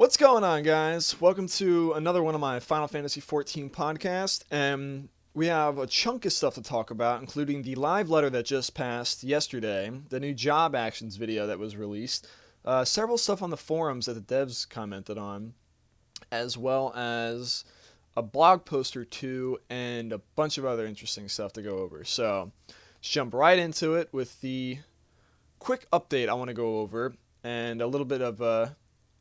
What's going on, guys? Welcome to another one of my Final Fantasy XIV podcasts, and we have a chunk of stuff to talk about, including the live letter that just passed yesterday, the new job actions video that was released, several stuff on the forums that the devs commented on, as well as a blog post or two, and a bunch of other interesting stuff to go over. So, let's jump right into it with the quick update I want to go over, and a little bit of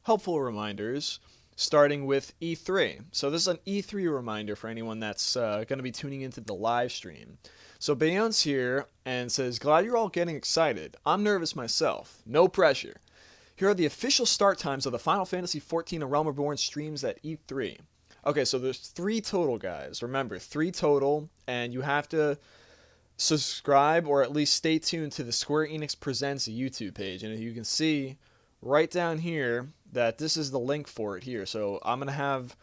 helpful reminders, starting with E3. So this is an E3 reminder for anyone that's going to be tuning into the live stream. So Bayon's here and says, glad you're all getting excited. I'm nervous myself. No pressure. Here are the official start times of the Final Fantasy XIV A Realm Reborn streams at E3. Okay, so there's 3 total, guys. Remember, 3 total, and you have to subscribe or at least stay tuned to the Square Enix Presents YouTube page. And you can see right down here that this is the link for it here. So I'm going to have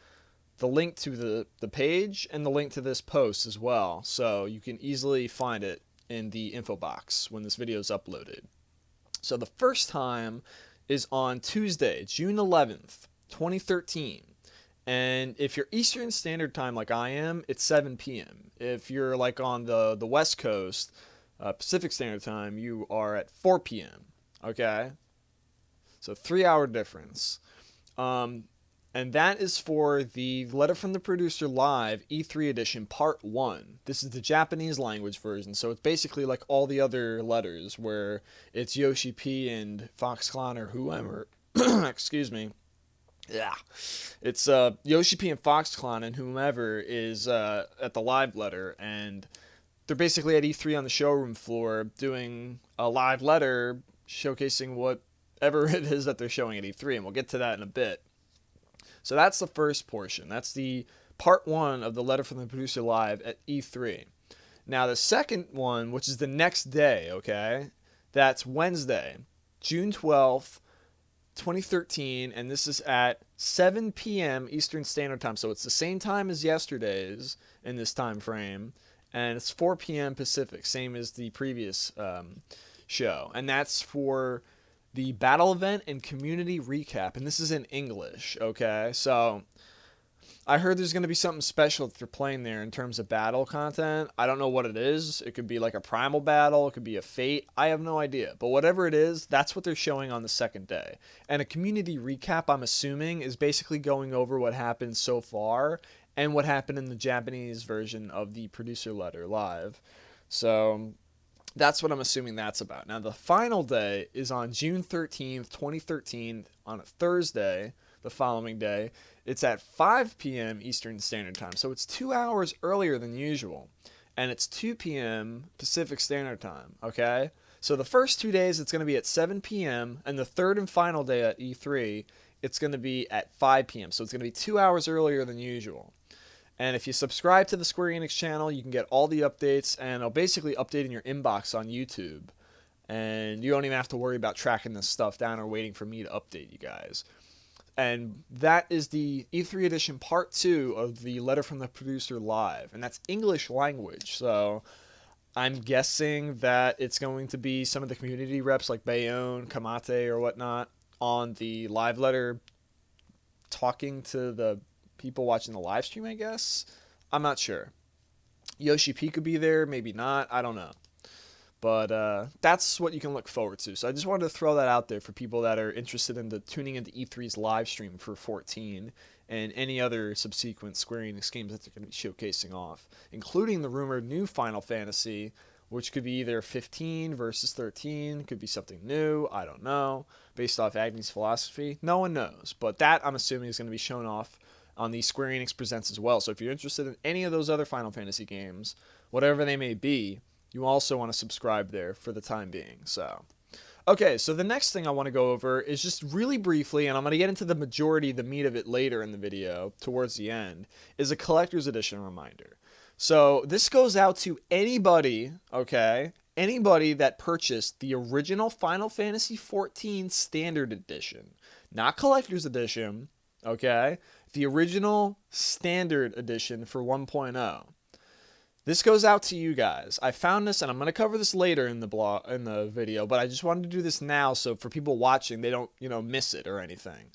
the link to the page and the link to this post as well. So you can easily find it in the info box when this video is uploaded. So the first time is on Tuesday, June 11th, 2013. And if you're Eastern Standard Time like I am, it's 7 p.m. If you're like on the West Coast, Pacific Standard Time, you are at 4 p.m. Okay? So 3-hour difference. And that is for the Letter from the Producer Live E3 Edition Part 1. This is the Japanese language version, so it's basically like all the other letters where it's Yoshi P and Foxconn or whoever. Excuse me. Yeah. It's Yoshi P and Foxconn and whomever is at the live letter, and they're basically at E3 on the showroom floor doing a live letter showcasing whatever it is that they're showing at E3, and we'll get to that in a bit. So that's the first portion. That's the part 1 of the Letter from the Producer Live at E3. Now the second one, which is the next day, okay, that's Wednesday, June 12th, 2013, and this is at 7 p.m. Eastern Standard Time. So it's the same time as yesterday's in this time frame, and it's 4 p.m. Pacific, same as the previous show. And that's for the battle event and community recap, and this is in English, okay? So I heard there's going to be something special that they're playing there in terms of battle content. I don't know what it is. It could be like a primal battle. It could be a fate. I have no idea. But whatever it is, that's what they're showing on the second day. And a community recap, I'm assuming, is basically going over what happened so far and what happened in the Japanese version of the Producer Letter Live. So that's what I'm assuming that's about. Now, the final day is on June 13th, 2013, on a Thursday, the following day. It's at 5 p.m. Eastern Standard Time, so it's 2 hours earlier than usual. And it's 2 p.m. Pacific Standard Time, okay? So the first 2 days, it's going to be at 7 p.m., and the third and final day at E3, it's going to be at 5 p.m., so it's going to be 2 hours earlier than usual. And if you subscribe to the Square Enix channel, you can get all the updates, and I'll basically update in your inbox on YouTube. And you don't even have to worry about tracking this stuff down or waiting for me to update you guys. And that is the E3 edition part 2 of the Letter from the Producer Live. And that's English language. So I'm guessing that it's going to be some of the community reps like Bayon, Kamate, or whatnot on the live letter talking to the people watching the live stream, I guess. I'm not sure. Yoshi P could be there, maybe not. I don't know. But that's what you can look forward to. So I just wanted to throw that out there for people that are interested in tuning into E3's live stream for 14 and any other subsequent Square Enix games that they're going to be showcasing off, including the rumored new Final Fantasy, which could be either 15 versus 13, could be something new, I don't know, based off Agni's philosophy. No one knows, but that I'm assuming is going to be shown off on the Square Enix Presents as well. So if you're interested in any of those other Final Fantasy games, whatever they may be, you also want to subscribe there for the time being. So, okay, so the next thing I want to go over is just really briefly, and I'm going to get into the majority, the meat of it later in the video, towards the end, is a collector's edition reminder. So this goes out to anybody, okay, anybody that purchased the original Final Fantasy XIV Standard Edition, not collector's edition, okay, the original Standard Edition for 1.0. This goes out to you guys. I found this, and I'm going to cover this later in the video, but I just wanted to do this now so for people watching, they don't, miss it or anything.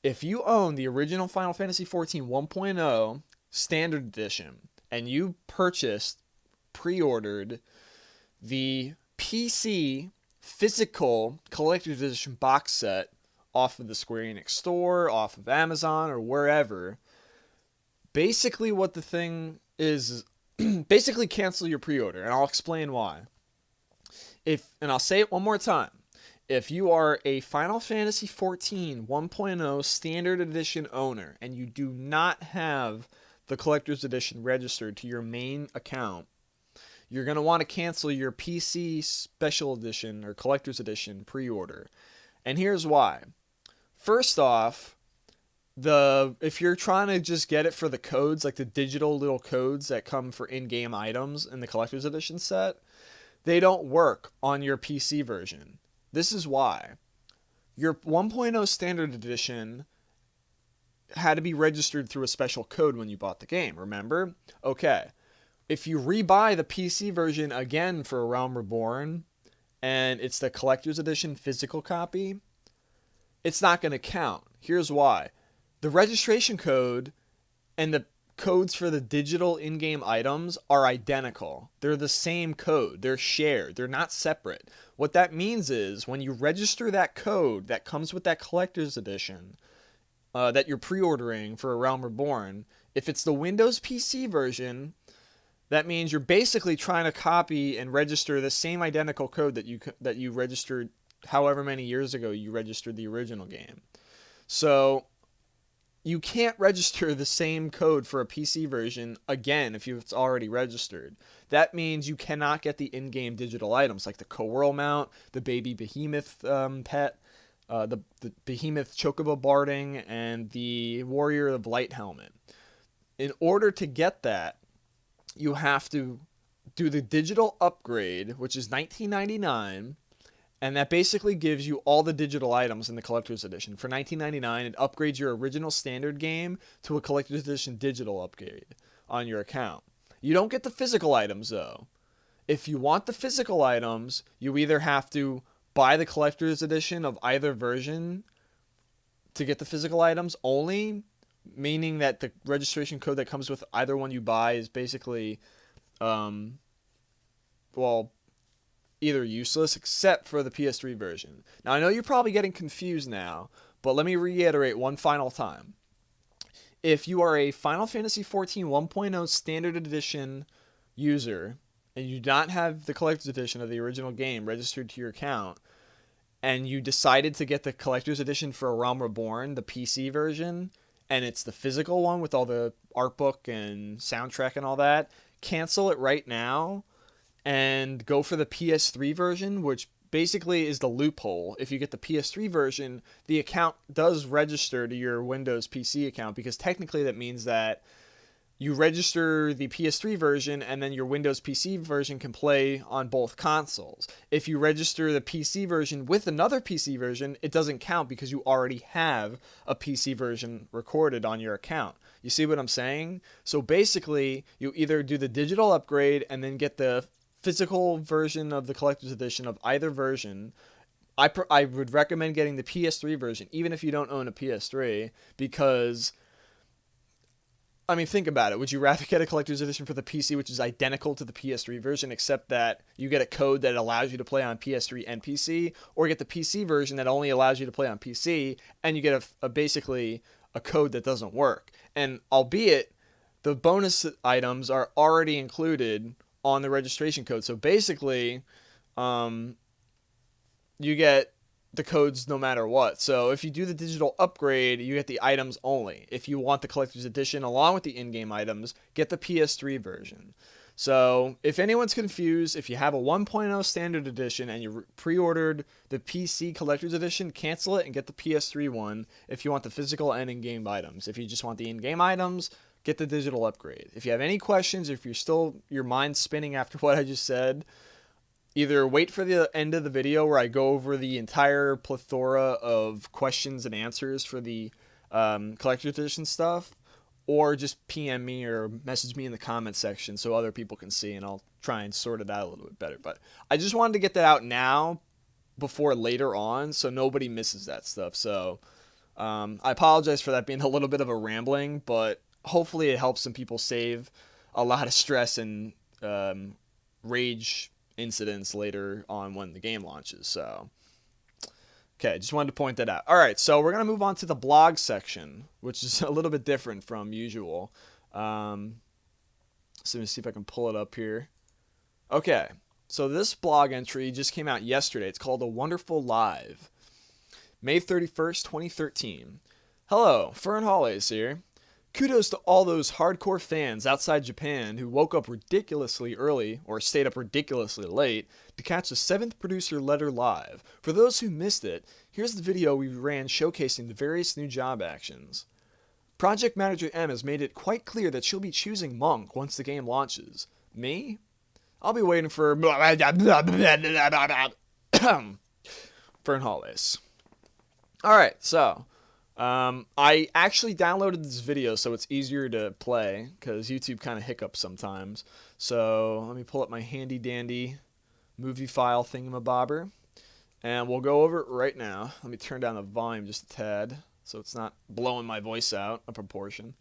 If you own the original Final Fantasy XIV 1.0 Standard Edition and you pre-ordered the PC physical collector's edition box set off of the Square Enix store, off of Amazon, or wherever, basically what the thing is, basically cancel your pre-order, and I'll explain why. And I'll say it one more time. If you are a Final Fantasy XIV 1.0 Standard Edition owner and you do not have the Collector's Edition registered to your main account, you're going to want to cancel your PC Special Edition or Collector's Edition pre-order. And here's why. First off, if you're trying to just get it for the codes, like the digital little codes that come for in-game items in the Collector's Edition set, they don't work on your PC version. This is why. Your 1.0 Standard Edition had to be registered through a special code when you bought the game, remember? Okay. If you rebuy the PC version again for A Realm Reborn, and it's the Collector's Edition physical copy, it's not going to count. Here's why. The registration code and the codes for the digital in-game items are identical. They're the same code. They're shared. They're not separate. What that means is when you register that code that comes with that Collector's Edition that you're pre-ordering for A Realm Reborn, if it's the Windows PC version, that means you're basically trying to copy and register the same identical code that you registered however many years ago you registered the original game. So you can't register the same code for a PC version again if it's already registered. That means you cannot get the in-game digital items like the Co-Whirl mount, the baby behemoth pet, the behemoth chocobo barding, and the Warrior of Light helmet. In order to get that, you have to do the digital upgrade, which is $19.99, and that basically gives you all the digital items in the Collector's Edition. For $19.99, it upgrades your original standard game to a Collector's Edition digital upgrade on your account. You don't get the physical items, though. If you want the physical items, you either have to buy the Collector's Edition of either version to get the physical items only, meaning that the registration code that comes with either one you buy is basically, either useless except for the PS3 version. Now, I know you're probably getting confused now, but let me reiterate one final time. If you are a Final Fantasy XIV 1.0 Standard Edition user and you do not have the Collector's Edition of the original game registered to your account, and you decided to get the Collector's Edition for A Realm Reborn, the PC version, and it's the physical one with all the art book and soundtrack and all that, cancel it right now and go for the PS3 version, which basically is the loophole. If you get the PS3 version, the account does register to your Windows PC account, because technically that means that you register the PS3 version and then your Windows PC version can play on both consoles. If you register the PC version with another PC version, it doesn't count because you already have a PC version recorded on your account. You see what I'm saying? So basically, you either do the digital upgrade and then get the physical version of the Collector's Edition of either version. I would recommend getting the PS3 version, even if you don't own a PS3, because, I mean, think about it. Would you rather get a Collector's Edition for the PC, which is identical to the PS3 version, except that you get a code that allows you to play on PS3 and PC, or get the PC version that only allows you to play on PC, and you get basically a code that doesn't work? And albeit, the bonus items are already included on the registration code. So basically, you get the codes no matter what. So if you do the digital upgrade, you get the items only. If you want the Collector's Edition along with the in-game items, get the PS3 version. So if anyone's confused, if you have a 1.0 Standard Edition and you pre-ordered the PC Collector's Edition, cancel it and get the PS3 one if you want the physical and in-game items. If you just want the in-game items, get the digital upgrade. If you have any questions, if you're still, your mind's spinning after what I just said, either wait for the end of the video where I go over the entire plethora of questions and answers for the Collector's Edition stuff, or just PM me or message me in the comment section so other people can see, and I'll try and sort it out a little bit better. But I just wanted to get that out now before later on so nobody misses that stuff. So I apologize for that being a little bit of a rambling, but hopefully it helps some people save a lot of stress and rage incidents later on when the game launches. So, okay, just wanted to point that out. All right, so we're going to move on to the blog section, which is a little bit different from usual. So let me see if I can pull it up here. Okay, so this blog entry just came out yesterday. It's called A Wonderful Live. May 31st, 2013. Hello, Fern Hollis here. Kudos to all those hardcore fans outside Japan who woke up ridiculously early or stayed up ridiculously late to catch the 7th producer letter live. For those who missed it, here's the video we ran showcasing the various new job actions. Project Manager M has made it quite clear that she'll be choosing Monk once the game launches. Me? I'll be waiting for Fern Hollis. Alright, so I actually downloaded this video so it's easier to play because YouTube kind of hiccups sometimes. So let me pull up my handy dandy movie file thingamabobber and we'll go over it right now. Let me turn down the volume just a tad so it's not blowing my voice out of proportion.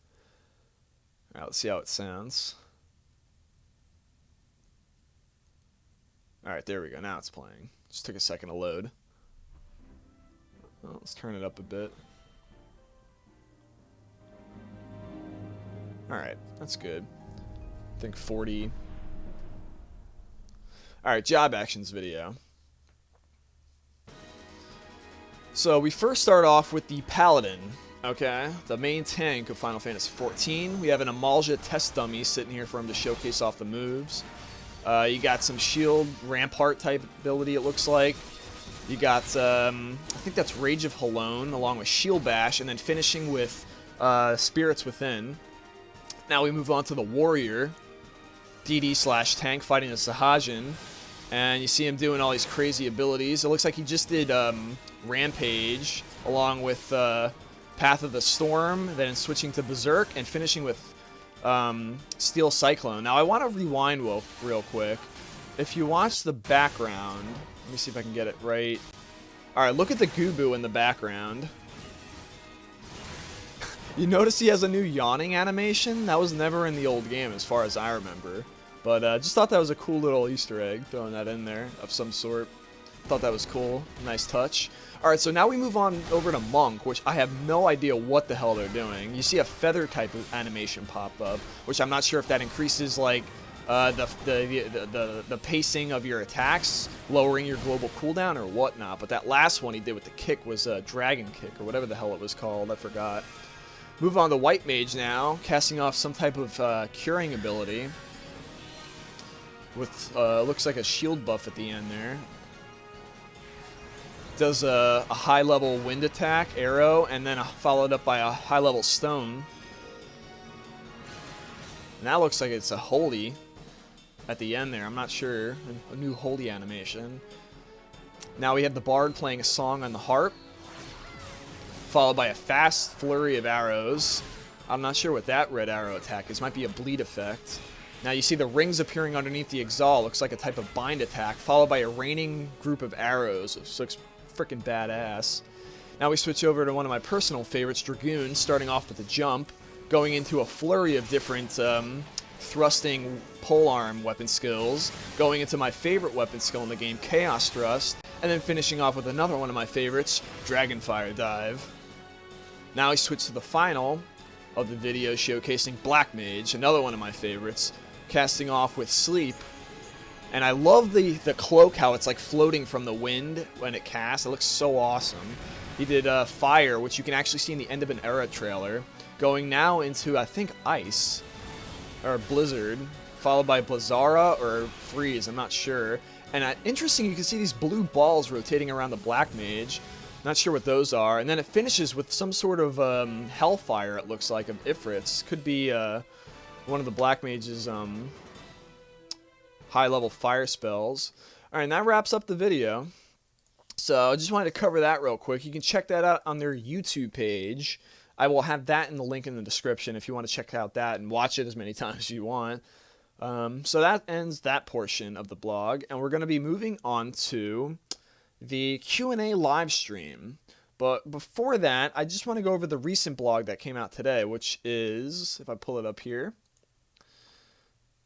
Alright, let's see how it sounds. Alright, there we go. Now it's playing. Just took a second to load. Well, let's turn it up a bit. Alright, that's good. I think 40. Alright, job actions video. So we first start off with the Paladin, okay? The main tank of Final Fantasy XIV. We have an amal'jaa test dummy sitting here for him to showcase off the moves. You got some shield rampart type ability, it looks like. You got, I think that's Rage of Halone along with Shield Bash, and then finishing with Spirits Within. Now we move on to the Warrior, DD/tank fighting the Sahajin, and you see him doing all these crazy abilities. It looks like he just did Rampage along with Path of the Storm, then switching to Berserk, and finishing with Steel Cyclone. Now I want to rewind real quick. If you watch the background, let me see if I can get it right. Alright, look at the Gubu in the background. You notice he has a new yawning animation? That was never in the old game as far as I remember. But just thought that was a cool little Easter egg, throwing that in there of some sort. Thought that was cool. Nice touch. Alright, so now we move on over to Monk, which I have no idea what the hell they're doing. You see a feather type of animation pop up, which I'm not sure if that increases like the pacing of your attacks, lowering your global cooldown or whatnot. But that last one he did with the kick was a dragon kick or whatever the hell it was called. I forgot. Move on to White Mage now, casting off some type of curing ability with looks like a shield buff at the end there. Does a high level wind attack, arrow, and then followed up by a high level stone. And that looks like it's a holy at the end there. I'm not sure. A new holy animation. Now we have the bard playing a song on the harp, followed by a fast flurry of arrows. I'm not sure what that red arrow attack is. Might be a bleed effect. Now you see the rings appearing underneath the exalt. Looks like a type of bind attack, followed by a raining group of arrows. It looks freaking badass. Now we switch over to one of my personal favorites, Dragoon, starting off with the jump, going into a flurry of different thrusting polearm weapon skills, going into my favorite weapon skill in the game, Chaos Thrust, and then finishing off with another one of my favorites, Dragonfire Dive. Now we switch to the final of the video showcasing Black Mage, another one of my favorites, casting off with Sleep. And I love the cloak, how it's like floating from the wind when it casts. It looks so awesome. He did Fire, which you can actually see in the End of an Era trailer, going now into, I think, Ice, or Blizzard, followed by Blizzara or Freeze, I'm not sure. And interesting, you can see these blue balls rotating around the Black Mage. Not sure what those are. And then it finishes with some sort of Hellfire, it looks like, of Ifrits. Could be one of the Black Mage's high-level fire spells. Alright, and that wraps up the video. So I just wanted to cover that real quick. You can check that out on their YouTube page. I will have that in the link in the description if you want to check out that and watch it as many times as you want. So that ends that portion of the blog, and we're going to be moving on to the Q&A live stream. But before that, I just want to go over the recent blog that came out today, which is, if I pull it up here,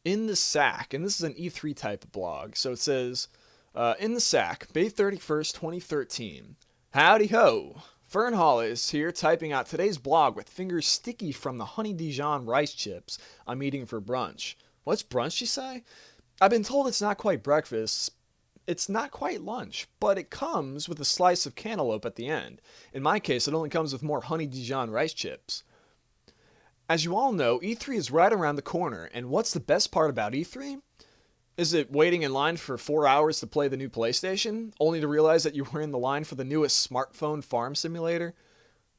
In the Sack. And this is an E3 type of blog. So it says, In the Sack, May 31st, 2013. Howdy ho! Fern Hollis here, typing out today's blog with fingers sticky from the honey Dijon rice chips I'm eating for brunch. What's brunch, you say? I've been told it's not quite breakfast. It's not quite lunch, but it comes with a slice of cantaloupe at the end. In my case, it only comes with more honey Dijon rice chips. As you all know, E3 is right around the corner, and what's the best part about E3? Is it waiting in line for 4 hours to play the new PlayStation, only to realize that you were in the line for the newest smartphone farm simulator?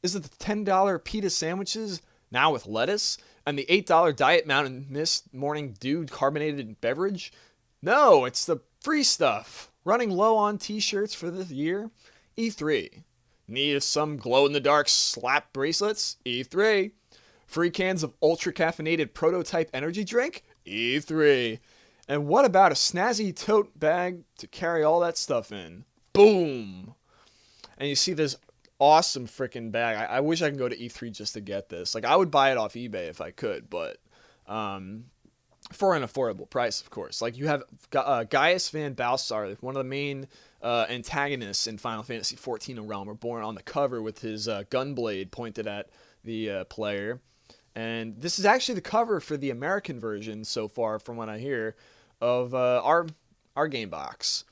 Is it the $10 pita sandwiches, now with lettuce, and the $8 Diet Mountain Mist Morning Dew carbonated beverage? No, it's the free stuff. Running low on t-shirts for this year? E3. Need some glow-in-the-dark slap bracelets? E3. Free cans of ultra-caffeinated prototype energy drink? E3. And what about a snazzy tote bag to carry all that stuff in? Boom! And you see this awesome freaking bag. I wish I could go to E3 just to get this. Like, I would buy it off eBay if I could, but for an affordable price, of course. Like, you have Gaius Van Balsar, one of the main antagonists in Final Fantasy XIV A Realm Reborn, on the cover with his gunblade pointed at the player. And this is actually the cover for the American version so far, from what I hear, of our game box.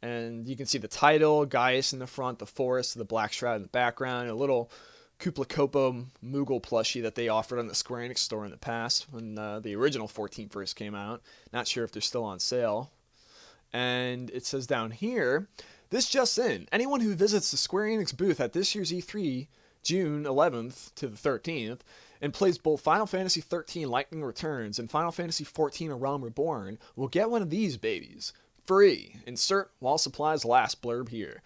And you can see the title, Gaius in the front, the forest, the black shroud in the background, a little Kupla Kopo Moogle plushie that they offered on the Square-Enix store in the past when the original 14 first came out. Not sure if they're still on sale. And it says down here, this just in, anyone who visits the Square-Enix booth at this year's E3, June 11th to the 13th, and plays both Final Fantasy XIII Lightning Returns and Final Fantasy XIV A Realm Reborn will get one of these babies. Free. Insert while supplies last blurb here.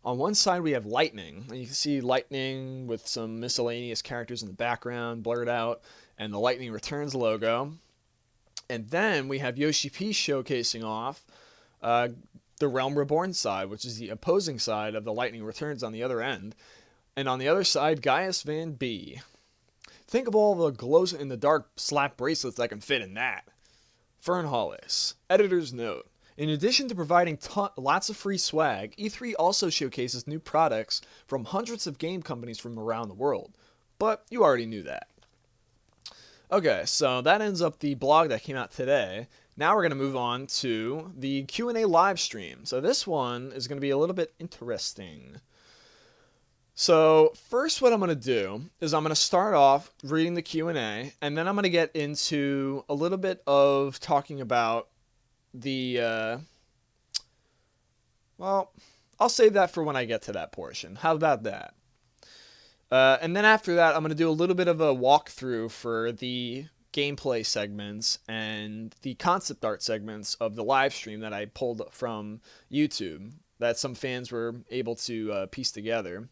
On one side we have Lightning, and you can see Lightning with some miscellaneous characters in the background blurred out, and the Lightning Returns logo. And then we have Yoshi P showcasing off the Realm Reborn side, which is the opposing side of the Lightning Returns on the other end. And on the other side, Gaius Van B. Think of all the glow-in-the-dark slap bracelets that can fit in that. Fern Hollis. Editor's note. In addition to providing lots of free swag, E3 also showcases new products from hundreds of game companies from around the world. But you already knew that. Okay, so that ends up the blog that came out today. Now we're going to move on to the Q&A live stream. So this one is going to be a little bit interesting. So first what I'm going to do is I'm going to start off reading the Q&A, and then I'm going to get into a little bit of talking about the, well, I'll save that for when I get to that portion. How about that? And then after that, I'm going to do a little bit of a walkthrough for the gameplay segments and the concept art segments of the live stream that I pulled from YouTube that some fans were able to piece together,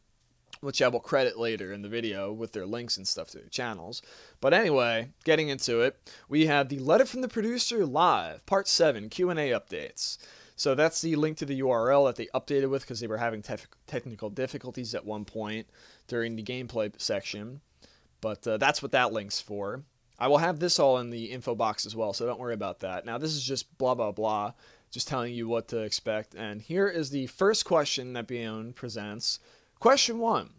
which I will credit later in the video with their links and stuff to their channels. But anyway, getting into it, we have the Letter from the Producer Live, Part 7, Q&A Updates. So that's the link to the URL that they updated with because they were having technical difficulties at one point during the gameplay section. But that's what that link's for. I will have this all in the info box as well, so don't worry about that. Now this is just blah blah blah, just telling you what to expect. And here is the first question that Leone presents. Question 1.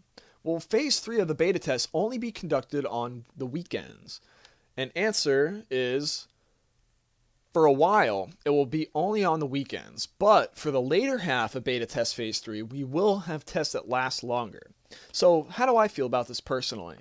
Will Phase 3 of the beta test only be conducted on the weekends? And answer is, for a while, it will be only on the weekends. But for the later half of beta test Phase 3, we will have tests that last longer. So how do I feel about this personally?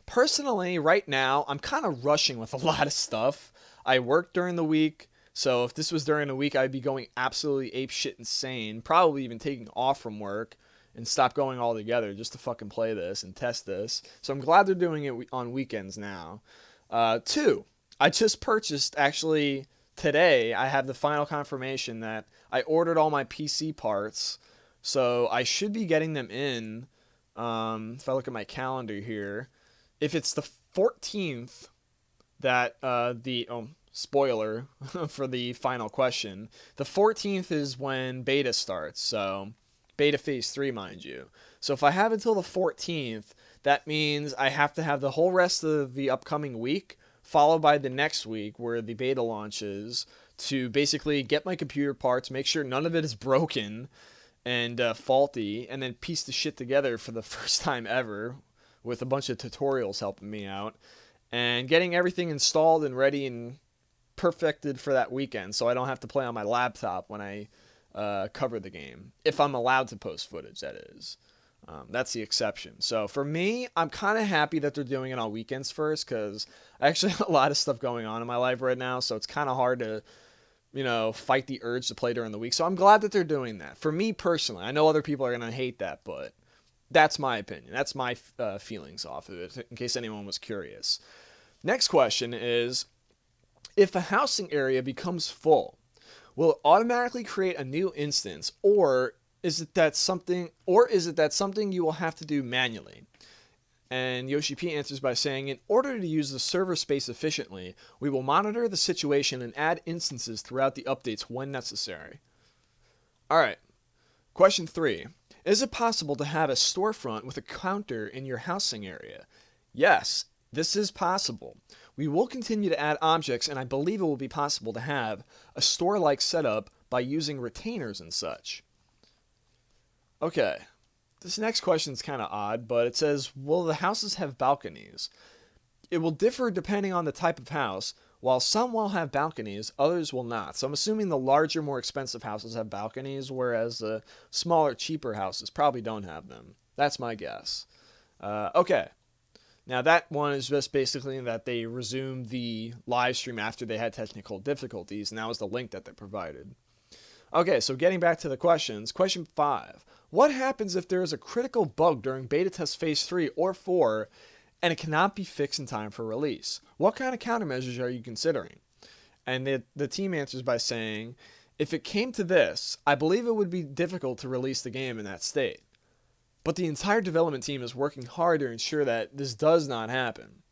Personally, right now, I'm kind of rushing with a lot of stuff. I work during the week, so if this was during the week, I'd be going absolutely apeshit insane, probably even taking off from work and stop going altogether just to fucking play this and test this. So I'm glad they're doing it on weekends now. 2, I just purchased, actually today, I have the final confirmation that I ordered all my PC parts, so I should be getting them in, if I look at my calendar here, if it's the 14th that spoiler for the final question, the 14th is when beta starts, so Beta Phase 3, mind you. So if I have until the 14th, that means I have to have the whole rest of the upcoming week, followed by the next week where the beta launches, to basically get my computer parts, make sure none of it is broken and faulty, and then piece the shit together for the first time ever with a bunch of tutorials helping me out, and getting everything installed and ready and perfected for that weekend so I don't have to play on my laptop when I cover the game. If I'm allowed to post footage, that is. That's the exception. So for me, I'm kind of happy that they're doing it on weekends first, because I actually have a lot of stuff going on in my life right now, so it's kind of hard to, fight the urge to play during the week. So I'm glad that they're doing that. For me personally, I know other people are going to hate that, but that's my opinion. That's my feelings off of it, in case anyone was curious. Next question is, if a housing area becomes full, will it automatically create a new instance, or is it that something you will have to do manually? And Yoshi P answers by saying, in order to use the server space efficiently, we will monitor the situation and add instances throughout the updates when necessary. Alright, question 3. Is it possible to have a storefront with a counter in your housing area? Yes, this is possible. We will continue to add objects, and I believe it will be possible to have a store-like setup by using retainers and such. Okay, this next question is kind of odd, but it says, will the houses have balconies? It will differ depending on the type of house. While some will have balconies, others will not. So I'm assuming the larger, more expensive houses have balconies, whereas the smaller, cheaper houses probably don't have them. That's my guess. Okay. Now that one is just basically that they resumed the live stream after they had technical difficulties, and that was the link that they provided. Okay, so getting back to the questions. Question 5. What happens if there is a critical bug during beta test phase 3 or 4 and it cannot be fixed in time for release? What kind of countermeasures are you considering? And the team answers by saying, if it came to this, I believe it would be difficult to release the game in that state. But the entire development team is working hard to ensure that this does not happen.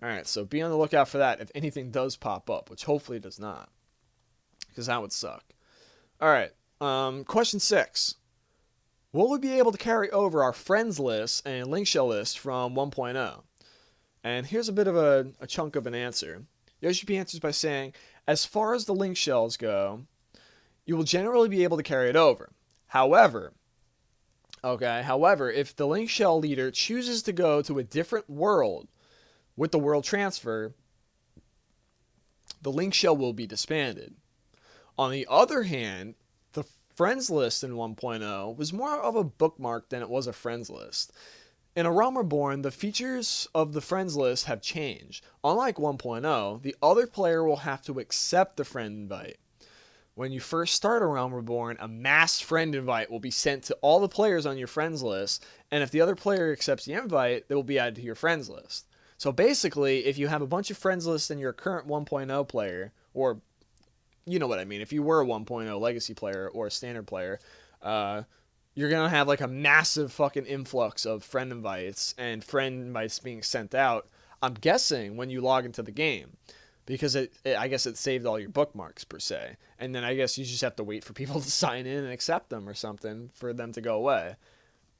Alright, so be on the lookout for that if anything does pop up, which hopefully it does not, because that would suck. Alright, question 6. Will we be able to carry over our friends list and link shell list from 1.0? And here's a bit of a chunk of an answer. Yoshi P answers by saying, as far as the link shells go, you will generally be able to carry it over. However, if the link shell leader chooses to go to a different world with the world transfer, the link shell will be disbanded. On the other hand, the friends list in 1.0 was more of a bookmark than it was a friends list. In A Realm Reborn, the features of the friends list have changed. Unlike 1.0, the other player will have to accept the friend invite. When you first start A Realm Reborn, a mass friend invite will be sent to all the players on your friends list, and if the other player accepts the invite, they will be added to your friends list. So basically, if you have a bunch of friends lists and you're a current 1.0 player, or you know what I mean, if you were a 1.0 legacy player or a standard player, you're going to have like a massive fucking influx of friend invites and friend invites being sent out, I'm guessing, when you log into the game. Because I guess it saved all your bookmarks, per se. And then I guess you just have to wait for people to sign in and accept them or something for them to go away.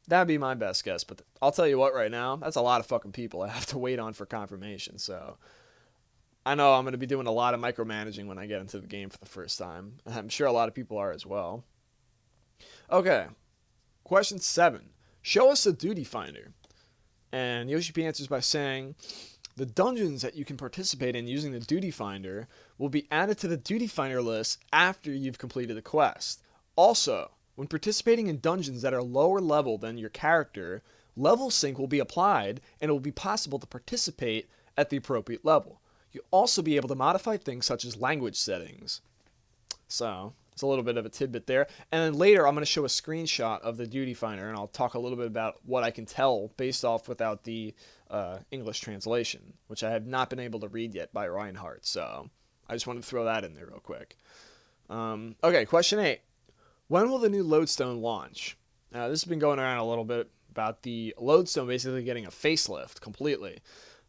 That would be my best guess. But I'll tell you what, right now, that's a lot of fucking people I have to wait on for confirmation. So I know I'm going to be doing a lot of micromanaging when I get into the game for the first time. I'm sure a lot of people are as well. Okay. Question 7. Show us a duty finder. And Yoshi P answers by saying, the dungeons that you can participate in using the duty finder will be added to the duty finder list after you've completed the quest. Also, when participating in dungeons that are lower level than your character, level sync will be applied and it will be possible to participate at the appropriate level. You'll also be able to modify things such as language settings. So, it's a little bit of a tidbit there. And then later I'm going to show a screenshot of the duty finder and I'll talk a little bit about what I can tell based off without the English translation, which I have not been able to read yet by Reinhardt. So I just wanted to throw that in there real quick. Okay, question 8. When will the new Lodestone launch? This has been going around a little bit about the Lodestone basically getting a facelift completely,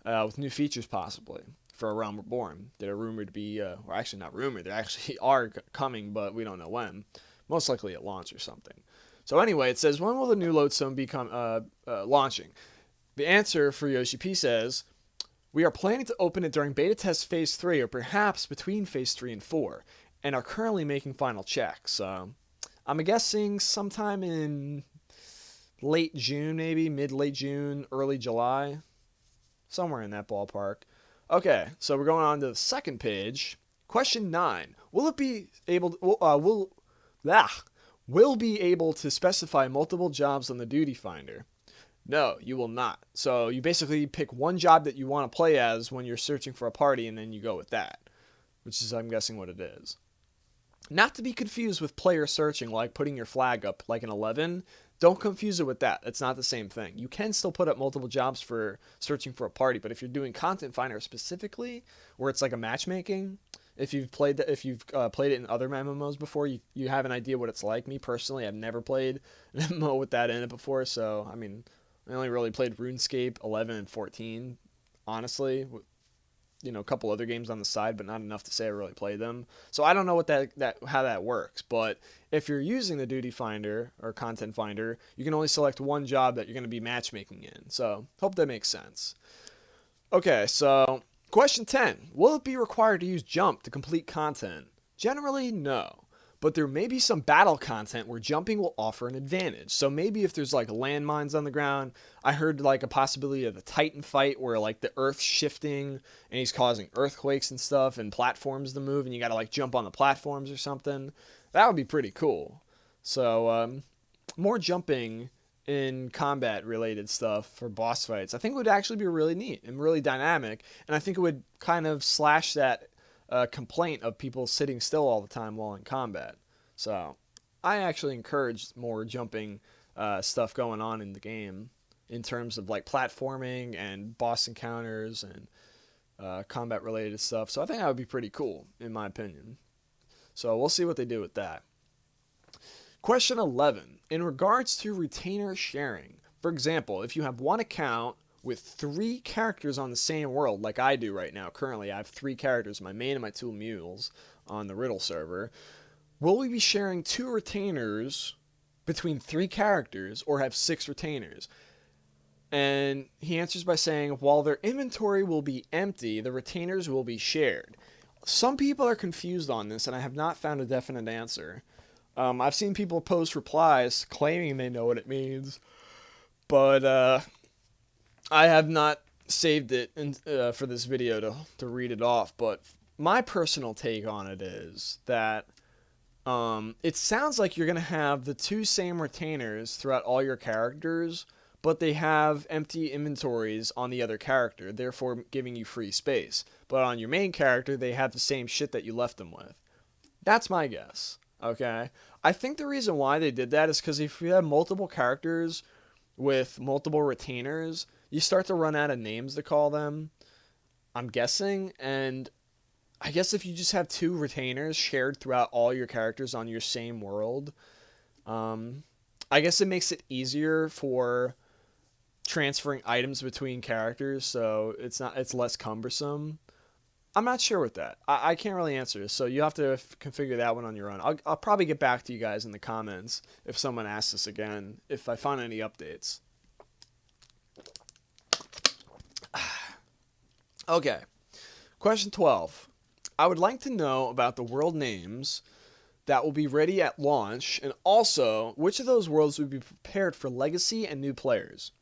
with new features possibly for A Realm Reborn that are rumored to be, or actually not rumored, they actually are coming, but we don't know when. Most likely at launch or something. So anyway, it says, when will the new lodestone be launching? The answer for Yoshi P says, we are planning to open it during beta test phase 3 or perhaps between phase 3 and 4 and are currently making final checks. I'm guessing sometime in late June, maybe mid-late June, early July, somewhere in that ballpark. Okay, so we're going on to the second page. Question 9. Will be able to specify multiple jobs on the duty finder? No, you will not. So you basically pick one job that you want to play as when you're searching for a party, and then you go with that, which is, I'm guessing, what it is. Not to be confused with player searching, like putting your flag up like in 11. Don't confuse it with that. It's not the same thing. You can still put up multiple jobs for searching for a party, but if you're doing Content Finder specifically, where it's like a matchmaking, if you've played it in other MMOs before, you have an idea what it's like. Me personally, I've never played an MMO with that in it before, so I mean, I only really played RuneScape 11 and 14, honestly. You know, a couple other games on the side, but not enough to say I really played them. So I don't know what how that works. But if you're using the Duty Finder or Content Finder, you can only select one job that you're going to be matchmaking in. So hope that makes sense. Okay, so question 10. Will it be required to use jump to complete content? Generally, no. But there may be some battle content where jumping will offer an advantage. So maybe if there's like landmines on the ground, I heard like a possibility of a Titan fight where like the earth's shifting and he's causing earthquakes and stuff and platforms to move and you got to like jump on the platforms or something. That would be pretty cool. So more jumping in combat related stuff for boss fights I think would actually be really neat and really dynamic, and I think it would kind of slash that complaint of people sitting still all the time while in combat. So I actually encourage more jumping stuff going on in the game in terms of like platforming and boss encounters and combat related stuff. So I think that would be pretty cool in my opinion. So we'll see what they do with that. Question 11. In regards to retainer sharing, for example, if you have one account with 3 characters on the same world, like I do right now. Currently, I have 3 characters, my main and my 2 mules, on the Riddle server. Will we be sharing 2 retainers between 3 characters, or have 6 retainers? And he answers by saying, while their inventory will be empty, the retainers will be shared. Some people are confused on this, and I have not found a definite answer. I've seen people post replies claiming they know what it means, but I have not saved it for this video to read it off, but my personal take on it is that it sounds like you're going to have the 2 same retainers throughout all your characters, but they have empty inventories on the other character, therefore giving you free space. But on your main character, they have the same shit that you left them with. That's my guess, okay? I think the reason why they did that is because if you have multiple characters with multiple retainers, you start to run out of names to call them, I'm guessing, and I guess if you just have 2 retainers shared throughout all your characters on your same world, I guess it makes it easier for transferring items between characters, so it's less cumbersome. I'm not sure with that. I can't really answer this, so you have to configure that one on your own. I'll probably get back to you guys in the comments if someone asks this again, if I find any updates. Okay, question 12. I would like to know about the world names that will be ready at launch, and also which of those worlds would be prepared for legacy and new players.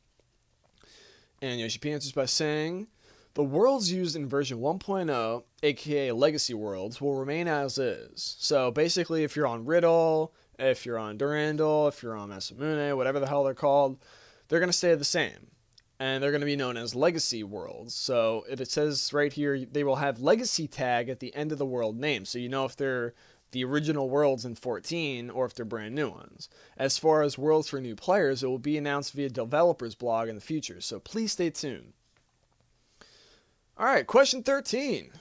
And Yoshi P answers by saying, the worlds used in version 1.0, aka legacy worlds, will remain as is. So basically, if you're on Riddle, if you're on Durandal, if you're on Masamune, whatever the hell they're called, they're going to stay the same. And they're going to be known as legacy worlds. So it says right here, they will have legacy tag at the end of the world name. So you know if they're the original worlds in 14 or if they're brand new ones. As far as worlds for new players, it will be announced via developers blog in the future. So please stay tuned. Alright, question 13.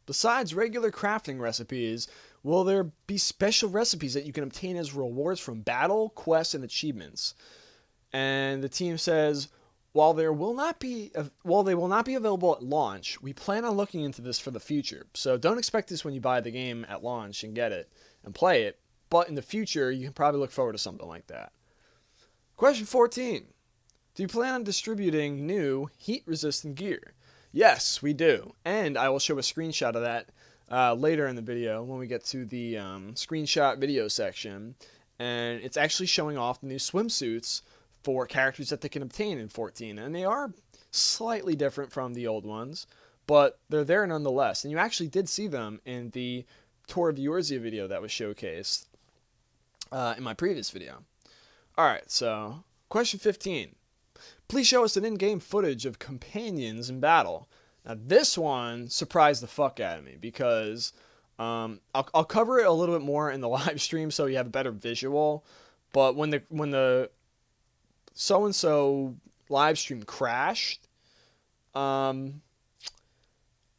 Besides regular crafting recipes, will there be special recipes that you can obtain as rewards from battle, quests, and achievements? And the team says, while they will not be available at launch, we plan on looking into this for the future. So don't expect this when you buy the game at launch and get it and play it. But in the future, you can probably look forward to something like that. Question 14. Do you plan on distributing new heat-resistant gear? Yes, we do. And I will show a screenshot of that later in the video when we get to the screenshot video section. And it's actually showing off the new swimsuits for characters that they can obtain in 14. And they are slightly different from the old ones, but they're there nonetheless. And you actually did see them in the Tour of Eorzea video that was showcased in my previous video. Alright, so question 15. Please show us an in-game footage of companions in battle. Now this one surprised the fuck out of me because I'll cover it a little bit more in the live stream so you have a better visual. But when the so-and-so live stream crashed,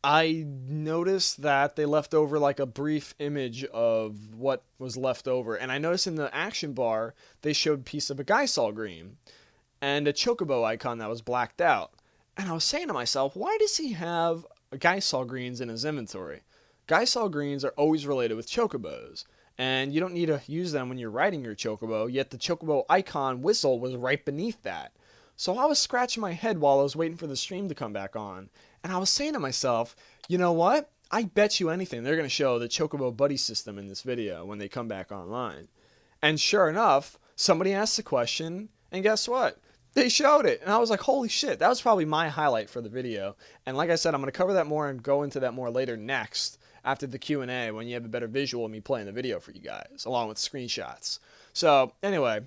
I noticed that they left over like a brief image of what was left over. And I noticed in the action bar, they showed a piece of a Geisal green and a chocobo icon that was blacked out. And I was saying to myself, why does he have Geisal greens in his inventory? Geisal greens are always related with chocobos. And you don't need to use them when you're riding your chocobo, yet the chocobo icon whistle was right beneath that. So I was scratching my head while I was waiting for the stream to come back on. And I was saying to myself, you know what? I bet you anything they're going to show the Chocobo Buddy system in this video when they come back online. And sure enough, somebody asked the question, and guess what? They showed it. And I was like, holy shit, that was probably my highlight for the video. And like I said, I'm going to cover that more and go into that more later next, after the Q&A, when you have a better visual of me playing the video for you guys, along with screenshots. So, anyway,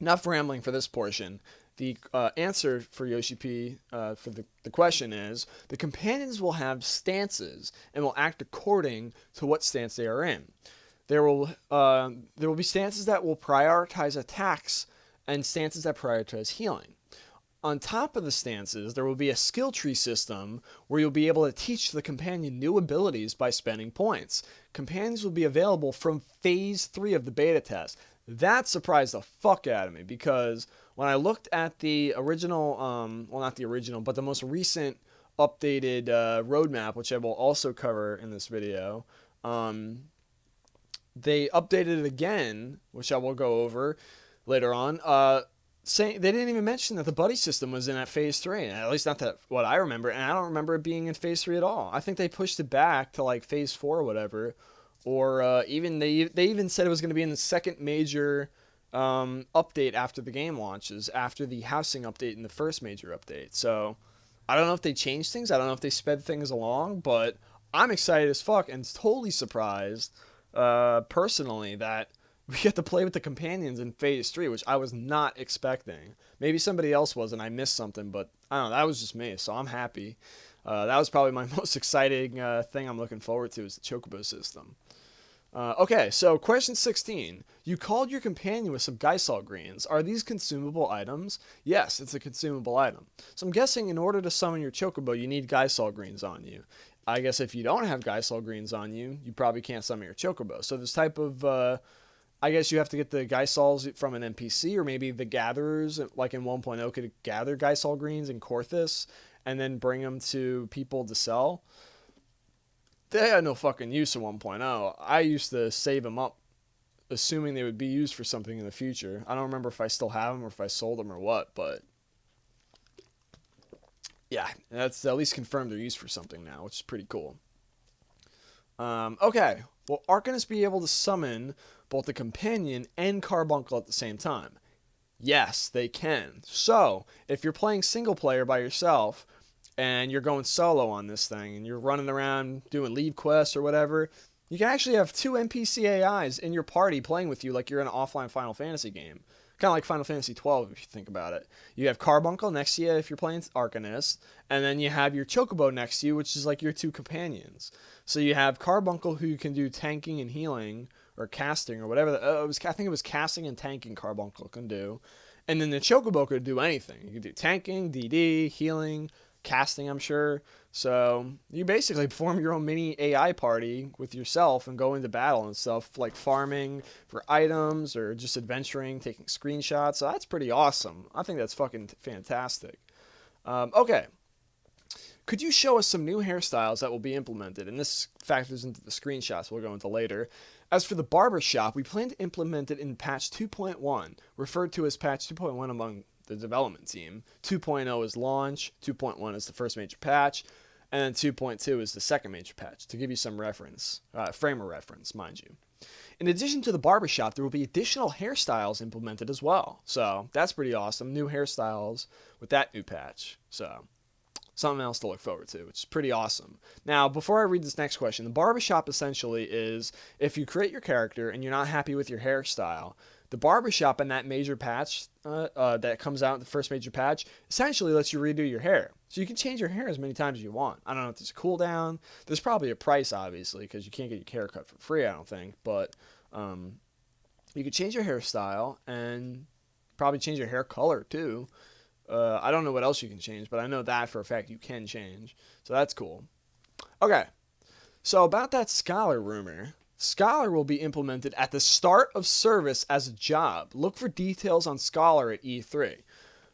enough rambling for this portion. The answer for Yoshi P for the question is, the companions will have stances and will act according to what stance they are in. There will be stances that will prioritize attacks and stances that prioritize healing. On top of the stances, there will be a skill tree system where you'll be able to teach the companion new abilities by spending points. Companions will be available from Phase 3 of the beta test. That surprised the fuck out of me because when I looked at the original, well, not the original, but the most recent updated roadmap, which I will also cover in this video, they updated it again, which I will go over later on, saying they didn't even mention that the buddy system was in at Phase 3, at least not that what I remember, and I don't remember it being in Phase 3 at all. I think they pushed it back to like Phase 4 or whatever, or even they even said it was going to be in the second major update after the game launches, after the housing update and the first major update. So I don't know if they changed things, I don't know if they sped things along, but I'm excited as fuck and totally surprised personally that we get to play with the companions in Phase 3, which I was not expecting. Maybe somebody else was and I missed something, but I don't know, that was just me, so I'm happy. That was probably my most exciting thing I'm looking forward to is the Chocobo system. Okay, so question 16. You called your companion with some Geisal greens. Are these consumable items? Yes, it's a consumable item. So I'm guessing in order to summon your Chocobo, you need Geisal greens on you. I guess if you don't have Geisal greens on you, you probably can't summon your Chocobo. So this type of, I guess you have to get the Geisals from an NPC, or maybe the gatherers, like in 1.0, could gather Geisal greens in Korthus, and then bring them to people to sell. They had no fucking use in 1.0. I used to save them up, assuming they would be used for something in the future. I don't remember if I still have them or if I sold them or what, but yeah, that's at least confirmed they're used for something now, which is pretty cool. Okay, will Arcanist be able to summon both the companion and Carbuncle at the same time? Yes, they can. So, if you're playing single player by yourself, and you're going solo on this thing, and you're running around doing leave quests or whatever, you can actually have two NPC AIs in your party playing with you like you're in an offline Final Fantasy game. Kind of like Final Fantasy XII if you think about it. You have Carbuncle next to you if you're playing Arcanist, and then you have your Chocobo next to you, which is like your two companions. So you have Carbuncle who can do tanking and healing, or casting, or whatever. I think it was casting and tanking Carbuncle can do. And then the Chocobo could do anything. You could do tanking, DD, healing, casting, I'm sure. So you basically form your own mini AI party with yourself and go into battle and stuff, like farming for items or just adventuring, taking screenshots. So that's pretty awesome. I think that's fucking fantastic. Okay. Could you show us some new hairstyles that will be implemented? And this factors into the screenshots we'll go into later. As for the barbershop, we plan to implement it in patch 2.1, referred to as patch 2.1 among the development team. 2.0 is launch, 2.1 is the first major patch, and then 2.2 is the second major patch, to give you some reference, frame of reference, mind you. In addition to the barbershop, there will be additional hairstyles implemented as well. So that's pretty awesome. New hairstyles with that new patch. So something else to look forward to, which is pretty awesome. Now, before I read this next question, the barbershop essentially is if you create your character and you're not happy with your hairstyle, the barbershop in that major patch that comes out in the first major patch essentially lets you redo your hair. So you can change your hair as many times as you want. I don't know if there's a cooldown. There's probably a price, obviously, because you can't get your hair cut for free, I don't think. But you can change your hairstyle and probably change your hair color, too. I don't know what else you can change, but I know that for a fact you can change. So that's cool. Okay. So about that Scholar rumor. Scholar will be implemented at the start of service as a job. Look for details on Scholar at E3.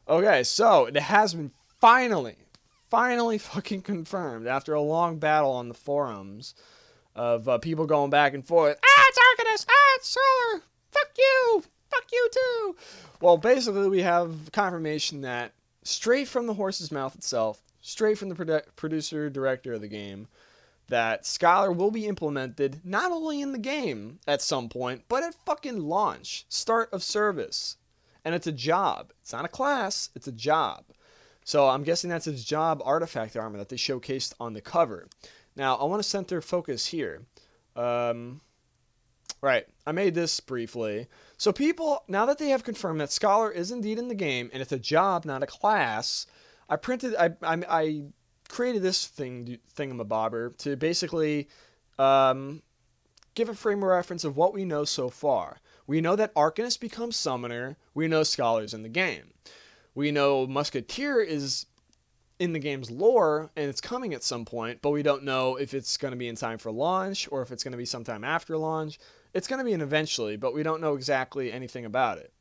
Okay, so it has been finally fucking confirmed after a long battle on the forums of people going back and forth. It's Arcanist! It's Scholar! Fuck you too! Well, basically we have confirmation that straight from the horse's mouth itself, straight from the producer, director of the game, that Scholar will be implemented not only in the game at some point, but at fucking launch, start of service. And it's a job. It's not a class, it's a job. So I'm guessing that's his job artifact armor that they showcased on the cover. Now, I want to center focus here. Right, I made this briefly. So people, now that they have confirmed that Scholar is indeed in the game, and it's a job, not a class, I created this thingamabobber to basically give a frame of reference of what we know so far. We know that Arcanist becomes Summoner. We know Scholar's in the game. We know Musketeer is in the game's lore, and it's coming at some point, but we don't know if it's going to be in time for launch or if it's going to be sometime after launch. It's going to be an eventually, but we don't know exactly anything about it.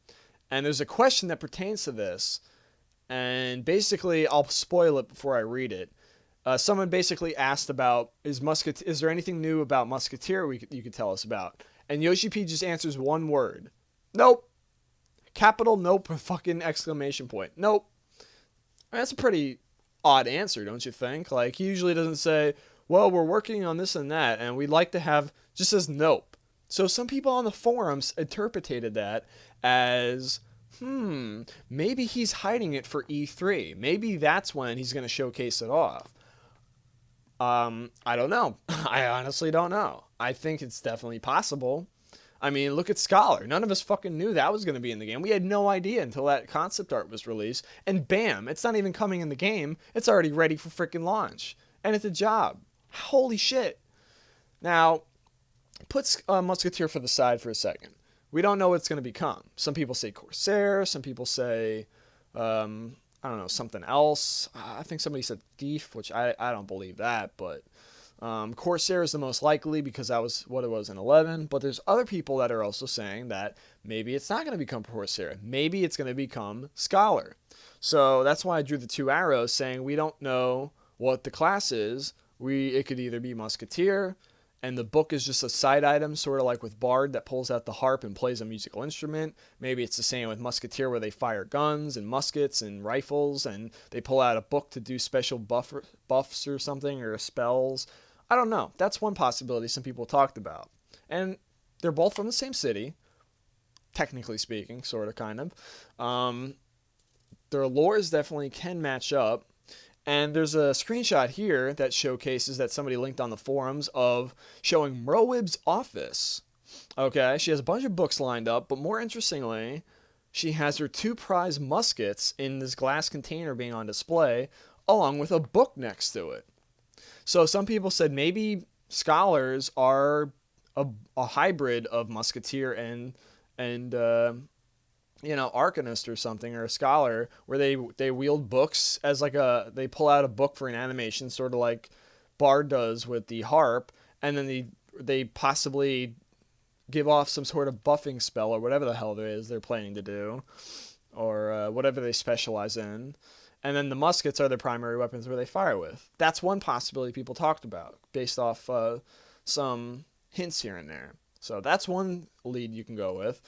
And there's a question that pertains to this, and basically I'll spoil it before I read it. Someone basically asked about, is there anything new about Musketeer you could tell us about? And Yoshi P just answers one word. Nope. Capital nope with fucking exclamation point. Nope. I mean, that's a pretty odd answer, don't you think? Like, he usually doesn't say, well, we're working on this and that, and we'd like to have, just says nope. So some people on the forums interpreted that as, maybe he's hiding it for E3. Maybe that's when he's going to showcase it off. I don't know. I honestly don't know. I think it's definitely possible. I mean, look at Scholar. None of us fucking knew that was going to be in the game. We had no idea until that concept art was released. And bam, it's not even coming in the game. It's already ready for freaking launch. And it's a job. Holy shit. Now, put Musketeer for the side for a second. We don't know what it's going to become. Some people say Corsair. Some people say, I don't know, something else. I think somebody said Thief, which I don't believe that, but Corsair is the most likely because that was what it was in 11. But there's other people that are also saying that maybe it's not going to become Corsair. Maybe it's going to become Scholar. So that's why I drew the two arrows saying we don't know what the class is. It could either be Musketeer, and the book is just a side item, sort of like with Bard that pulls out the harp and plays a musical instrument. Maybe it's the same with Musketeer where they fire guns and muskets and rifles, and they pull out a book to do special buffs or something, or spells. I don't know. That's one possibility some people talked about. And they're both from the same city, technically speaking, sort of, kind of. Their lores definitely can match up. And there's a screenshot here that showcases that somebody linked on the forums of showing Merwib's office. Okay, she has a bunch of books lined up, but more interestingly, she has her 2 prize muskets in this glass container being on display, along with a book next to it. So some people said maybe Scholars are a hybrid of Musketeer and Arcanist or something, or a Scholar, where they wield books as they pull out a book for an animation, sort of like Bard does with the harp, and then they possibly give off some sort of buffing spell or whatever the hell there is they're planning to do, or whatever they specialize in. And then the muskets are their primary weapons where they fire with. That's one possibility people talked about, based off some hints here and there. So that's one lead you can go with.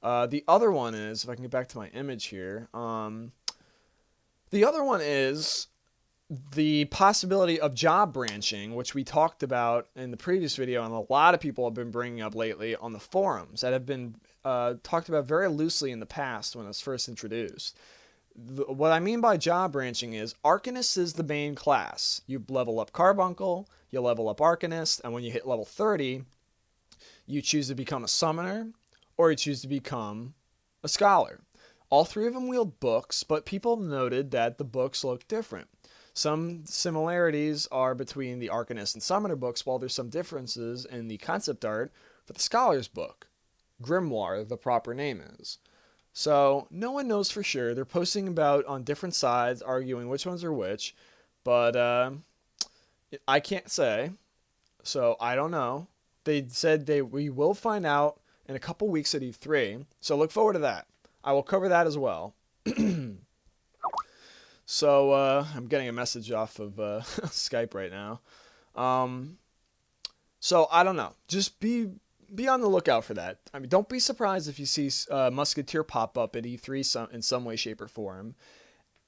The other one is, if I can get back to my image here, the other one is the possibility of job branching, which we talked about in the previous video, and a lot of people have been bringing up lately on the forums that have been talked about very loosely in the past when it was first introduced. What I mean by job branching is Arcanist is the main class. You level up Carbuncle, you level up Arcanist, and when you hit level 30, you choose to become a Summoner, or you choose to become a Scholar. All three of them wield books, but people noted that the books look different. Some similarities are between the Arcanist and Summoner books, while there's some differences in the concept art for the Scholar's book. Grimoire, the proper name is. So no one knows for sure. They're posting about on different sides, arguing which ones are which, but I can't say, so I don't know. They said we will find out in a couple weeks at E3, so look forward to that. I will cover that as well. So I'm getting a message off of Skype right now. So I don't know. Just be on the lookout for that. I mean, don't be surprised if you see Musketeer pop up at E3 in some way, shape, or form.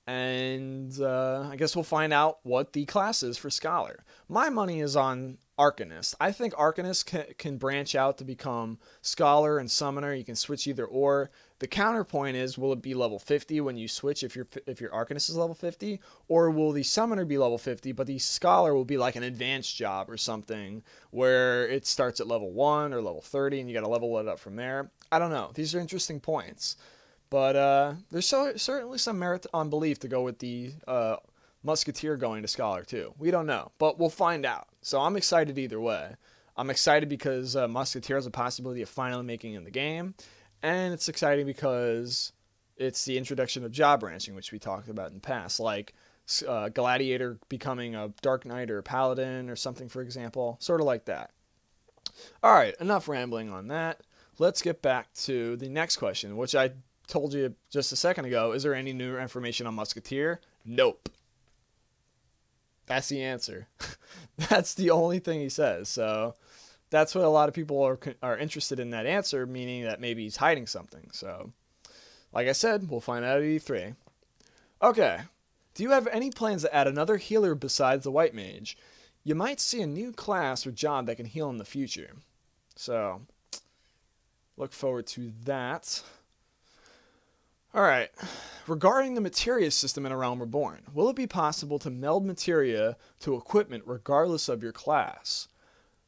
And I guess we'll find out what the class is for Scholar. My money is on Arcanist. I think Arcanist can branch out to become Scholar and Summoner. You can switch either or. The counterpoint is, will it be level 50 when you switch if your Arcanist is level 50? Or will the Summoner be level 50, but the Scholar will be like an advanced job or something where it starts at level 1 or level 30 and you got to level it up from there? I don't know. These are interesting points. But there's certainly some merit on belief to go with the Musketeer going to Scholar too. We don't know, but we'll find out. So I'm excited either way. I'm excited because Musketeer has a possibility of finally making it in the game, and it's exciting because it's the introduction of job branching, which we talked about in the past, like Gladiator becoming a Dark Knight or a Paladin or something, for example, sort of like that. All right, enough rambling on that. Let's get back to the next question, which I told you just a second ago. Is there any new information on Musketeer? Nope. That's the answer. That's the only thing he says. So that's what a lot of people are interested in, that answer, meaning that maybe he's hiding something. So like I said, we'll find out at E3. Okay. Do you have any plans to add another healer besides the White Mage? You might see a new class or job that can heal in the future. So look forward to that. Alright, regarding the materia system in A Realm Reborn, will it be possible to meld materia to equipment regardless of your class?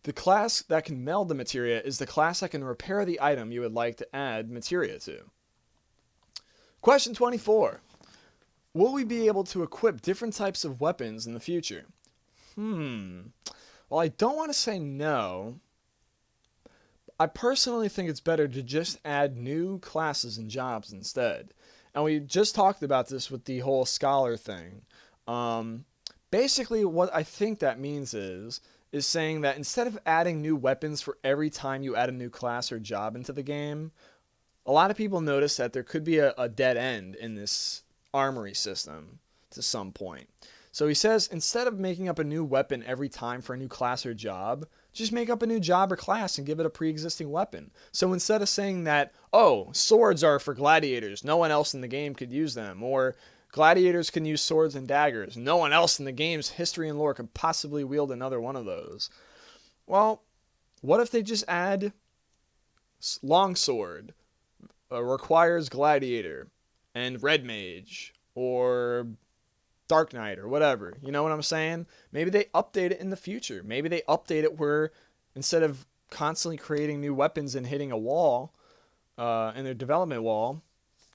The class that can meld the materia is the class that can repair the item you would like to add materia to. Question 24. Will we be able to equip different types of weapons in the future? Well, I don't want to say no. I personally think it's better to just add new classes and jobs instead. And we just talked about this with the whole Scholar thing. Basically, what I think that means is saying that instead of adding new weapons for every time you add a new class or job into the game, a lot of people notice that there could be a dead end in this armory system to some point. So he says, instead of making up a new weapon every time for a new class or job, just make up a new job or class and give it a pre-existing weapon. So instead of saying that, oh, swords are for gladiators, no one else in the game could use them, or gladiators can use swords and daggers, no one else in the game's history and lore could possibly wield another one of those. Well, what if they just add longsword requires gladiator and red mage, or Dark Knight, or whatever. You know what I'm saying? Maybe they update it in the future. Maybe they update it where instead of constantly creating new weapons and hitting a wall in their development wall,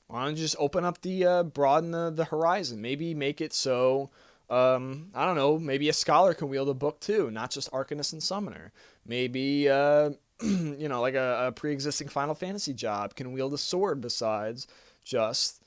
why don't you just open up broaden the horizon? Maybe make it so, I don't know, maybe a Scholar can wield a book too, not just Arcanist and Summoner. Maybe, you know, like a pre-existing Final Fantasy job can wield a sword besides just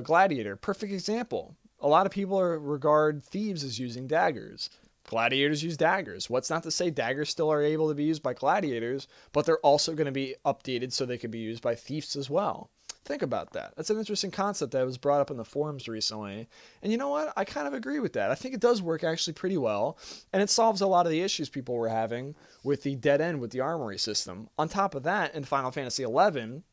Gladiator. Perfect example. A lot of people regard thieves as using daggers. Gladiators use daggers. What's not to say daggers still are able to be used by gladiators, but they're also going to be updated so they can be used by thieves as well. Think about that. That's an interesting concept that was brought up in the forums recently. And you know what? I kind of agree with that. I think it does work actually pretty well, and it solves a lot of the issues people were having with the dead end with the armory system. On top of that, in Final Fantasy XI, and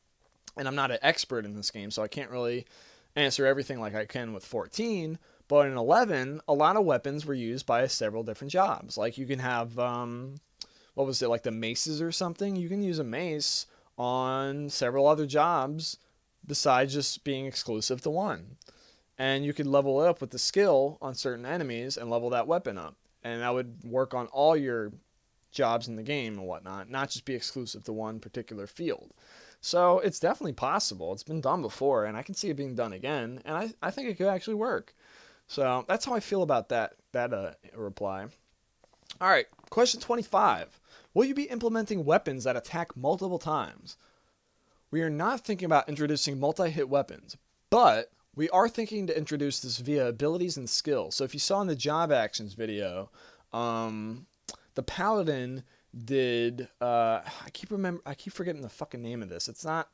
I'm not an expert in this game, so I can't really answer everything like I can with 14, but in 11, a lot of weapons were used by several different jobs. Like you can have, what was it, like the maces or something? You can use a mace on several other jobs besides just being exclusive to one. And you could level it up with the skill on certain enemies and level that weapon up. And that would work on all your jobs in the game and whatnot, not just be exclusive to one particular field. So it's definitely possible. It's been done before, and I can see it being done again, and I think it could actually work. So that's how I feel about that reply. All right, question 25. Will you be implementing weapons that attack multiple times? We are not thinking about introducing multi-hit weapons, but we are thinking to introduce this via abilities and skills. So if you saw in the job actions video, the paladin did I keep forgetting the fucking name of this. It's not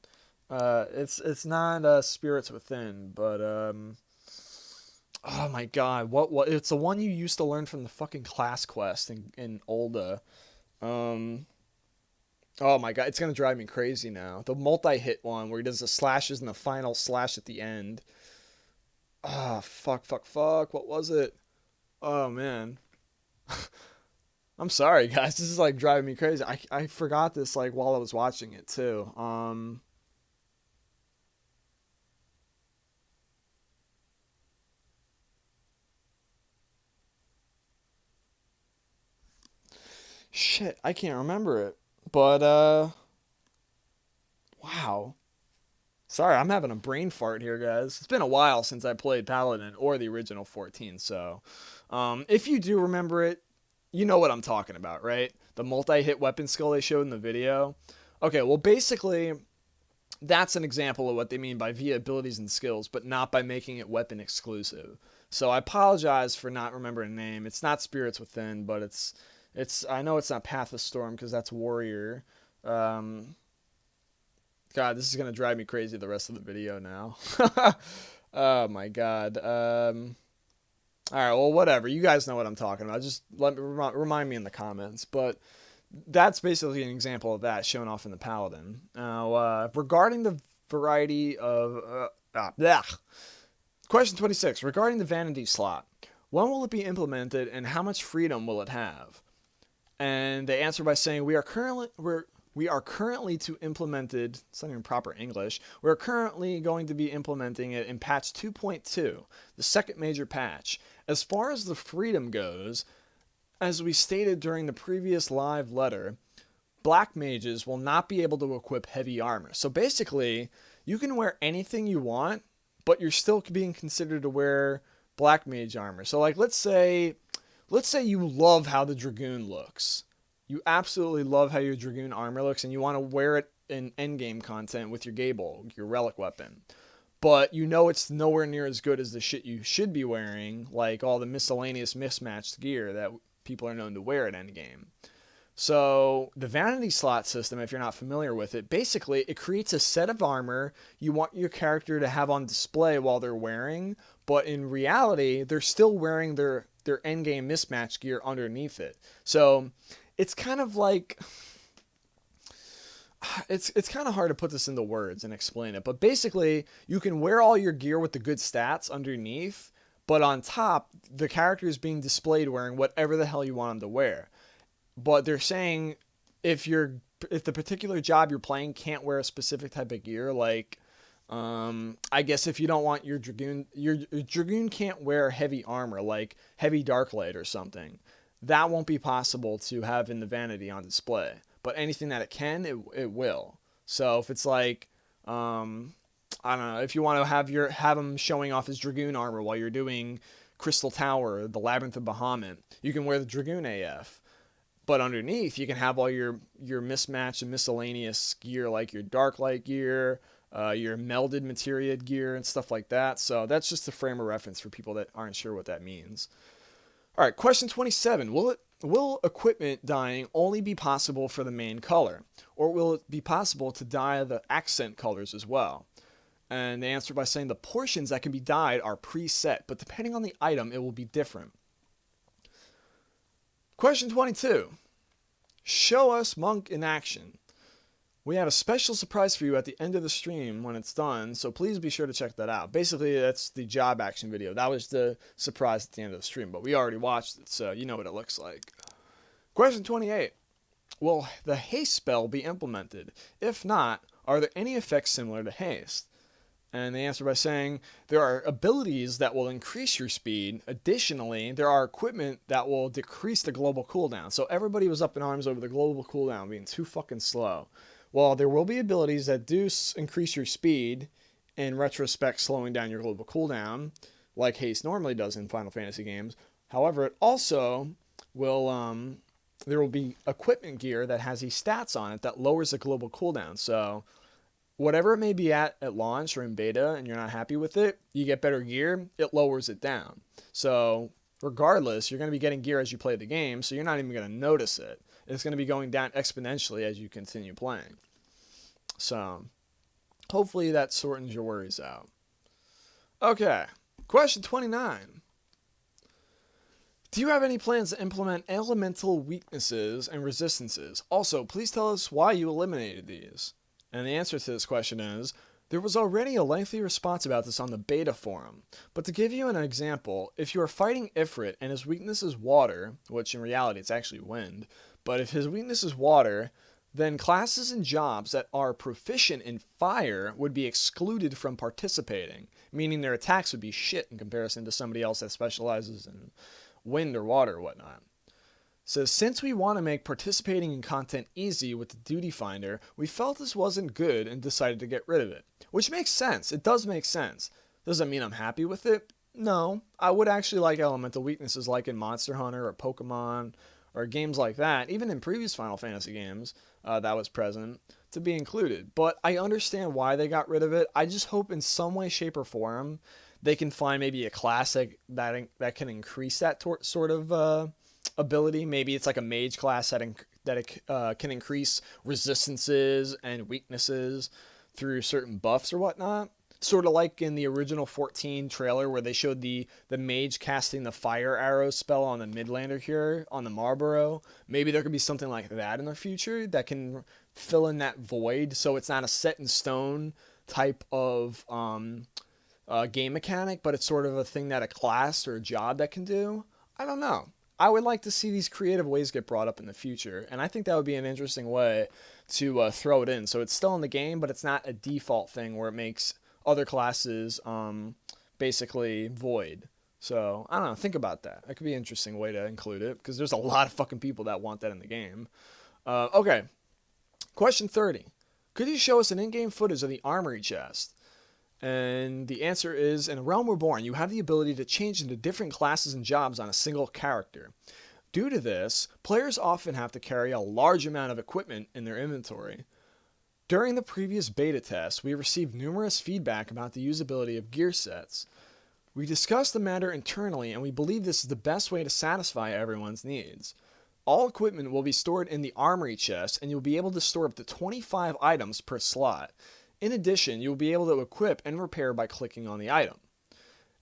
Spirits Within, but oh my god, what it's the one you used to learn from the fucking class quest in ul'dah. Oh my god, it's gonna drive me crazy now. The multi-hit one where he does the slashes and the final slash at the end. Ah, fuck. What was it? Oh man. I'm sorry, guys. This is like driving me crazy. I forgot this like while I was watching it too. Shit, I can't remember it. But wow. Sorry, I'm having a brain fart here, guys. It's been a while since I played Paladin or the original 14, so if you do remember it, you know what I'm talking about, right? The multi-hit weapon skill they showed in the video. Okay, well, basically, that's an example of what they mean by via abilities and skills, but not by making it weapon exclusive. So I apologize for not remembering the name. It's not Spirits Within, but it's I know it's not Path of Storm because that's Warrior. Um, God, this is gonna drive me crazy the rest of the video now. Oh my God. All right, well, whatever. You guys know what I'm talking about. Just let me remind me in the comments. But that's basically an example of that shown off in the Paladin. Now, regarding the variety of question 26, regarding the vanity slot, when will it be implemented and how much freedom will it have? And they answer by saying we are currently to implemented, it's not even proper English, we're currently going to be implementing it in patch 2.2, the second major patch. As far as the freedom goes, as we stated during the previous live letter, black mages will not be able to equip heavy armor. So basically, you can wear anything you want, but you're still being considered to wear black mage armor. So like, let's say you love how the Dragoon looks. You absolutely love how your Dragoon armor looks, and you want to wear it in endgame content with your Gable, your relic weapon. But you know it's nowhere near as good as the shit you should be wearing, like all the miscellaneous mismatched gear that people are known to wear at endgame. So the vanity slot system, if you're not familiar with it, basically it creates a set of armor you want your character to have on display while they're wearing, but in reality, they're still wearing their endgame mismatched gear underneath it. So it's kind of like it's kind of hard to put this into words and explain it, but basically you can wear all your gear with the good stats underneath, but on top the character is being displayed wearing whatever the hell you want them to wear. But they're saying if the particular job you're playing can't wear a specific type of gear, like I guess if you don't want your Dragoon can't wear heavy armor, like heavy dark light or something, that won't be possible to have in the vanity on display. But anything that it can, it will. So if it's like, I don't know, if you want to have him showing off his Dragoon armor while you're doing Crystal Tower, the Labyrinth of Bahamut, you can wear the Dragoon AF. But underneath, you can have all your mismatched and miscellaneous gear, like your dark light gear, your melded materia gear, and stuff like that. So that's just a frame of reference for people that aren't sure what that means. All right, question 27. Will equipment dyeing only be possible for the main color, or will it be possible to dye the accent colors as well? And they answered by saying the portions that can be dyed are preset, but depending on the item, it will be different. Question 22. Show us Monk in action. We have a special surprise for you at the end of the stream when it's done, so please be sure to check that out. Basically, that's the job action video. That was the surprise at the end of the stream, but we already watched it, so you know what it looks like. Question 28. Will the haste spell be implemented? If not, are there any effects similar to haste? And they answer by saying, there are abilities that will increase your speed. Additionally, there are equipment that will decrease the global cooldown. So everybody was up in arms over the global cooldown being too fucking slow. Well, there will be abilities that do increase your speed, in retrospect slowing down your global cooldown, like haste normally does in Final Fantasy games. However, it also will, there will be equipment gear that has these stats on it that lowers the global cooldown. So whatever it may be at launch or in beta and you're not happy with it, you get better gear, it lowers it down. So regardless, you're going to be getting gear as you play the game, so you're not even going to notice it. It's going to be going down exponentially as you continue playing. So hopefully that sorts your worries out. Okay, question 29. Do you have any plans to implement elemental weaknesses and resistances? Also, please tell us why you eliminated these. And the answer to this question is, there was already a lengthy response about this on the beta forum. But to give you an example, if you are fighting Ifrit and his weakness is water, which in reality it's actually wind, but if his weakness is water, then classes and jobs that are proficient in fire would be excluded from participating, meaning their attacks would be shit in comparison to somebody else that specializes in wind or water or whatnot. So since we want to make participating in content easy with the duty finder, we felt this wasn't good and decided to get rid of it. Which makes sense. It does make sense. Does that mean I'm happy with it? No. I would actually like elemental weaknesses like in Monster Hunter or Pokemon or games like that, even in previous Final Fantasy games that was present, to be included. But I understand why they got rid of it. I just hope in some way, shape, or form they can find maybe a class that can increase that sort of ability. Maybe it's like a mage class that can increase resistances and weaknesses through certain buffs or whatnot. Sort of like in the original 14 trailer where they showed the mage casting the fire arrow spell on the Midlander here on the Marlborough. Maybe there could be something like that in the future that can fill in that void so it's not a set in stone type of game mechanic, but it's sort of a thing that a class or a job that can do. I don't know. I would like to see these creative ways get brought up in the future, and I think that would be an interesting way to throw it in. So it's still in the game, but it's not a default thing where it makes other classes basically void. So, I don't know, think about that. That could be an interesting way to include it, because there's a lot of fucking people that want that in the game. Okay, question 30. Could you show us an in-game footage of the armory chest? And the answer is, in A Realm Reborn, you have the ability to change into different classes and jobs on a single character. Due to this, players often have to carry a large amount of equipment in their inventory. During the previous beta test, we received numerous feedback about the usability of gear sets. We discussed the matter internally, and we believe this is the best way to satisfy everyone's needs. All equipment will be stored in the armory chest, and you'll be able to store up to 25 items per slot. In addition, you'll be able to equip and repair by clicking on the item.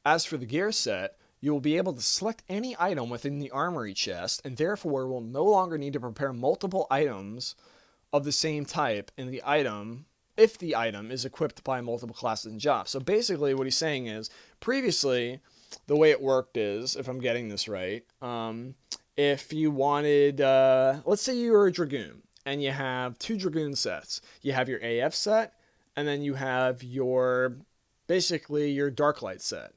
As for the gear set, you will be able to select any item within the armory chest, and therefore will no longer need to prepare multiple items of the same type in the item if the item is equipped by multiple classes and jobs. So basically what he's saying is, previously, the way it worked is, if I'm getting this right, if you wanted, let's say you're a Dragoon, and you have 2 Dragoon sets. You have your AF set, and then you have basically your Darklight set,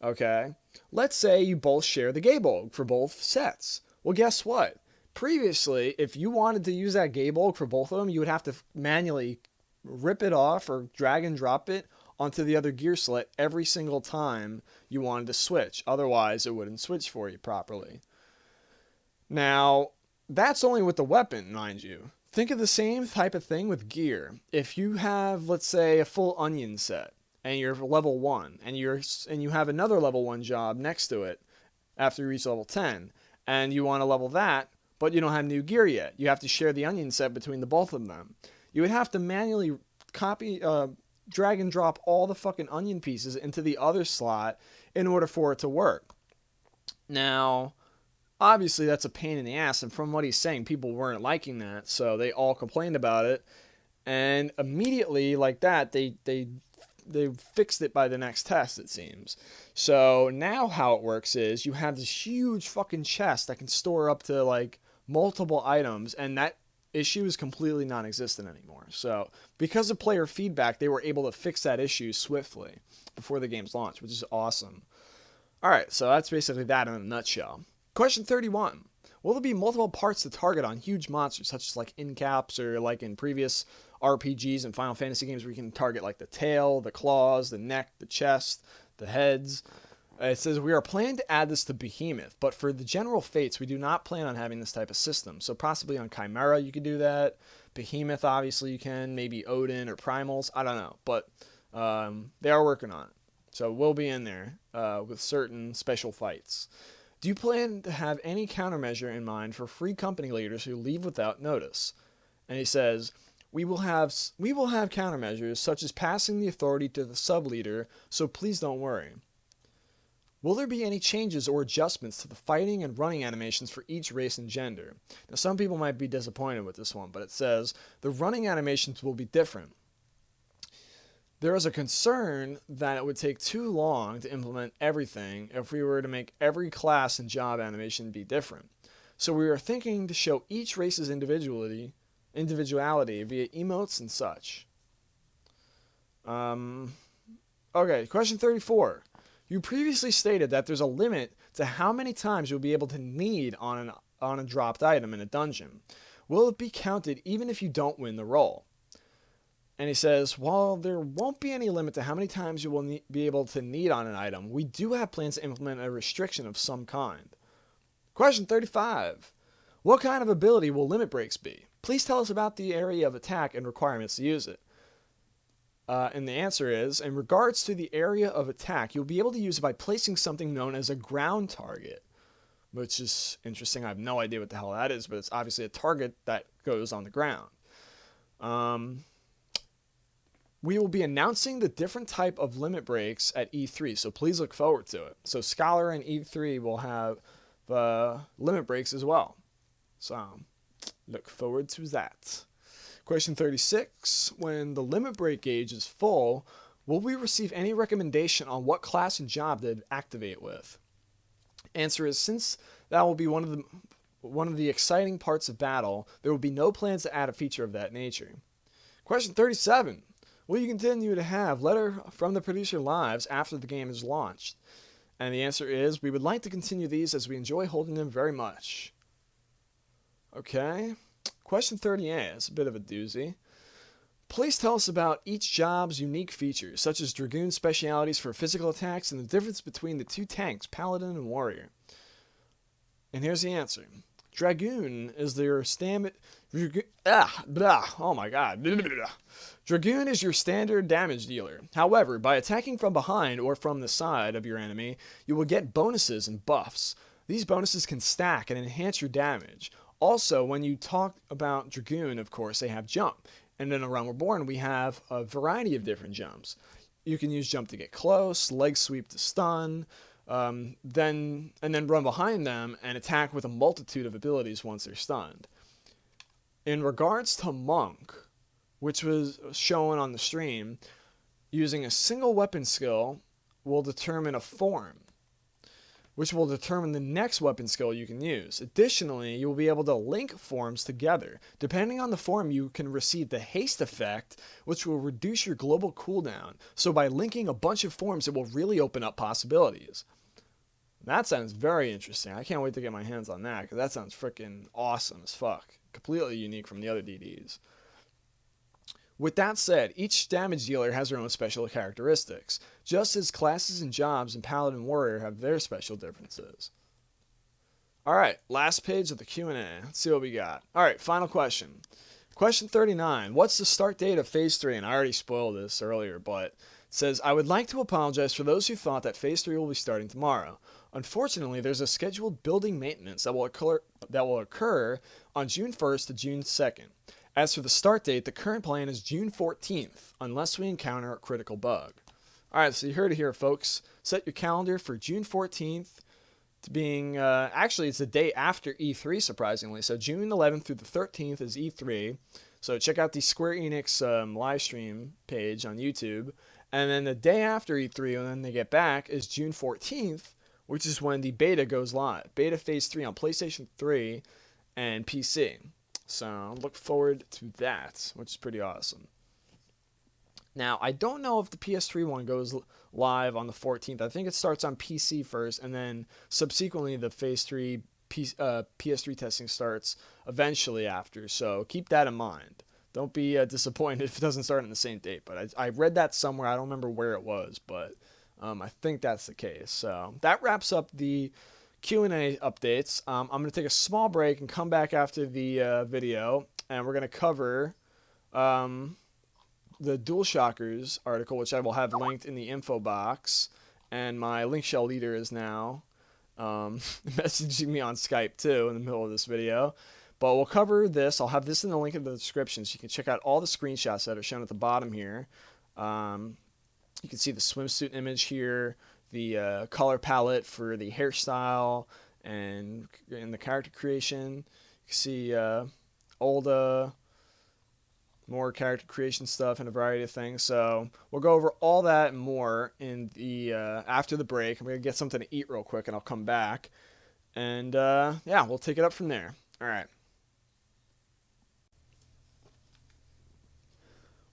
okay? Let's say you both share the Gaebolg for both sets. Well, guess what? Previously, if you wanted to use that Gaebolg for both of them, you would have to manually rip it off or drag and drop it onto the other gear slot every single time you wanted to switch. Otherwise, it wouldn't switch for you properly. Now, that's only with the weapon, mind you. Think of the same type of thing with gear. If you have, let's say, a full onion set, and you're level 1, and you have another level 1 job next to it after you reach level 10, and you want to level that, but you don't have new gear yet. You have to share the onion set between the both of them. You would have to manually drag and drop all the fucking onion pieces into the other slot in order for it to work. Now, obviously that's a pain in the ass, and from what he's saying, people weren't liking that, so they all complained about it, and immediately like that they fixed it by the next test, it seems. So now how it works is you have this huge fucking chest that can store up to like multiple items, and that issue is completely non-existent anymore. So because of player feedback, they were able to fix that issue swiftly before the game's launch, which is awesome. Alright, so that's basically that in a nutshell. Question 31. Will there be multiple parts to target on huge monsters, such as like in caps or like in previous RPGs and Final Fantasy games where you can target like the tail, the claws, the neck, the chest, the heads? It says, we are planning to add this to Behemoth, but for the general fates, we do not plan on having this type of system. So possibly on Chimera you could do that. Behemoth, obviously you can. Maybe Odin or Primals. I don't know. But they are working on it. So we'll be in there with certain special fights. Do you plan to have any countermeasure in mind for free company leaders who leave without notice? And he says, we will have countermeasures such as passing the authority to the sub-leader, so please don't worry. Will there be any changes or adjustments to the fighting and running animations for each race and gender? Now some people might be disappointed with this one, but it says the running animations will be different. There is a concern that it would take too long to implement everything if we were to make every class and job animation be different. So we are thinking to show each race's individuality via emotes and such. Okay, question 34. You previously stated that there's a limit to how many times you'll be able to need on a dropped item in a dungeon. Will it be counted even if you don't win the roll? And he says, while there won't be any limit to how many times you will be able to need on an item, we do have plans to implement a restriction of some kind. Question 35. What kind of ability will limit breaks be? Please tell us about the area of attack and requirements to use it. And the answer is, in regards to the area of attack, you'll be able to use it by placing something known as a ground target. Which is interesting. I have no idea what the hell that is, but it's obviously a target that goes on the ground. We will be announcing the different type of limit breaks at E3, so please look forward to it. So Scholar and E3 will have limit breaks as well. So look forward to that. Question 36. When the limit break gauge is full, will we receive any recommendation on what class and job to activate with? Answer is, since that will be one of the exciting parts of battle, there will be no plans to add a feature of that nature. Question 37. Will you continue to have letter from the producer lives after the game is launched? And the answer is, we would like to continue these as we enjoy holding them very much. Okay. Question 38 is a bit of a doozy. Please tell us about each job's unique features, such as Dragoon specialities for physical attacks and the difference between the two tanks, Paladin and Warrior. And here's the answer. Dragoon is your standard... oh my god. Dragoon is your standard damage dealer. However, by attacking from behind or from the side of your enemy, you will get bonuses and buffs. These bonuses can stack and enhance your damage. Also, when you talk about Dragoon, of course, they have jump. And in A Realm Reborn, we have a variety of different jumps. You can use jump to get close, leg sweep to stun, then run behind them and attack with a multitude of abilities once they're stunned. In regards to Monk, which was shown on the stream, using a single weapon skill will determine a form, which will determine the next weapon skill you can use. Additionally, you will be able to link forms together. Depending on the form, you can receive the haste effect, which will reduce your global cooldown. So by linking a bunch of forms, it will really open up possibilities. That sounds very interesting. I can't wait to get my hands on that, because that sounds freaking awesome as fuck. Completely unique from the other DDs. With that said, each damage dealer has their own special characteristics, just as classes and jobs in Paladin and Warrior have their special differences. Alright, last page of the Q&A. Let's see what we got. Alright, final question. Question 39. What's the start date of Phase 3? And I already spoiled this earlier, but it says, I would like to apologize for those who thought that Phase 3 will be starting tomorrow. Unfortunately, there's a scheduled building maintenance that will occur on June 1st to June 2nd. As for the start date, the current plan is June 14th, unless we encounter a critical bug. Alright, so you heard it here, folks. Set your calendar for June 14th to being, actually it's the day after E3, surprisingly. So June 11th through the 13th is E3. So check out the Square Enix live stream page on YouTube. And then the day after E3, when they get back, is June 14th, which is when the beta goes live. Beta Phase 3 on PlayStation 3 and PC. So look forward to that, which is pretty awesome. Now, I don't know if the PS3 one goes live on the 14th. I think it starts on PC first, and then subsequently the Phase 3 PS3 testing starts eventually after. So keep that in mind. Don't be disappointed if it doesn't start on the same date. But I read that somewhere. I don't remember where it was, but I think that's the case. So that wraps up the Q&A updates. I'm going to take a small break and come back after the video, and we're going to cover the DualShockers article, which I will have linked in the info box, and my link shell leader is now messaging me on Skype too in the middle of this video. But we'll cover this. I'll have this in the link in the description, so you can check out all the screenshots that are shown at the bottom here. You can see the swimsuit image here, the color palette for the hairstyle, and in the character creation. You can see ul'dah, more character creation stuff, and a variety of things. So we'll go over all that and more in the after the break. I'm going to get something to eat real quick, and I'll come back. And yeah, we'll take it up from there. All right.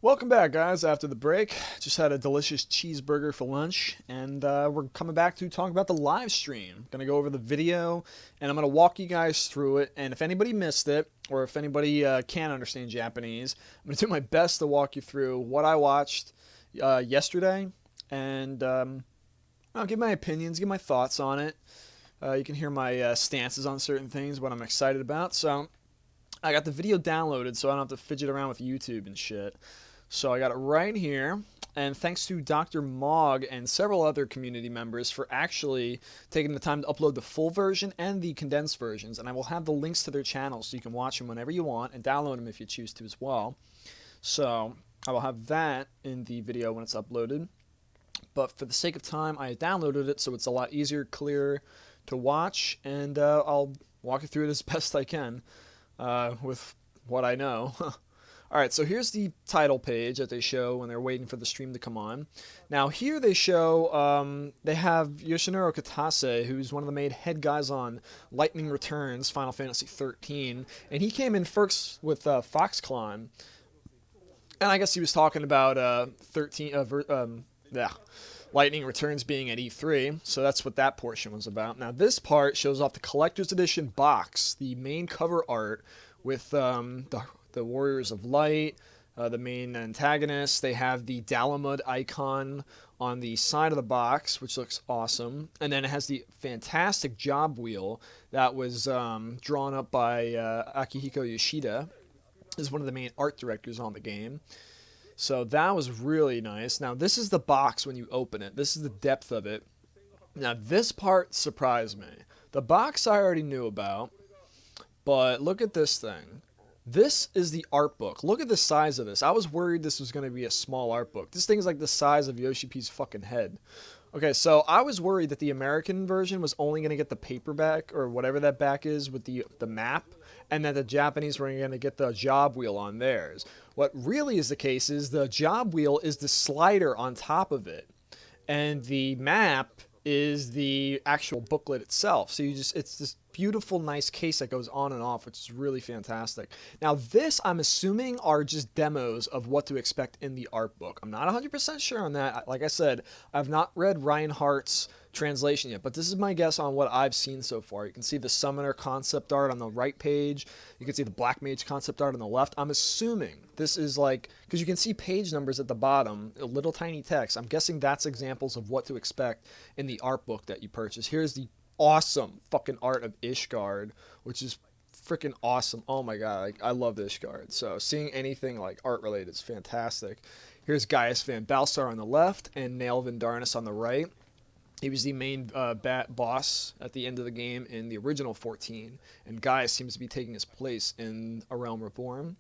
Welcome back, guys, after the break. Just had a delicious cheeseburger for lunch, and we're coming back to talk about the live stream. Going to go over the video, and I'm going to walk you guys through it, and if anybody missed it, or if anybody can't understand Japanese, I'm going to do my best to walk you through what I watched yesterday, and I'll give my opinions, give my thoughts on it. You can hear my stances on certain things, what I'm excited about. So I got the video downloaded so I don't have to fidget around with YouTube and shit. So I got it right here, and thanks to Dr. Mog and several other community members for actually taking the time to upload the full version and the condensed versions, and I will have the links to their channels so you can watch them whenever you want and download them if you choose to as well. So I will have that in the video when it's uploaded, but for the sake of time I downloaded it so it's a lot easier, clearer to watch, and I'll walk you through it as best I can with what I know. Alright, so here's the title page that they show when they're waiting for the stream to come on. Now here they show, they have Yoshinori Kitase, who's one of the main head guys on Lightning Returns, Final Fantasy XIII, and he came in first with Foxclaw, and I guess he was talking about Lightning Returns being at E3, so that's what that portion was about. Now this part shows off the Collector's Edition box, the main cover art with the Warriors of Light, the main antagonists. They have the Dalamud icon on the side of the box, which looks awesome. And then it has the fantastic job wheel that was drawn up by Akihiko Yoshida, is one of the main art directors on the game. So that was really nice. Now this is the box when you open it. This is the depth of it. Now this part surprised me. The box I already knew about, but look at this thing. This is the art book. Look at the size of this. I was worried this was going to be a small art book. This thing's like the size of Yoshi P's fucking head. Okay, so I was worried that the American version was only going to get the paperback, or whatever that back is, with the map, and that the Japanese were going to get the job wheel on theirs. What really is the case is the job wheel is the slider on top of it, and the map is the actual booklet itself. So it's this beautiful, nice case that goes on and off, which is really fantastic. Now this, I'm assuming, are just demos of what to expect in the art book. I'm not 100% sure on that. Like I said, I've not read Reinhardt's translation yet, but this is my guess on what I've seen so far. You can see the Summoner concept art on the right page. You can see the Black Mage concept art on the left. I'm assuming this is like, because you can see page numbers at the bottom, a little tiny text. I'm guessing that's examples of what to expect in the art book that you purchase. Here's the awesome fucking art of Ishgard, which is freaking awesome. Oh my god, like, I love Ishgard. So seeing anything like art related is fantastic. Here's Gaius Van Balsar on the left and Nail Vindarnus on the right. He was the main boss at the end of the game in the original 14, and Gaius seems to be taking his place in A Realm Reborn.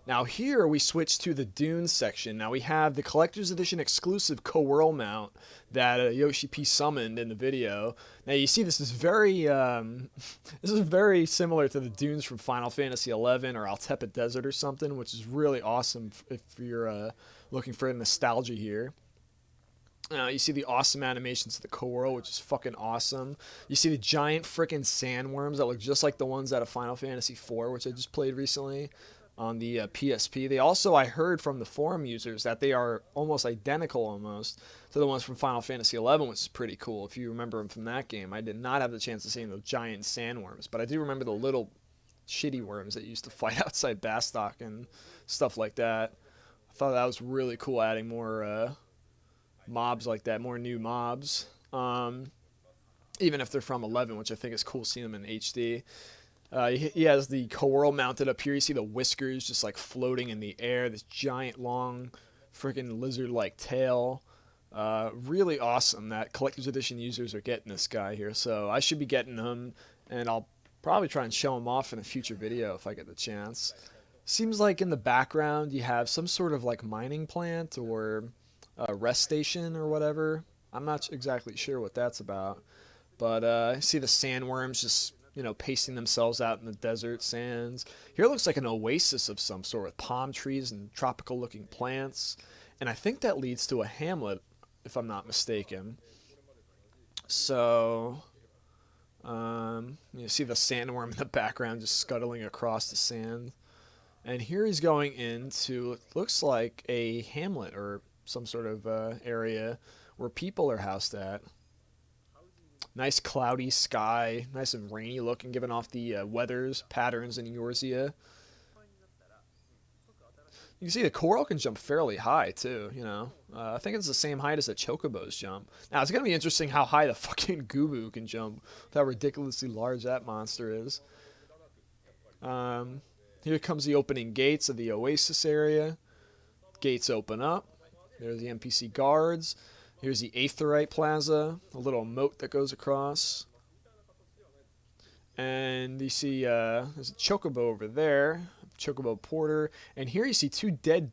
Now here we switch to the Dune section. Now we have the collector's edition exclusive Coeurl mount that Yoshi P summoned in the video. Now you see this is very this is very similar to the Dunes from Final Fantasy XI or Altepa Desert or something, which is really awesome if you're looking for nostalgia here. You see the awesome animations of the Coeurl, which is fucking awesome. You see the giant frickin' sandworms that look just like the ones out of Final Fantasy IV, which I just played recently on the PSP. They also, I heard from the forum users that they are almost identical almost to the ones from Final Fantasy XI, which is pretty cool if you remember them from that game. I did not have the chance of seeing those giant sandworms, but I do remember the little shitty worms that used to fight outside Bastok and stuff like that. I thought that was really cool, adding more mobs like that, more new mobs, even if they're from 11, which I think is cool seeing them in HD. He has the Coeurl mounted up here. You see the whiskers just like floating in the air, this giant long freaking lizard-like tail. Really awesome that collector's edition users are getting this guy here, so I should be getting him, and I'll probably try and show him off in a future video if I get the chance. Seems like in the background you have some sort of like mining plant or rest station or whatever. I'm not exactly sure what that's about, but I see the sandworms just, you know, pasting themselves out in the desert sands. Here it looks like an oasis of some sort with palm trees and tropical looking plants, and I think that leads to a hamlet if I'm not mistaken. So you see the sandworm in the background just scuttling across the sand, and here he's going into, it looks like a hamlet or some sort of area where people are housed at. Nice cloudy sky, nice and rainy looking, giving off the weather's patterns in Eorzea. You can see the Coeurl can jump fairly high too, you know. I think it's the same height as the Chocobos jump. Now it's gonna be interesting how high the fucking Gubu can jump, with how ridiculously large that monster is. Here comes the opening gates of the Oasis area. Gates open up. There's the NPC guards. Here's the Aetheryte Plaza, a little moat that goes across. And you see there's a Chocobo over there, Chocobo Porter. And here you see two dead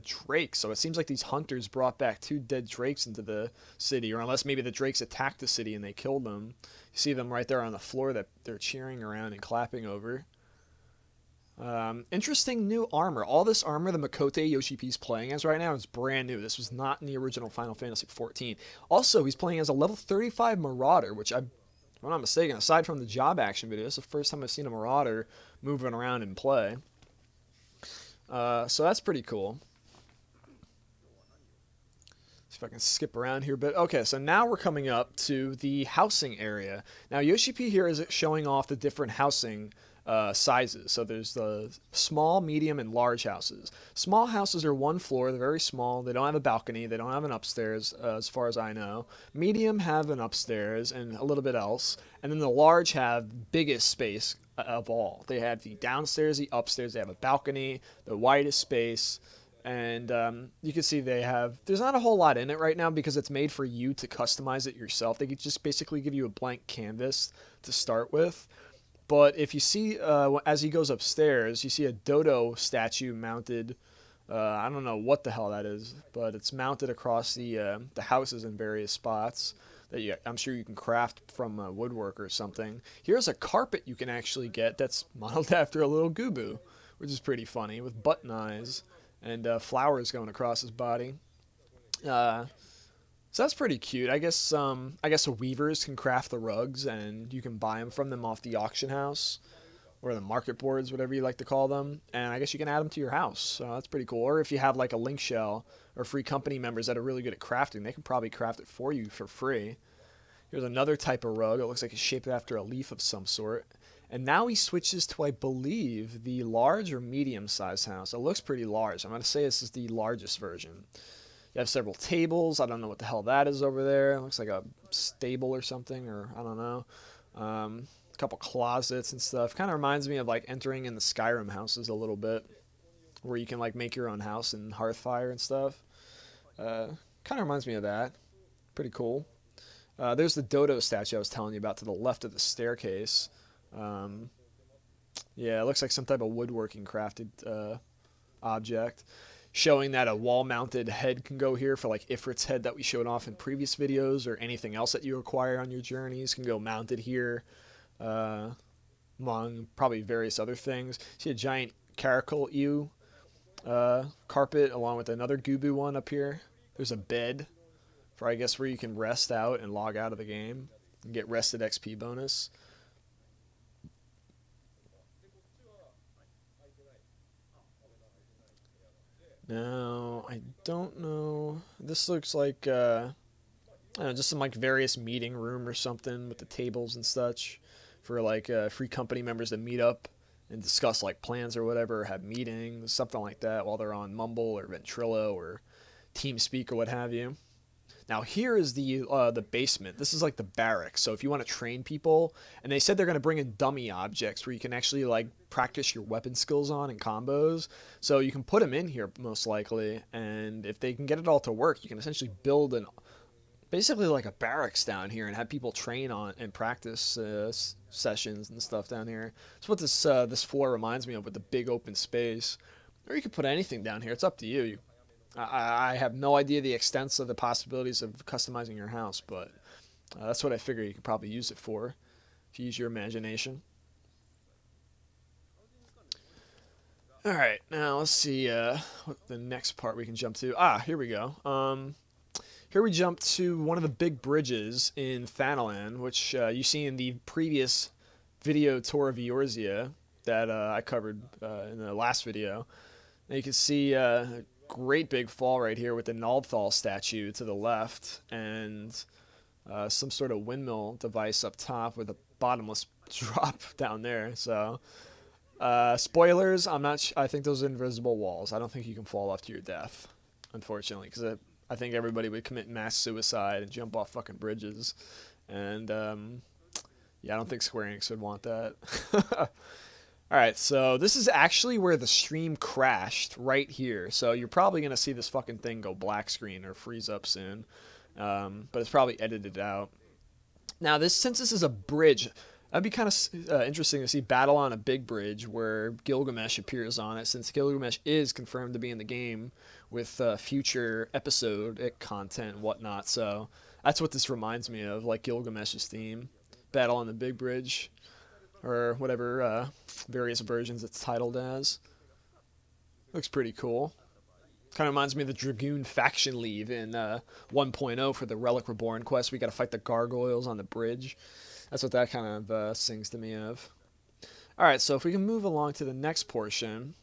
drakes. So it seems like these hunters brought back two dead drakes into the city, or unless maybe the drakes attacked the city and they killed them. You see them right there on the floor that they're cheering around and clapping over. Interesting new armor. All this armor the Makote Yoshi P's playing as right now is brand new. This was not in the original Final Fantasy XIV. Also, he's playing as a level 35 Marauder, which if I'm not mistaken, aside from the job action video, this is the first time I've seen a Marauder moving around in play. So that's pretty cool. See if I can skip around here a bit. Okay, so now we're coming up to the housing area. Now, Yoshi P here is showing off the different housing sizes. So there's the small, medium, and large houses. Small houses are one floor. They're very small. They don't have a balcony. They don't have an upstairs, as far as I know. Medium have an upstairs and a little bit else. And then the large have biggest space of all. They have the downstairs, the upstairs. They have a balcony, the widest space. And you can see there's not a whole lot in it right now because it's made for you to customize it yourself. They could just basically give you a blank canvas to start with. But if you see, as he goes upstairs, you see a dodo statue mounted. I don't know what the hell that is, but it's mounted across the houses in various spots that I'm sure you can craft from woodwork or something. Here's a carpet you can actually get that's modeled after a little Gubu, which is pretty funny, with button eyes and flowers going across his body. So that's pretty cute. I guess weavers can craft the rugs, and you can buy them from them off the auction house or the market boards, whatever you like to call them. And I guess you can add them to your house. So that's pretty cool. Or if you have like a link shell or free company members that are really good at crafting, they can probably craft it for you for free. Here's another type of rug. It looks like it's shaped after a leaf of some sort. And now he switches to, I believe, the large or medium-sized house. It looks pretty large. I'm going to say this is the largest version. You have several tables. I don't know what the hell that is over there. It looks like a stable or something, or I don't know. A couple closets and stuff. Kind of reminds me of like entering in the Skyrim houses a little bit, where you can like make your own house and hearthfire and stuff. Kind of reminds me of that. Pretty cool. There's the dodo statue I was telling you about to the left of the staircase. Yeah, it looks like some type of woodworking crafted object, showing that a wall-mounted head can go here for like Ifrit's head that we showed off in previous videos, or anything else that you acquire on your journeys can go mounted here, among probably various other things. See a giant caracal ewe carpet along with another Gubu one up here. There's a bed for, I guess, where you can rest out and log out of the game and get rested XP bonus. Now, I don't know. This looks like, I don't know, just some like various meeting room or something with the tables and such for like free company members to meet up and discuss like plans or whatever, or have meetings, something like that while they're on Mumble or Ventrilo or TeamSpeak or what have you. Now here is the basement. This is like the barracks. So if you want to train people, and they said they're going to bring in dummy objects where you can actually like practice your weapon skills on and combos. So you can put them in here most likely, and if they can get it all to work, you can essentially build an basically like a barracks down here and have people train on and practice sessions and stuff down here. That's what this floor reminds me of, with the big open space. Or you could put anything down here. It's up to you. I have no idea the extents of the possibilities of customizing your house, but that's what I figure you could probably use it for if you use your imagination. All right, now let's see what the next part we can jump to. Here we go. Here we jump to one of the big bridges in Thanalan, which you see in the previous video tour of Eorzea that I covered in the last video. Now you can see a great big fall right here with the Naldthal statue to the left, and some sort of windmill device up top with a bottomless drop down there. So, spoilers, I think those are invisible walls. I don't think you can fall off to your death, unfortunately, because I think everybody would commit mass suicide and jump off fucking bridges. And, yeah, I don't think square-enix would want that. Alright, so this is actually where the stream crashed, right here. So you're probably going to see this fucking thing go black screen or freeze up soon. But it's probably edited out. Now, since this is a bridge, that'd be kind of interesting to see battle on a big bridge where Gilgamesh appears on it, since Gilgamesh is confirmed to be in the game with future episode content and whatnot. So that's what this reminds me of, like Gilgamesh's theme. Battle on the big bridge, or whatever various versions it's titled as. Looks pretty cool. Kind of reminds me of the Dragoon faction leave in 1.0 for the Relic Reborn quest. We got to fight the gargoyles on the bridge. That's what that kind of sings to me of. Alright, so if we can move along to the next portion,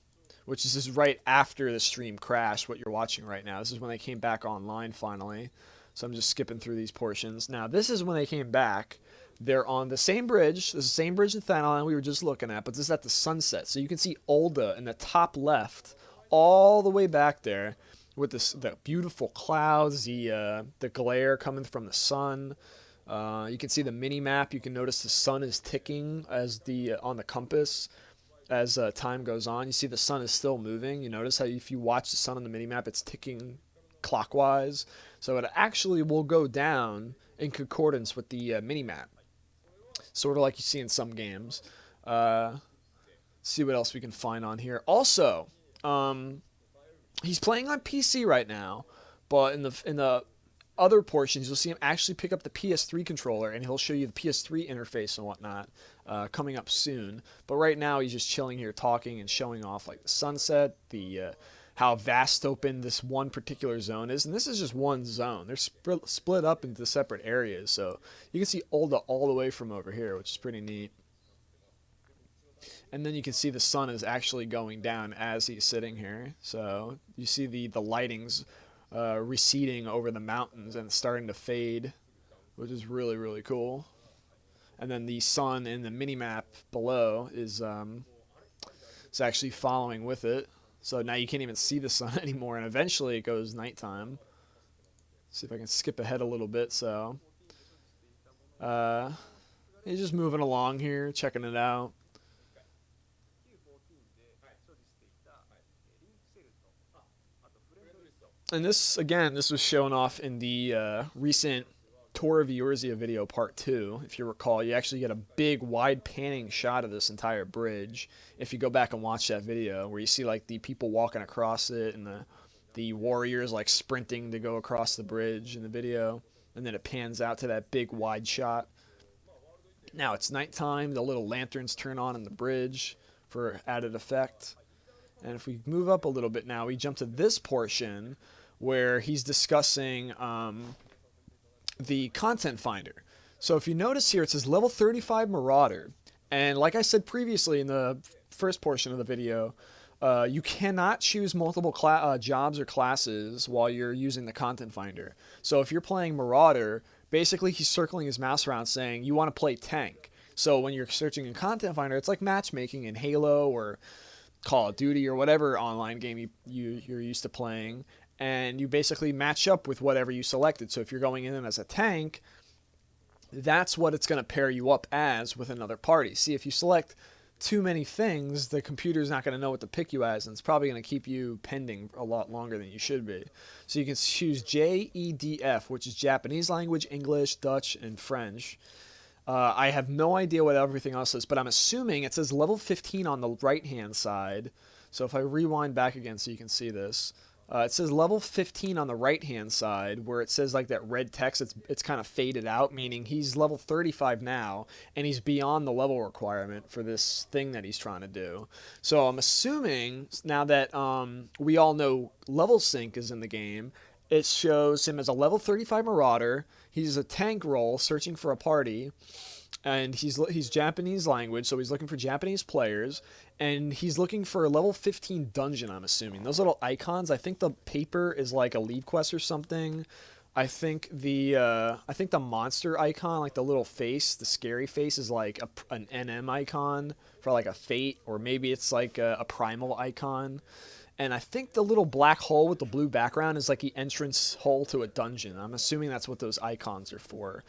which is just right after the stream crashed, what you're watching right now. This is when they came back online finally. So I'm just skipping through these portions. Now, this is when they came back. They're on the same bridge. This is the same bridge in Thanalan we were just looking at, but this is at the sunset. So you can see ul'dah in the top left, all the way back there, with the beautiful clouds, the glare coming from the sun. You can see the mini map. You can notice the sun is ticking as on the compass as time goes on. You see the sun is still moving. You notice how if you watch the sun on the mini map, it's ticking clockwise. So it actually will go down in concordance with the mini map, sort of like you see in some games. See what else we can find on here. Also, he's playing on PC right now, but in the other portions, you'll see him actually pick up the PS3 controller, and he'll show you the PS3 interface and whatnot coming up soon. But right now, he's just chilling here, talking and showing off like the sunset, how vast open this one particular zone is. And this is just one zone. They're split up into separate areas, so you can see ul'dah all the way from over here, which is pretty neat. And then you can see the sun is actually going down as he's sitting here. So you see the lightings receding over the mountains and starting to fade, which is really, really cool. And then the sun in the mini-map below is actually following with it. So now you can't even see the sun anymore, and eventually it goes nighttime. See if I can skip ahead a little bit. So he's just moving along here, checking it out. And this was shown off in the recent Tour of Eorzea video part 2, if you recall. You actually get a big wide panning shot of this entire bridge if you go back and watch that video, where you see like the people walking across it and the warriors like sprinting to go across the bridge in the video, and then it pans out to that big wide shot. Now it's nighttime, the little lanterns turn on in the bridge for added effect. And if we move up a little bit now, we jump to this portion where he's discussing the content finder. So if you notice here, it says level 35 Marauder. And like I said previously in the first portion of the video, you cannot choose multiple jobs or classes while you're using the content finder. So if you're playing Marauder, basically he's circling his mouse around saying you want to play tank. So when you're searching in content finder, it's like matchmaking in Halo or Call of Duty or whatever online game you're used to playing, and you basically match up with whatever you selected. So if you're going in as a tank, that's what it's going to pair you up as with another party. See, if you select too many things, the computer's not going to know what to pick you as, and it's probably going to keep you pending a lot longer than you should be. So you can choose JEDF, which is Japanese language, English, Dutch, and French. I have no idea what everything else is, but I'm assuming it says level 15 on the right-hand side. So if I rewind back again so you can see this, it says level 15 on the right-hand side, where it says like that red text. It's kind of faded out, meaning he's level 35 now, and he's beyond the level requirement for this thing that he's trying to do. So I'm assuming now that we all know level sync is in the game, it shows him as a level 35 Marauder. He's a tank role searching for a party, and he's Japanese language, so he's looking for Japanese players, and he's looking for a level 15 dungeon, I'm assuming. Those little icons, I think the paper is like a lead quest or something. I think the monster icon, like the little face, the scary face, is like an NM icon for like a fate, or maybe it's like a primal icon. And I think the little black hole with the blue background is like the entrance hole to a dungeon. I'm assuming that's what those icons are for.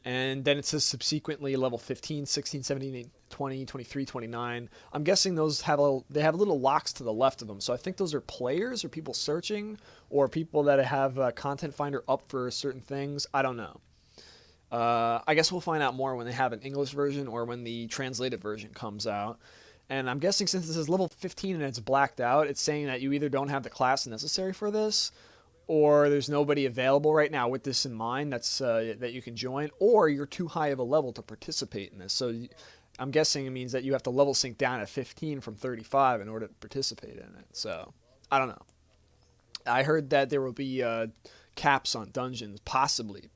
And then it says subsequently level 15, 16, 17, 20, 23, 29. I'm guessing those have little locks to the left of them. So I think those are players or people searching, or people that have a content finder up for certain things. I don't know. I guess we'll find out more when they have an English version or when the translated version comes out. And I'm guessing since this is level 15 and it's blacked out, it's saying that you either don't have the class necessary for this, or there's nobody available right now with this in mind that you can join, or you're too high of a level to participate in this. So I'm guessing it means that you have to level sync down at 15 from 35 in order to participate in it. So I don't know. I heard that there will be caps on dungeons, possibly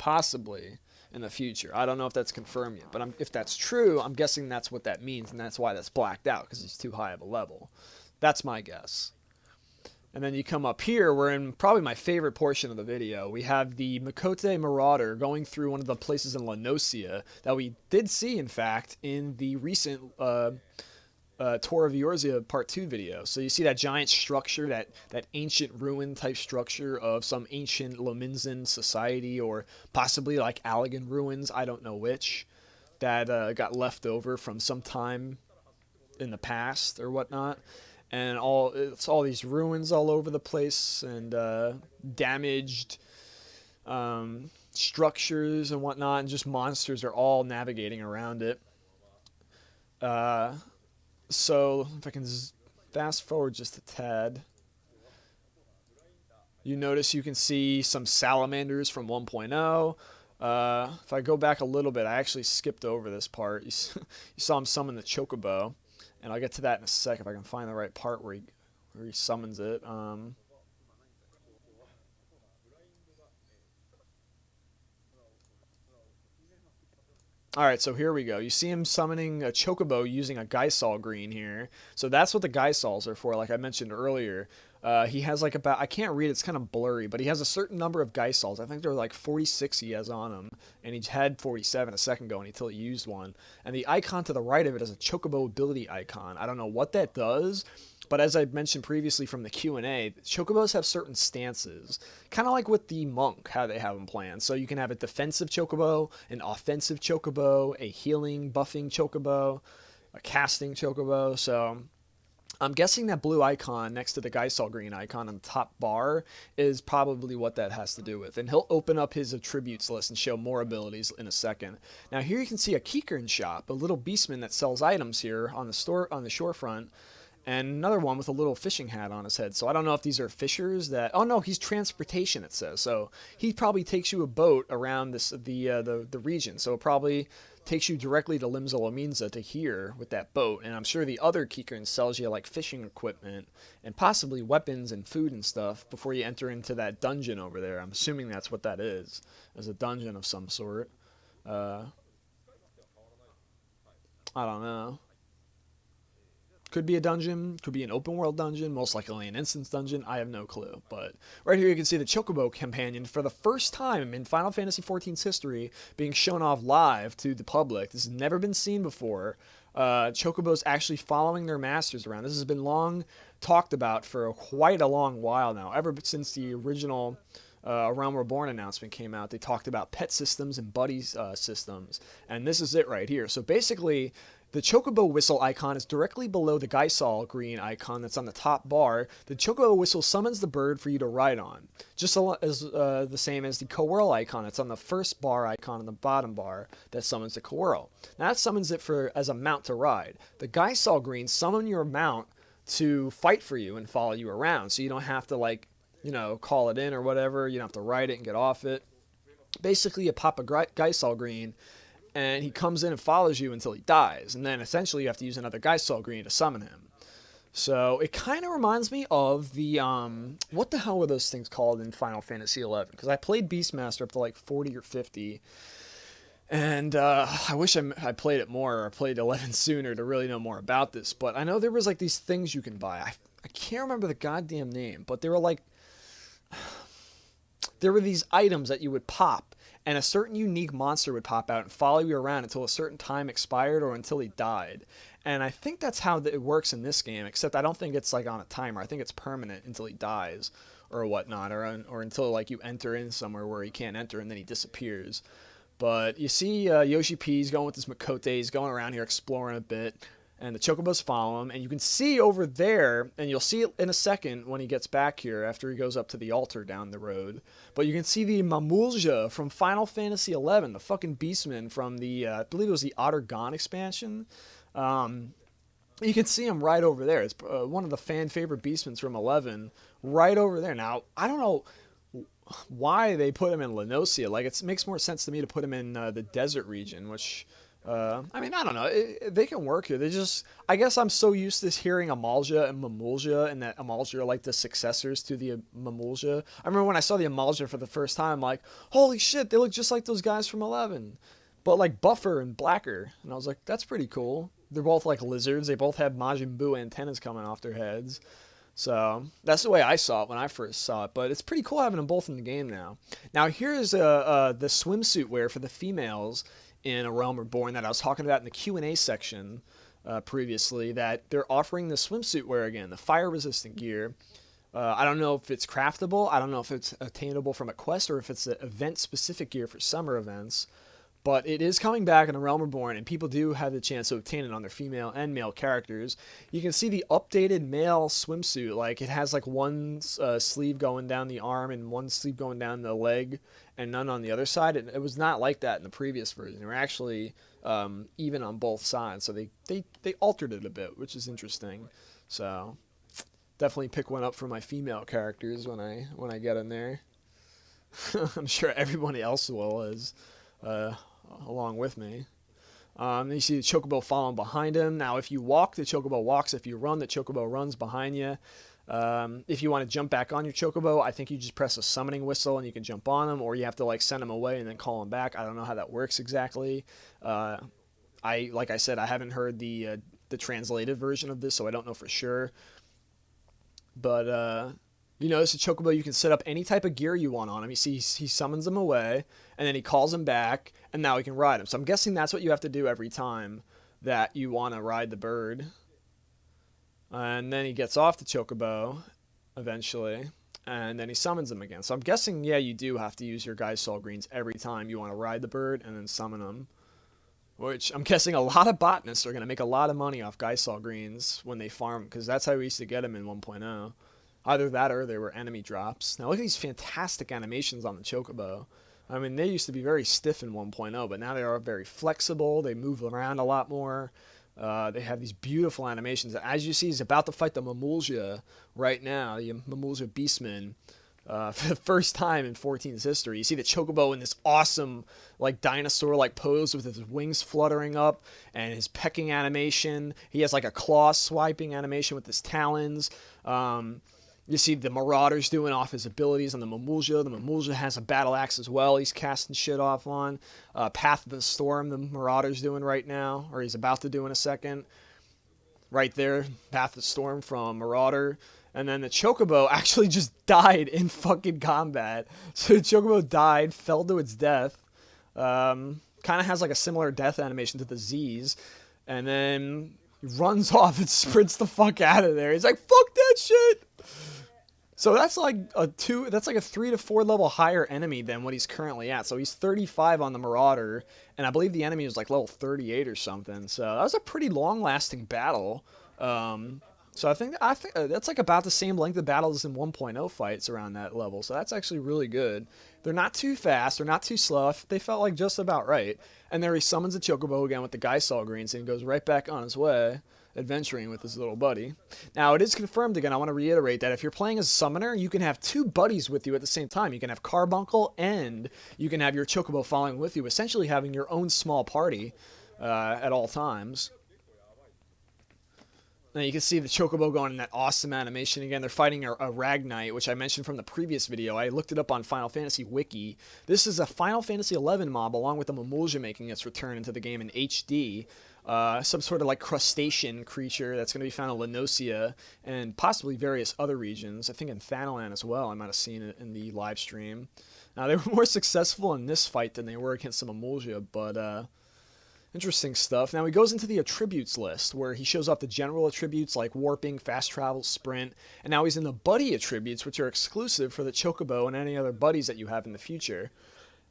in the future. I don't know if that's confirmed yet, but if that's true, I'm guessing that's what that means, and that's why that's blacked out, because it's too high of a level. That's my guess. And then you come up here, we're in probably my favorite portion of the video. We have the Makote Marauder going through one of the places in Leonesaurus that we did see, in fact, in the recent Tour of Eorzea Part 2 video. So you see that giant structure, that ancient ruin type structure of some ancient Lominsan society, or possibly like Allegan ruins, I don't know which, that got left over from some time in the past or whatnot. And it's all these ruins all over the place, and damaged structures and whatnot, and just monsters are all navigating around it. So if I can fast forward just a tad, you notice you can see some salamanders from 1.0. If I go back a little bit, I actually skipped over this part. You saw him summon the chocobo, and I'll get to that in a sec if I can find the right part where he summons it. Alright, so here we go. You see him summoning a chocobo using a Geisal green here. So that's what the Geisals are for, like I mentioned earlier. He has like I can't read, it's kind of blurry, but he has a certain number of Geisals. I think there are like 46 he has on him, and he had 47 a second ago until he used one. And the icon to the right of it is a chocobo ability icon. I don't know what that does, but as I mentioned previously from the Q&A, chocobos have certain stances, kind of like with the monk, how they have them planned. So you can have a defensive chocobo, an offensive chocobo, a healing, buffing chocobo, a casting chocobo. So I'm guessing that blue icon next to the Geisel green icon on the top bar is probably what that has to do with. And he'll open up his attributes list and show more abilities in a second. Now here you can see a Keekern shop, a little beastman that sells items here on the shorefront, and another one with a little fishing hat on his head. So I don't know if these are fishers that. Oh no, he's transportation. It says so. He probably takes you a boat around the region. So it probably takes you directly to Limsa to here with that boat. And I'm sure the other Keekern sells you like fishing equipment and possibly weapons and food and stuff before you enter into that dungeon over there. I'm assuming that's what that is, as a dungeon of some sort. Uh, I don't know. Could be a dungeon, could be an open world dungeon, most likely an instance dungeon. I have no clue. But right here you can see the Chocobo companion for the first time in Final Fantasy XIV's history being shown off live to the public. This has never been seen before. Chocobos actually following their masters around. This has been long talked about for quite a long while now. Ever since the original Realm Reborn announcement came out, they talked about pet systems and buddy systems. And this is it right here. So basically, the Chocobo whistle icon is directly below the Geisel green icon that's on the top bar. The Chocobo whistle summons the bird for you to ride on, just as the same as the Coeurl icon. It's on the first bar icon on the bottom bar that summons the Coeurl. Now that summons it as a mount to ride. The Geisel green summon your mount to fight for you and follow you around, so you don't have to call it in or whatever. You don't have to ride it and get off it. Basically, you pop a Geisel green, and he comes in and follows you until he dies. And then essentially you have to use another Geisel green to summon him. So it kind of reminds me of the, what the hell were those things called in Final Fantasy XI? Because I played Beastmaster up to like 40 or 50. And I wish I played it more, or I played 11 sooner to really know more about this. But I know there was like these things you can buy. I can't remember the goddamn name, but they were like, there were these items that you would pop, and a certain unique monster would pop out and follow you around until a certain time expired or until he died. And I think that's how it works in this game, except I don't think it's like on a timer. I think it's permanent until he dies or whatnot, or until like you enter in somewhere where he can't enter and then he disappears. But you see Yoshi P's going with his Makote. He's going around here exploring a bit, and the Chocobos follow him. And you can see over there, and you'll see it in a second when he gets back here after he goes up to the altar down the road. But you can see the amal'jaa from Final Fantasy XI, the fucking beastman from the, I believe it was the Otter Gone expansion. You can see him right over there. It's one of the fan favorite beastmans from 11, right over there. Now, I don't know why they put him in Leonesaurus. Like, it makes more sense to me to put him in the desert region, which... I mean, I don't know. They can work here. I guess I'm so used to hearing amal'jaa and mamal'jaa, and that amal'jaa are like the successors to the mamal'jaa. I remember when I saw the amal'jaa for the first time, I'm like, holy shit, they look just like those guys from 11. But like buffer and blacker. And I was like, that's pretty cool. They're both like lizards. They both have Majin Buu antennas coming off their heads. So that's the way I saw it when I first saw it. But it's pretty cool having them both in the game now. Now here's the swimsuit wear for the females in A Realm Reborn that I was talking about in the Q&A section previously, that they're offering the swimsuit wear again, the fire-resistant gear. I don't know if it's craftable. I don't know if it's attainable from a quest or if it's an event-specific gear for summer events. But it is coming back in A Realm Reborn, and people do have the chance to obtain it on their female and male characters. You can see the updated male swimsuit. Like, it has like one sleeve going down the arm and one sleeve going down the leg, and none on the other side. It was not like that in the previous version. They were actually even on both sides, so they altered it a bit, which is interesting. So definitely pick one up for my female characters when I get in there. I'm sure everybody else will, as along with me. You see the Chocobo following behind him. Now, if you walk, the Chocobo walks. If you run, the Chocobo runs behind you. If you want to jump back on your Chocobo, I think you just press a summoning whistle and you can jump on him, or you have to like send him away and then call him back. I don't know how that works exactly. Like I said, I haven't heard the translated version of this, so I don't know for sure. But you notice the Chocobo, you can set up any type of gear you want on him. You see, he summons him away, and then he calls him back, and now he can ride him. So I'm guessing that's what you have to do every time that you want to ride the bird. And then he gets off the Chocobo, eventually, and then he summons him again. So I'm guessing, yeah, you do have to use your Geisel greens every time you want to ride the bird and then summon him. Which I'm guessing a lot of botanists are going to make a lot of money off Geisel greens when they farm, because that's how we used to get them in 1.0. Either that or they were enemy drops. Now look at these fantastic animations on the Chocobo. I mean, they used to be very stiff in 1.0, but now they are very flexible. They move around a lot more. They have these beautiful animations. As you see, he's about to fight the amal'jaa right now, the amal'jaa Beastman. For the first time in 14's history. You see the Chocobo in this awesome, like, dinosaur-like pose with his wings fluttering up and his pecking animation. He has, like, a claw-swiping animation with his talons. You see the Marauders doing off his abilities on the amal'jaa. The amal'jaa has a battle axe as well he's casting shit off on. Path of the Storm, the Marauders doing right now, or he's about to do in a second. Right there, Path of the Storm from Marauder. And then the Chocobo actually just died in fucking combat. So the Chocobo died, fell to its death. Kind of has like a similar death animation to the Z's. And then he runs off and sprints the fuck out of there. He's like, fuck that shit! So that's like a 3 to 4 level higher enemy than what he's currently at. So he's 35 on the Marauder, and I believe the enemy was like level 38 or something. So that was a pretty long-lasting battle. So I think that's like about the same length of battles in 1.0 fights around that level. So that's actually really good. They're not too fast. They're not too slow. They felt like just about right. And there he summons a Chocobo again with the Geisel greens and goes right back on his way, adventuring with his little buddy. Now, it is confirmed again. I want to reiterate that if you're playing as a summoner, you can have 2 buddies with you at the same time. You can have Carbuncle and you can have your Chocobo following with you, essentially having your own small party at all times. Now you can see the Chocobo going in that awesome animation again. They're fighting a Ragnite, which I mentioned from the previous video. I looked it up on Final Fantasy Wiki. This is a Final Fantasy XI mob, along with the amal'jaa making its return into the game in HD. Some sort of like crustacean creature that's going to be found in Leonesaurus and possibly various other regions. I think in Thanalan as well. I might have seen it in the live stream. Now they were more successful in this fight than they were against some amal'jaa, but interesting stuff. Now he goes into the attributes list where he shows off the general attributes like warping, fast travel, sprint, and now he's in the buddy attributes, which are exclusive for the Chocobo and any other buddies that you have in the future.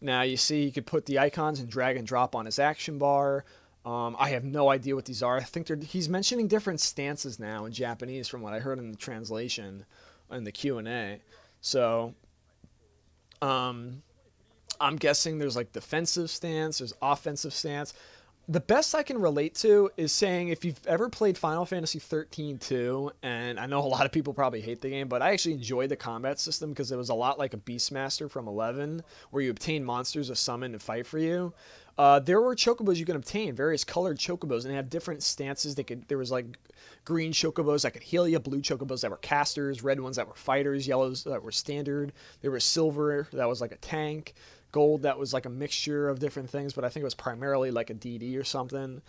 Now you see he could put the icons and drag and drop on his action bar. I have no idea what these are. I think he's mentioning different stances now in Japanese from what I heard in the translation in the Q&A. So I'm guessing there's like defensive stance, there's offensive stance. The best I can relate to is saying if you've ever played Final Fantasy XIII 2, and I know a lot of people probably hate the game, but I actually enjoyed the combat system because it was a lot like a Beastmaster from 11, where you obtain monsters to summon and fight for you. There were Chocobos you can obtain, various colored Chocobos, and they had different stances. There was like green Chocobos that could heal you, blue Chocobos that were casters, red ones that were fighters, yellows that were standard. There was silver that was like a tank. Gold that was like a mixture of different things, but I think it was primarily like a DD or something.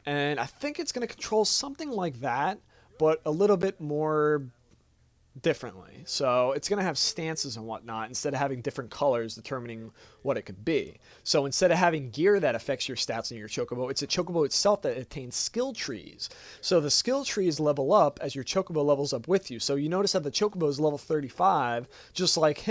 And I think it's going to control something like that, but a little bit more differently. So it's going to have stances and whatnot instead of having different colors determining what it could be. So instead of having gear that affects your stats in your Chocobo, it's a Chocobo itself that attains skill trees. So the skill trees level up as your Chocobo levels up with you. So you notice that the Chocobo is level 35, just like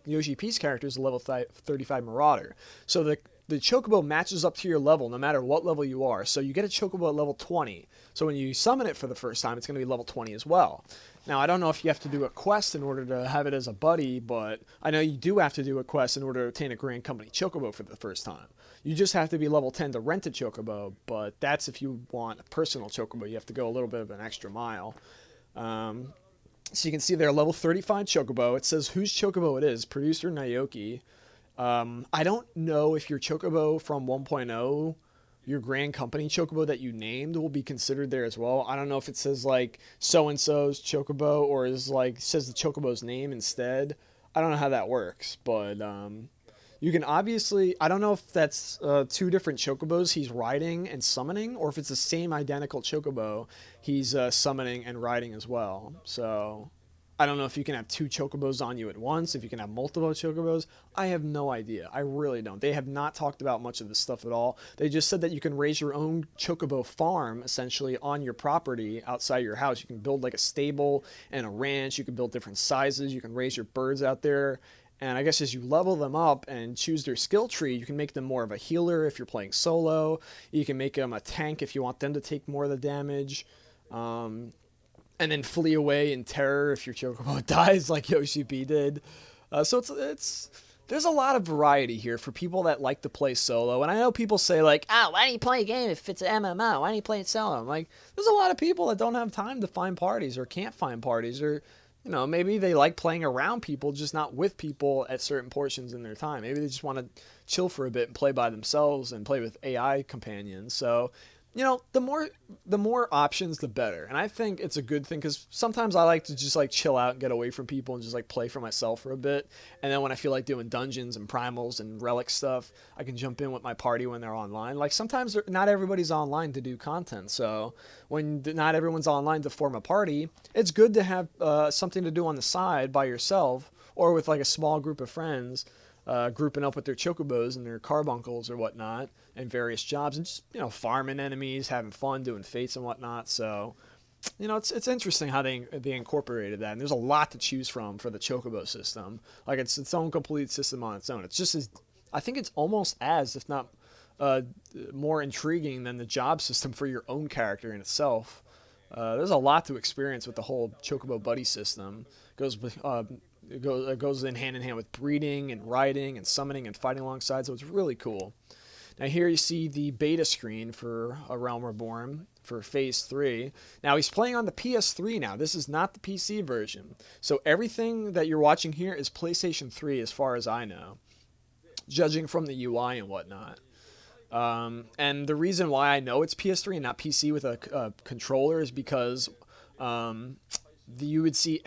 Yoshi P's character is a level 35 Marauder. So the Chocobo matches up to your level no matter what level you are. So you get a Chocobo at level 20. So when you summon it for the first time, it's going to be level 20 as well. Now, I don't know if you have to do a quest in order to have it as a buddy, but I know you do have to do a quest in order to obtain a Grand Company Chocobo for the first time. You just have to be level 10 to rent a Chocobo, but that's if you want a personal Chocobo. You have to go a little bit of an extra mile. So you can see there, level 35 Chocobo. It says whose Chocobo it is, producer Naoki. I don't know if your Chocobo from 1.0, your Grand Company Chocobo that you named, will be considered there as well. I don't know if it says like so-and-so's Chocobo or is like says the Chocobo's name instead. I don't know how that works, but you can obviously, I don't know if that's 2 different Chocobos he's riding and summoning, or if it's the same identical Chocobo he's summoning and riding as well. So I don't know if you can have 2 Chocobos on you at once, if you can have multiple Chocobos. I have no idea. I really don't. They have not talked about much of this stuff at all. They just said that you can raise your own Chocobo farm, essentially, on your property outside your house. You can build like a stable and a ranch. You can build different sizes. You can raise your birds out there. And I guess as you level them up and choose their skill tree, you can make them more of a healer if you're playing solo. You can make them a tank if you want them to take more of the damage. And then flee away in terror if your Chocobo dies like Yoshi P did. So it's there's a lot of variety here for people that like to play solo. And I know people say like, why do you play a game if it's an MMO? Why do you play it solo? I'm like, there's a lot of people that don't have time to find parties or can't find parties, or maybe they like playing around people, just not with people at certain portions in their time. Maybe they just want to chill for a bit and play by themselves and play with AI companions. So, the more options, the better. And I think it's a good thing because sometimes I like to just like chill out and get away from people and just like play for myself for a bit. And then when I feel like doing dungeons and primals and relic stuff, I can jump in with my party when they're online. Like sometimes not everybody's online to do content. So when not everyone's online to form a party, it's good to have something to do on the side by yourself or with like a small group of friends. Grouping up with their chocobos and their carbuncles or whatnot, and various jobs, and just farming enemies, having fun, doing fates and whatnot. So, it's interesting how they incorporated that, and there's a lot to choose from for the chocobo system. Like it's its own complete system on its own. It's just as I think it's almost as, if not more intriguing than the job system for your own character in itself. There's a lot to experience with the whole chocobo buddy system. It goes in hand with breeding and riding and summoning and fighting alongside, so it's really cool. Now here you see the beta screen for A Realm Reborn for Phase 3. Now he's playing on the PS3 now. This is not the PC version. So everything that you're watching here is PlayStation 3 as far as I know, judging from the UI and whatnot. And the reason why I know it's PS3 and not PC with a controller is because you would see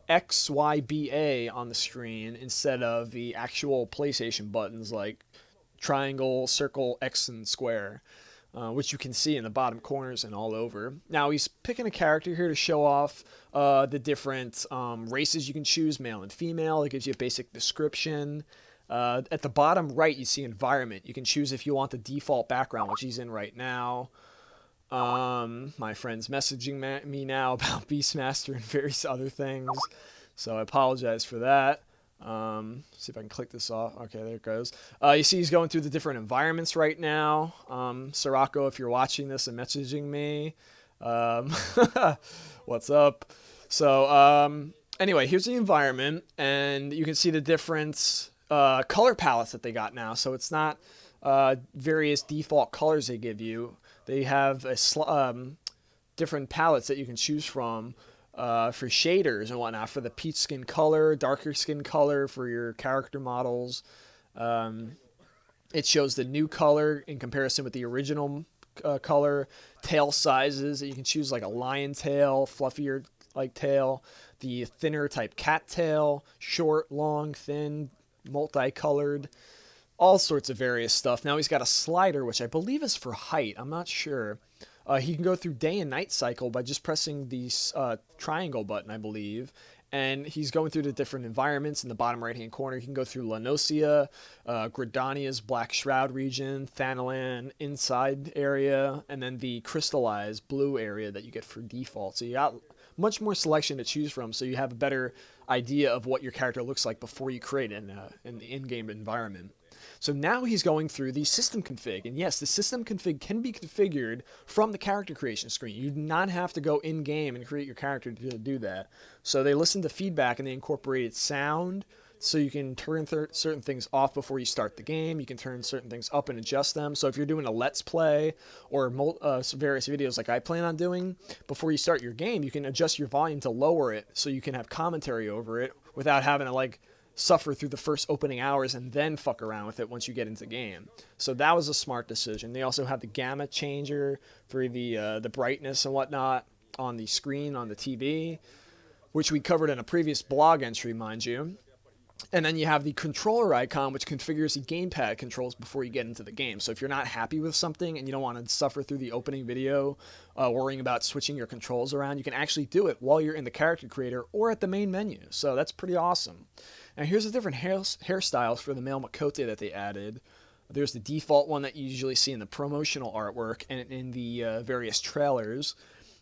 XYBA on the screen instead of the actual PlayStation buttons like triangle, circle, X, and square, which you can see in the bottom corners and all over. Now he's picking a character here to show off the different races you can choose, male and female. It gives you a basic description. At the bottom right, you see environment. You can choose if you want the default background, which he's in right now. My friend's messaging me now about Beastmaster and various other things, so I apologize for that. See if I can click this off. Okay, there it goes. You see he's going through the different environments right now. Sirocco, if you're watching this and messaging me, what's up? So anyway, here's the environment, and you can see the different color palettes that they got now. So it's not various default colors they give you. They have different palettes that you can choose from for shaders and whatnot, for the peach skin color, darker skin color for your character models. It shows the new color in comparison with the original color, tail sizes that you can choose, like a lion tail, fluffier like tail, the thinner type cat tail, short, long, thin, multicolored. All sorts of various stuff. Now he's got a slider, which I believe is for height. I'm not sure. He can go through day and night cycle by just pressing the triangle button, I believe. And he's going through the different environments in the bottom right-hand corner. He can go through Leonesaurus, Gridania's Black Shroud region, Thanalan inside area, and then the crystallized blue area that you get for default. So you got much more selection to choose from, so you have a better idea of what your character looks like before you create it in the in-game environment. So now he's going through the system config. And yes, the system config can be configured from the character creation screen. You do not have to go in-game and create your character to do that. So they listened to feedback and they incorporated sound, so you can turn certain things off before you start the game. You can turn certain things up and adjust them. So if you're doing a Let's Play or various videos like I plan on doing, before you start your game, you can adjust your volume to lower it so you can have commentary over it without having to suffer through the first opening hours and then fuck around with it once you get into game. So that was a smart decision. They also have the gamma changer for the brightness and whatnot on the screen on the TV, which we covered in a previous blog entry, mind you. And then you have the controller icon, which configures the gamepad controls before you get into the game. So if you're not happy with something and you don't want to suffer through the opening video worrying about switching your controls around, you can actually do it while you're in the character creator or at the main menu. So that's pretty awesome. Now here's the different hairstyles for the male Makote that they added. There's the default one that you usually see in the promotional artwork and in the various trailers.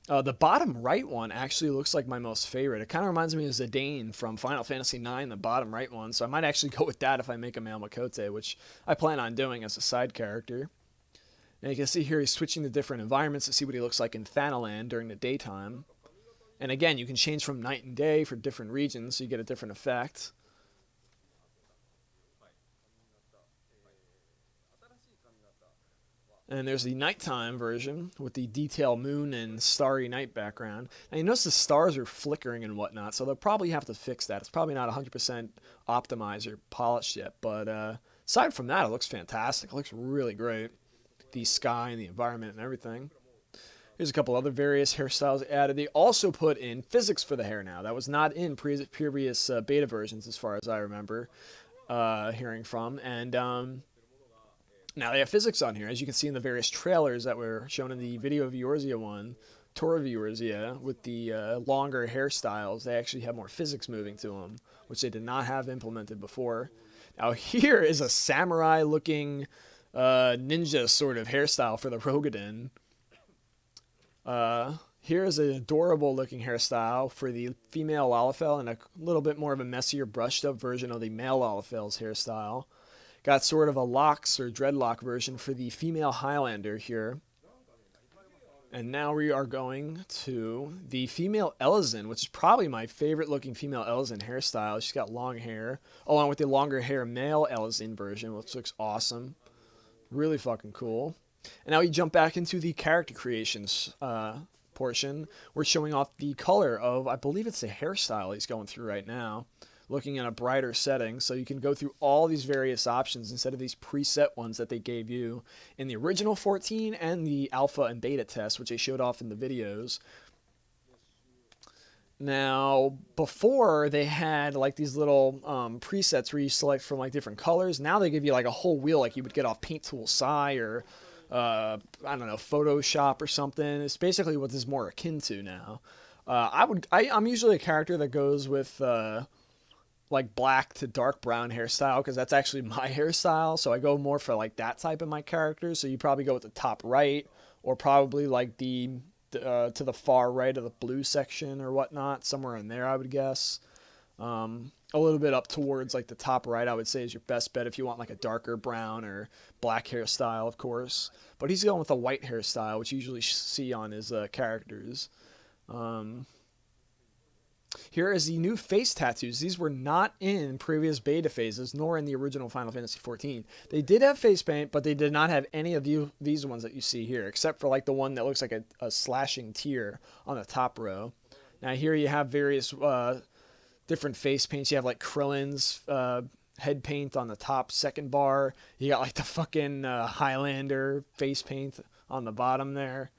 The bottom right one actually looks like my most favorite. It kind of reminds me of Zidane from Final Fantasy IX, the bottom right one. So I might actually go with that if I make a male Makote, which I plan on doing as a side character. Now you can see here he's switching to different environments to see what he looks like in Thanaland during the daytime. And again, you can change from night and day for different regions, so you get a different effect. And there's the nighttime version with the detailed moon and starry night background. Now you notice the stars are flickering and whatnot, so they'll probably have to fix that. It's probably not 100% optimized or polished yet, but aside from that, it looks fantastic. It looks really great. The sky and the environment and everything. Here's a couple other various hairstyles added. They also put in physics for the hair now. That was not in previous beta versions as far as I remember hearing from. And now they have physics on here, as you can see in the various trailers that were shown in the Video of Eorzea one, Tour of Eorzea, with the longer hairstyles. They actually have more physics moving to them, which they did not have implemented before. Now here is a samurai-looking ninja sort of hairstyle for the Rogadin. Here's an adorable-looking hairstyle for the female Lalafell and a little bit more of a messier, brushed-up version of the male Lalafell's hairstyle. Got sort of a locks or dreadlock version for the female Highlander here. And now we are going to the female Elizin, which is probably my favorite looking female Elizin hairstyle. She's got long hair, along with the longer hair male Elizin version, which looks awesome. Really fucking cool. And now we jump back into the character creations portion. We're showing off the color of, I believe it's a hairstyle he's going through right now, looking at a brighter setting, so you can go through all these various options instead of these preset ones that they gave you in the original 14 and the alpha and beta test, which they showed off in the videos. Now, before they had like these little presets where you select from like different colors. Now they give you like a whole wheel like you would get off Paint Tool Sci or I don't know, Photoshop or something. It's basically what this is more akin to now. I'm usually a character that goes with like black to dark brown hairstyle because that's actually my hairstyle. So I go more for like that type of my character. So you probably go with the top right or probably like the to the far right of the blue section or whatnot, somewhere in there I would guess. A little bit up towards like the top right I would say is your best bet if you want like a darker brown or black hairstyle, of course. But he's going with a white hairstyle, which you usually see on his characters. Here is the new face tattoos. These were not in previous beta phases, nor in the original Final Fantasy XIV. They did have face paint, but they did not have any of these ones that you see here, except for like the one that looks like a slashing tear on the top row. Now here you have various different face paints. You have like Krillin's head paint on the top second bar. You got like the fucking Highlander face paint on the bottom there.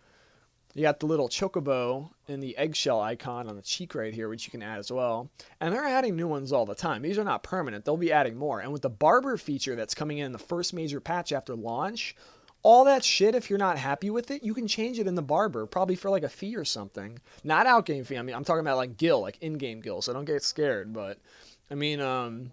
You got the little chocobo and the eggshell icon on the cheek right here, which you can add as well. And they're adding new ones all the time. These are not permanent. They'll be adding more. And with the barber feature that's coming in the first major patch after launch, all that shit, if you're not happy with it, you can change it in the barber, probably for like a fee or something. Not out-game fee. I mean, I'm talking about like gil, like in-game gil, so don't get scared. But, I mean,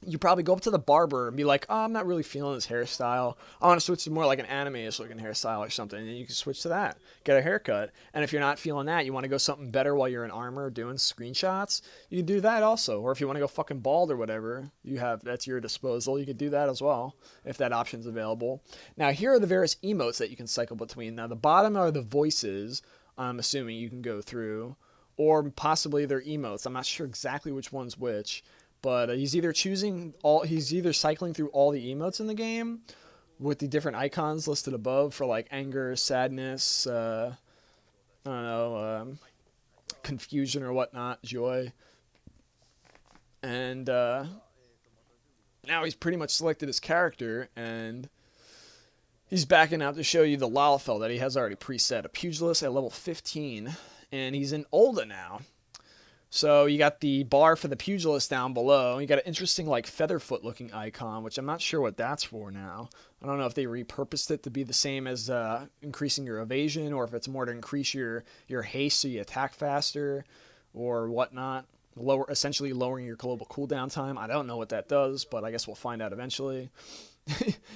you probably go up to the barber and be like, oh, I'm not really feeling this hairstyle. I want to switch to more like an anime-ish looking hairstyle or something. And you can switch to that. Get a haircut. And if you're not feeling that, you want to go something better while you're in armor doing screenshots, you can do that also. Or if you want to go fucking bald or whatever, that's your disposal. You could do that as well if that option's available. Now, here are the various emotes that you can cycle between. Now, the bottom are the voices, I'm assuming you can go through. Or possibly they're emotes. I'm not sure exactly which one's which. But he's either cycling through all the emotes in the game with the different icons listed above for like anger, sadness, I don't know, confusion or whatnot, joy. And now he's pretty much selected his character and he's backing out to show you the Lalafell that he has already preset, a pugilist at level 15, and he's in ul'dah now. So you got the bar for the pugilist down below. You got an interesting like featherfoot looking icon, which I'm not sure what that's for now. I don't know if they repurposed it to be the same as increasing your evasion, or if it's more to increase your haste so you attack faster, or whatnot. Essentially lowering your global cooldown time. I don't know what that does, but I guess we'll find out eventually.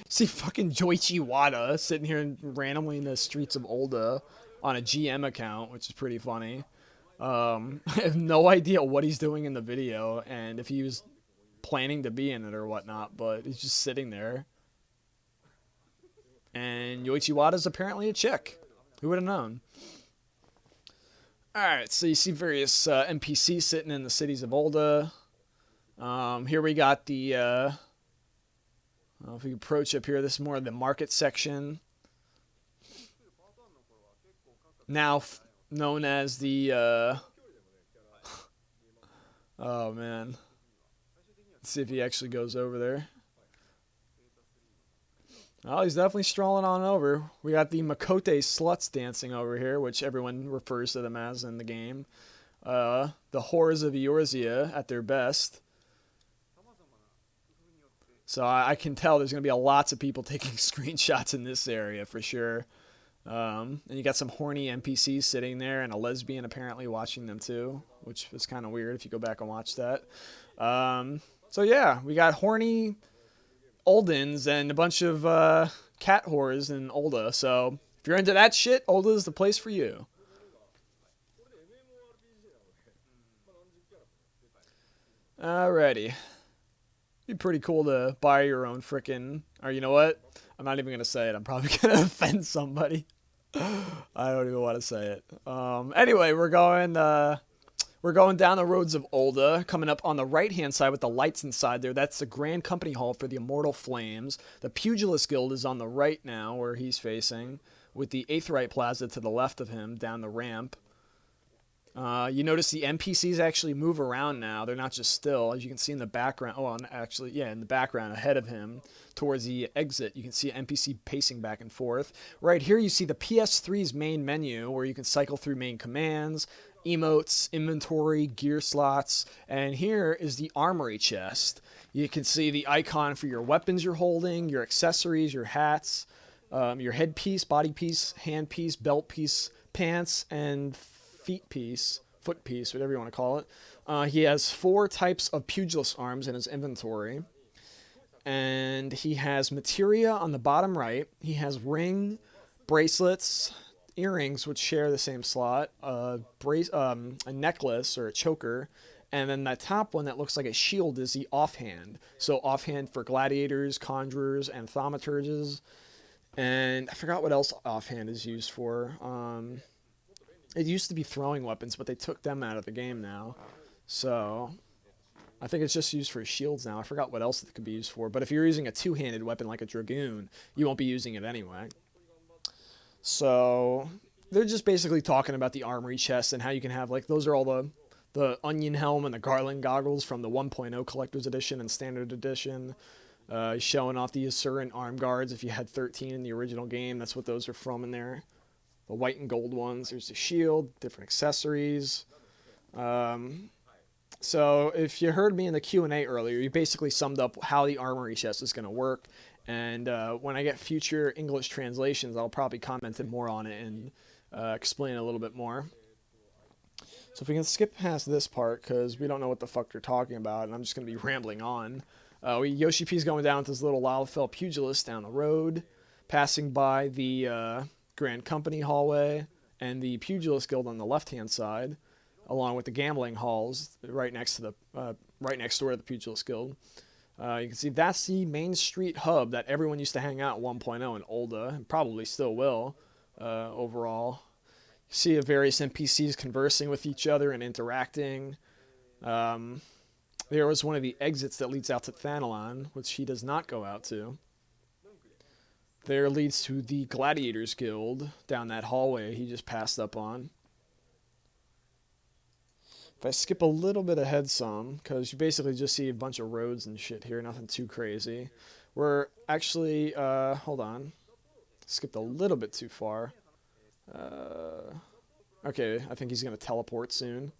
See fucking Joichi Wada sitting here randomly in the streets of ul'dah, on a GM account, which is pretty funny. I have no idea what he's doing in the video and if he was planning to be in it or whatnot, but he's just sitting there. And Yoichi Wada's apparently a chick. Who would have known? Alright, so you see various NPCs sitting in the cities of ul'dah. Here we got the, if we approach up here, this is more of the market section. Now known as the, oh man. Let's see if he actually goes over there. Oh, he's definitely strolling on over. We got the Makote sluts dancing over here, which everyone refers to them as in the game. The whores of Eorzea at their best. So I can tell there's going to be lots of people taking screenshots in this area for sure. And you got some horny NPCs sitting there and a lesbian apparently watching them too, which is kind of weird if you go back and watch that. So yeah, we got horny Uldans and a bunch of cat whores in ul'dah. So if you're into that shit, ul'dah is the place for you. Alrighty. Be pretty cool to buy your own frickin', or you know what? I'm not even going to say it. I'm probably going to offend somebody. I don't even want to say it. Anyway, we're going down the roads of ul'dah, coming up on the right-hand side with the lights inside there. That's the Grand Company Hall for the Immortal Flames. The Pugilist Guild is on the right now, where he's facing, with the Aetheryte Plaza to the left of him, down the ramp. You notice the NPCs actually move around now. They're not just still. As you can see in the background, actually, yeah, in the background ahead of him, towards the exit, you can see an NPC pacing back and forth. Right here, you see the PS3's main menu, where you can cycle through main commands, emotes, inventory, gear slots, and here is the armory chest. You can see the icon for your weapons you're holding, your accessories, your hats, your headpiece, body piece, hand piece, belt piece, pants, and foot piece, whatever you want to call it. He has 4 types of pugilist arms in his inventory. And he has materia on the bottom right. He has ring, bracelets, earrings, which share the same slot, a necklace or a choker, and then that top one that looks like a shield is the offhand. So offhand for gladiators, conjurers, and thaumaturges. And I forgot what else offhand is used for. It used to be throwing weapons, but they took them out of the game now. So I think it's just used for shields now. I forgot what else it could be used for. But if you're using a two-handed weapon like a dragoon, you won't be using it anyway. So they're just basically talking about the armory chest and how you can have, like, those are all the onion helm and the garland goggles from the 1.0 collector's edition and standard edition. Showing off the Asuran arm guards if you had 13 in the original game. That's what those are from in there. The white and gold ones. There's the shield, different accessories. So if you heard me in the Q&A earlier, you basically summed up how the armory chest is going to work. And when I get future English translations, I'll probably comment more on it and explain a little bit more. So if we can skip past this part, because we don't know what the fuck they're talking about, and I'm just going to be rambling on. Yoshi P's going down with his little Lalafell pugilist down the road, passing by the Grand Company hallway and the Pugilist Guild on the left-hand side, along with the gambling halls right next to the right next door to the Pugilist Guild. You can see that's the main street hub that everyone used to hang out at 1.0 in ul'dah, and probably still will overall. You see various NPCs conversing with each other and interacting. There was one of the exits that leads out to Thanalon, which he does not go out to. There leads to the Gladiators Guild down that hallway he just passed up on. If I skip a little bit ahead some, because you basically just see a bunch of roads and shit here, nothing too crazy. We're actually, hold on. Skipped a little bit too far. Okay, I think he's going to teleport soon.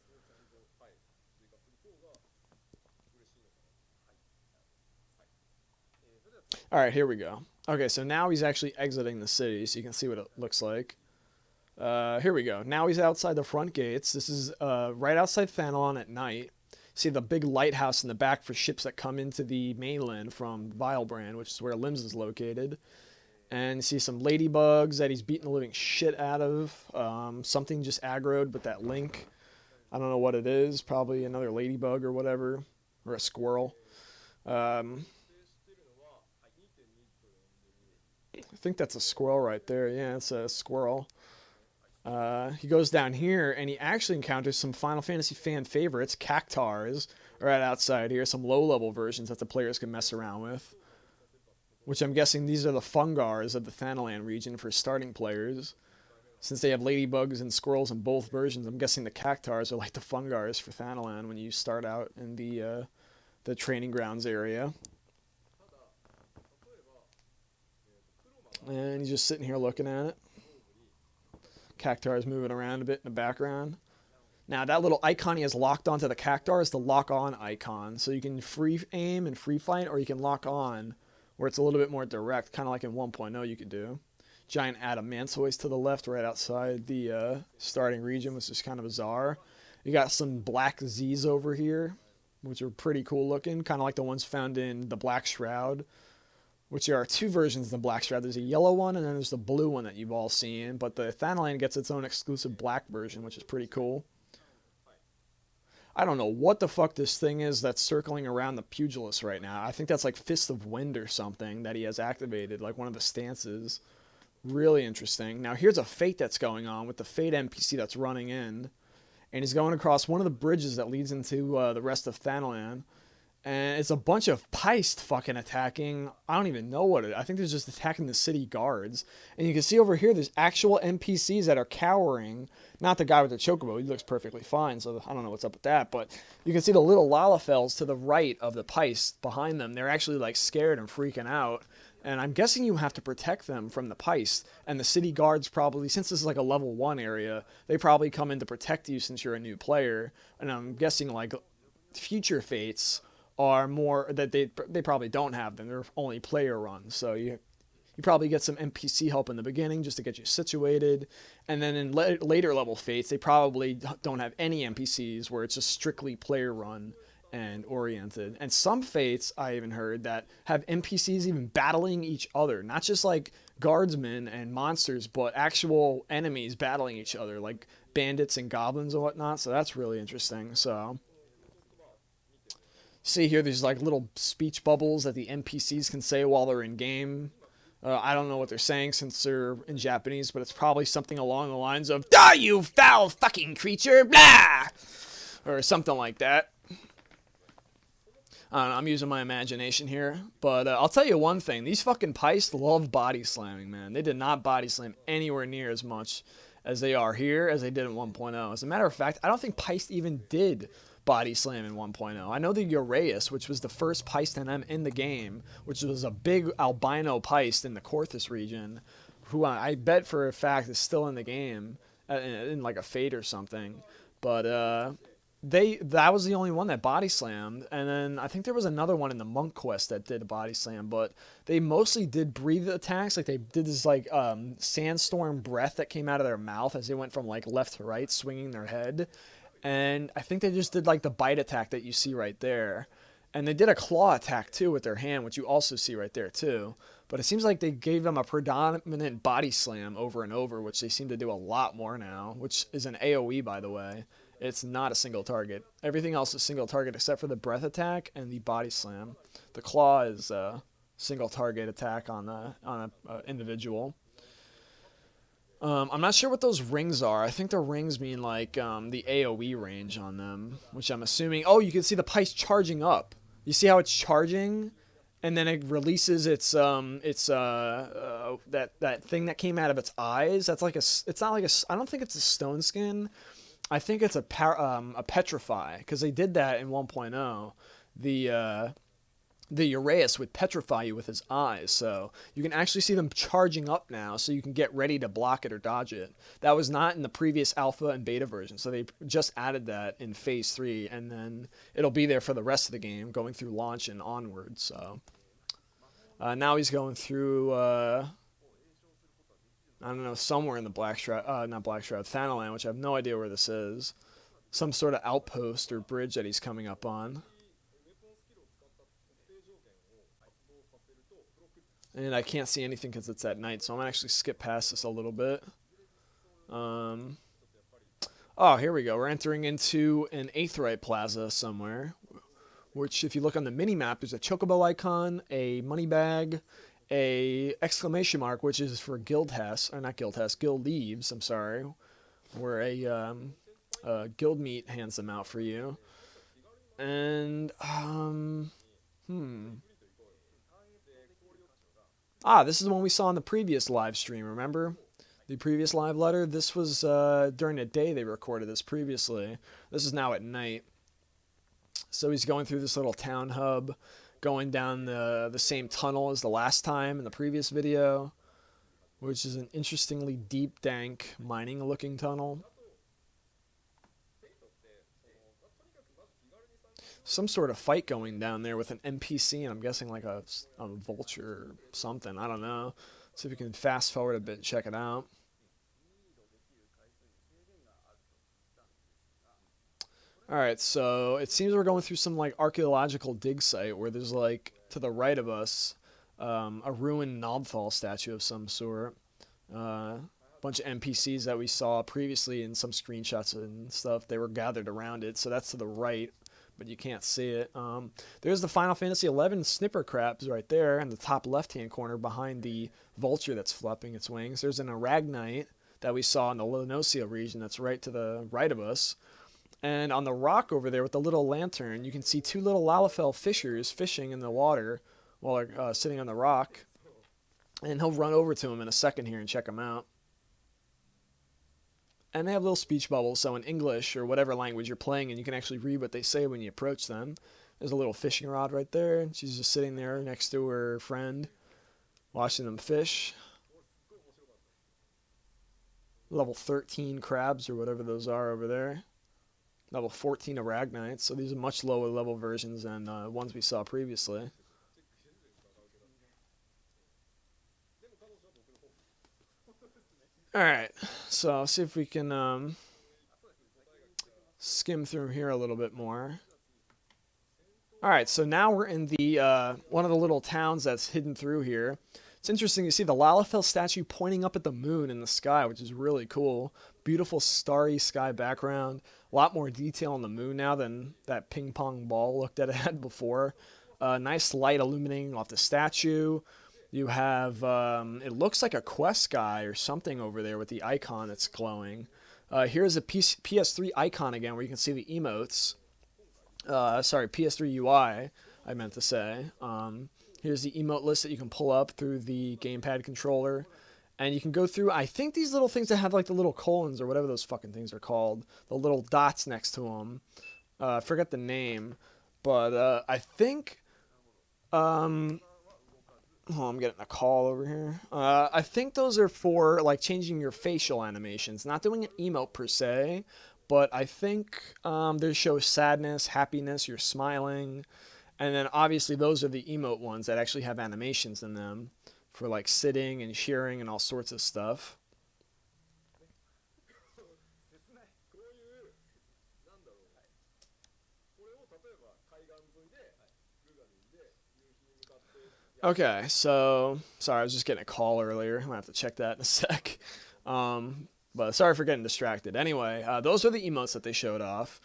Alright, here we go. Okay, so now he's actually exiting the city, so you can see what it looks like. Here we go. Now he's outside the front gates. This is right outside Thanalon at night. See the big lighthouse in the back for ships that come into the mainland from Vilebrand, which is where Limbs is located. And you see some ladybugs that he's beating the living shit out of. Something just aggroed with that link. I don't know what it is. Probably another ladybug or whatever. Or a squirrel. I think that's a squirrel right there. Yeah, it's a squirrel. He goes down here and he actually encounters some Final Fantasy fan favorites. Cactars right outside here. Some low-level versions that the players can mess around with. Which I'm guessing these are the fungars of the Thanalan region for starting players. Since they have ladybugs and squirrels in both versions, I'm guessing the cactars are like the fungars for Thanalan when you start out in the training grounds area. And he's just sitting here looking at it. Cactar is moving around a bit in the background. Now, that little icon he has locked onto the cactar is the lock-on icon. So you can free aim and free fight, or you can lock on, where it's a little bit more direct, kind of like in 1.0 you could do. Giant adamantoids to the left, right outside the starting region, which is kind of bizarre. You got some black Z's over here, which are pretty cool looking, kind of like the ones found in the Black Shroud, which there are two versions of the Black Shroud. There's a yellow one, and then there's the blue one that you've all seen, but the Thanalan gets its own exclusive black version, which is pretty cool. I don't know what the fuck this thing is that's circling around the pugilist right now. I think that's like Fist of Wind or something that he has activated, like one of the stances. Really interesting. Now here's a Fate that's going on with the Fate NPC that's running in. And he's going across one of the bridges that leads into the rest of Thanalan. And it's a bunch of Peist fucking attacking. I don't even know what it is. I think they're just attacking the city guards. And you can see over here, there's actual NPCs that are cowering. Not the guy with the chocobo. He looks perfectly fine, so I don't know what's up with that. But you can see the little Lalafels to the right of the Peist behind them. They're actually like scared and freaking out. And I'm guessing you have to protect them from the Peist. And the city guards probably, since this is like a level 1 area, they probably come in to protect you since you're a new player. And I'm guessing like future Fates are more that they probably don't have them. They're only player runs. So you probably get some NPC help in the beginning just to get you situated. And then in later level Fates, they probably don't have any NPCs where it's just strictly player run and oriented. And some Fates, I even heard, that have NPCs even battling each other. Not just like guardsmen and monsters, but actual enemies battling each other, like bandits and goblins and whatnot. So that's really interesting. So see here, there's like little speech bubbles that the NPCs can say while they're in game. I don't know what they're saying since they're in Japanese, but it's probably something along the lines of "Die, you foul fucking creature!" blah, or something like that. I don't know, I'm using my imagination here, but I'll tell you one thing: these fucking Peist love body slamming, man. They did not body slam anywhere near as much as they are here as they did in 1.0. As a matter of fact, I don't think Peist even did body slam in 1.0. I know the Uraeus, which was the first Peist NM in the game, which was a big albino Peist in the Korthus region, who I bet for a fact is still in the game, in like a Fate or something. But that was the only one that body slammed, and then I think there was another one in the Monk Quest that did a body slam, but they mostly did breathe attacks. Like they did this like sandstorm breath that came out of their mouth as they went from like left to right, swinging their head. And I think they just did like the bite attack that you see right there. And they did a claw attack too with their hand, which you also see right there too. But it seems like they gave them a predominant body slam over and over, which they seem to do a lot more now, which is an AoE, by the way. It's not a single target. Everything else is single target except for the breath attack and the body slam. The claw is a single target attack on a individual. I'm not sure what those rings are. I think the rings mean like the AoE range on them, which I'm assuming. Oh, you can see the Peist charging up. You see how it's charging, and then it releases its that thing that came out of its eyes. That's like it's not like a. I don't think it's a stone skin. I think it's a petrify, because they did that in 1.0. The Uraeus would petrify you with his eyes, so you can actually see them charging up now, so you can get ready to block it or dodge it. That was not in the previous alpha and beta version, so they just added that in Phase 3, and then it'll be there for the rest of the game, going through launch and onward. So now he's going through, I don't know, somewhere in the Black Shroud, not Black Shroud, Thanalan, which I have no idea where this is. Some sort of outpost or bridge that he's coming up on. And I can't see anything because it's at night, so I'm going to actually skip past this a little bit. Oh, here we go. We're entering into an Aetheryte Plaza somewhere, which if you look on the mini-map, there's a chocobo icon, a money bag, a exclamation mark, which is for guild Hess, or not guild Hess, guild leaves, I'm sorry, where a guild meet hands them out for you. And, this is the one we saw in the previous live stream, remember? The previous live letter? This was during the day they recorded this previously. This is now at night. So he's going through this little town hub, going down the same tunnel as the last time in the previous video, which is an interestingly deep, dank, mining-looking tunnel. Some sort of fight going down there with an NPC, and I'm guessing like a vulture or something. I don't know. See if we can fast forward a bit and check it out. Alright, so it seems we're going through some like archaeological dig site where there's like to the right of us a ruined Nobthal statue of some sort. Bunch of NPCs that we saw previously in some screenshots and stuff. They were gathered around it, so that's to the right, but you can't see it. There's the Final Fantasy XI snipper crabs right there in the top left-hand corner behind the vulture that's flapping its wings. There's an Aragnite that we saw in the Leonesaurus region that's right to the right of us. And on the rock over there with the little lantern, you can see two little Lalafell fishers fishing in the water while they're sitting on the rock. And he'll run over to him in a second here and check him out. And they have little speech bubbles, so in English or whatever language you're playing, and you can actually read what they say when you approach them. There's a little fishing rod right there, and she's just sitting there next to her friend, watching them fish. Level 13 crabs or whatever those are over there. Level 14 Aragnites, so these are much lower level versions than ones we saw previously. Alright, so I'll see if we can skim through here a little bit more. Alright, so now we're in the one of the little towns that's hidden through here. It's interesting to see the Lalafell statue pointing up at the moon in the sky, which is really cool. Beautiful starry sky background. A lot more detail on the moon now than that ping pong ball looked at it had before. Nice light illuminating off the statue. You have, it looks like a quest guy or something over there with the icon that's glowing. Here's a PS3 icon again where you can see the emotes. Sorry, PS3 UI, I meant to say. Here's the emote list that you can pull up through the gamepad controller. And you can go through, I think these little things that have like the little colons or whatever those fucking things are called. The little dots next to them. I forget the name. But I think, oh, I'm getting a call over here. I think those are for like changing your facial animations. Not doing an emote per se. But I think they show sadness, happiness, you're smiling. And then obviously those are the emote ones that actually have animations in them for like sitting and cheering and all sorts of stuff. Okay, so sorry, I was just getting a call earlier. I'm gonna have to check that in a sec. But sorry for getting distracted. Anyway, those are the emotes that they showed off.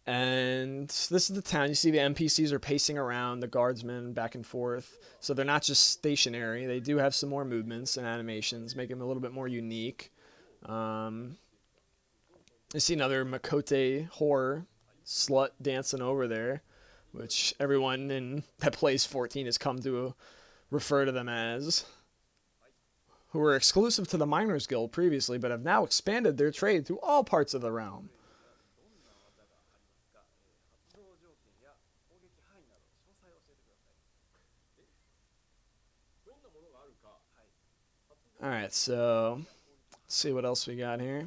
And this is the town. You see the NPCs are pacing around, the guardsmen back and forth. So they're not just stationary. They do have some more movements and animations, make them a little bit more unique. You see another Makote whore slut dancing over there, which everyone that plays 14 has come to refer to them as. Who were exclusive to the Miners Guild previously, but have now expanded their trade to all parts of the realm. Alright, so let's see what else we got here.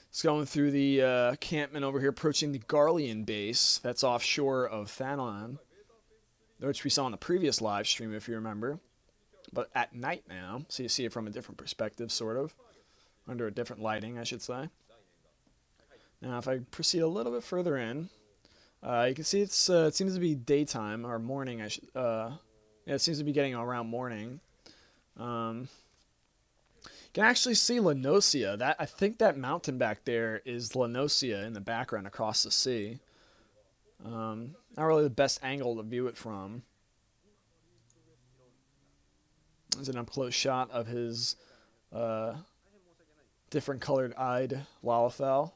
It's going through the campment over here, approaching the Garlean base that's offshore of Thanalan, which we saw in the previous live stream, if you remember. But at night now, so you see it from a different perspective, sort of. Under a different lighting, I should say. Now, if I proceed a little bit further in, you can see it seems to be daytime, or morning, Yeah, it seems to be getting around morning. You can actually see Leonesaurus. I think that mountain back there is Leonesaurus in the background across the sea. Not really the best angle to view it from. There's an up-close shot of his different colored-eyed Lalafell.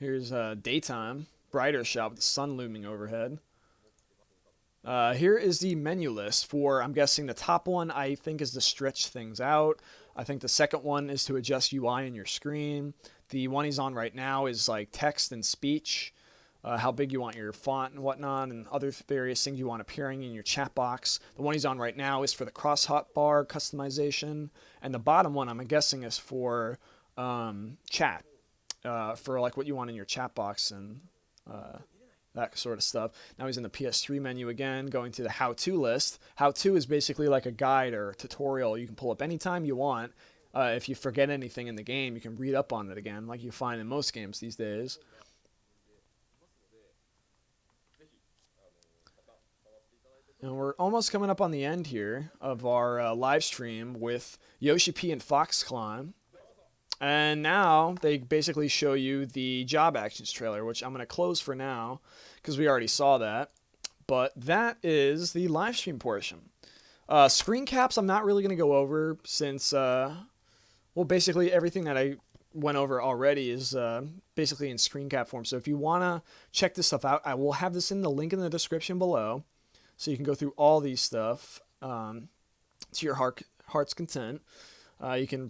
Here's daytime, brighter shot with the sun looming overhead. Here is the menu list for, I'm guessing the top one I think is to stretch things out. I think the second one is to adjust UI on your screen. The one he's on right now is like text and speech. How big you want your font and whatnot, and other various things you want appearing in your chat box. The one he's on right now is for the cross hotbar customization, and the bottom one I'm guessing is for chat, for like what you want in your chat box and that sort of stuff. Now he's in the PS3 menu again, going to the how-to list. How-to is basically like a guide or tutorial you can pull up anytime you want. If you forget anything in the game, you can read up on it again, like you find in most games these days. And we're almost coming up on the end here of our live stream with Yoshi P and Fox Climb. And now they basically show you the job actions trailer, which I'm going to close for now because we already saw that. But that is the live stream portion. Screen caps I'm not really going to go over since, well, basically everything that I went over already is basically in screen cap form. So if you want to check this stuff out, I will have this in the link in the description below. So you can go through all these stuff to your heart's content. You can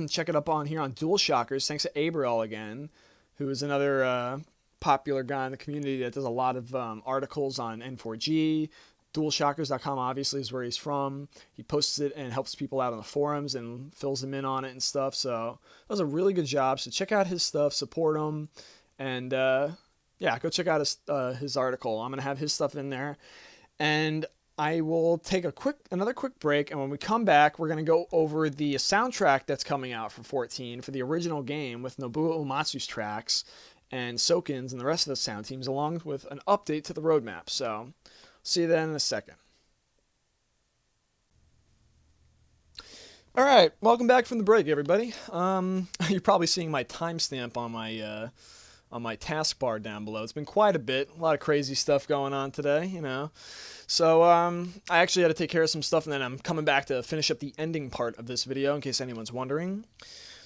check it up on here on DualShockers. Thanks to Abriel again, who is another popular guy in the community that does a lot of articles on N4G. DualShockers.com obviously is where he's from. He posts it and helps people out on the forums and fills them in on it and stuff. So that was a really good job. So check out his stuff, support him, and yeah, go check out his article. I'm going to have his stuff in there. And I will take another quick break, and when we come back, we're going to go over the soundtrack that's coming out for 14 for the original game with Nobuo Uematsu's tracks and Soken's and the rest of the sound teams, along with an update to the roadmap. So, see you then in a second. All right, welcome back from the break, everybody. You're probably seeing my timestamp on my taskbar down below. It's been quite a bit. A lot of crazy stuff going on today, you know. So I actually had to take care of some stuff, and then I'm coming back to finish up the ending part of this video, in case anyone's wondering.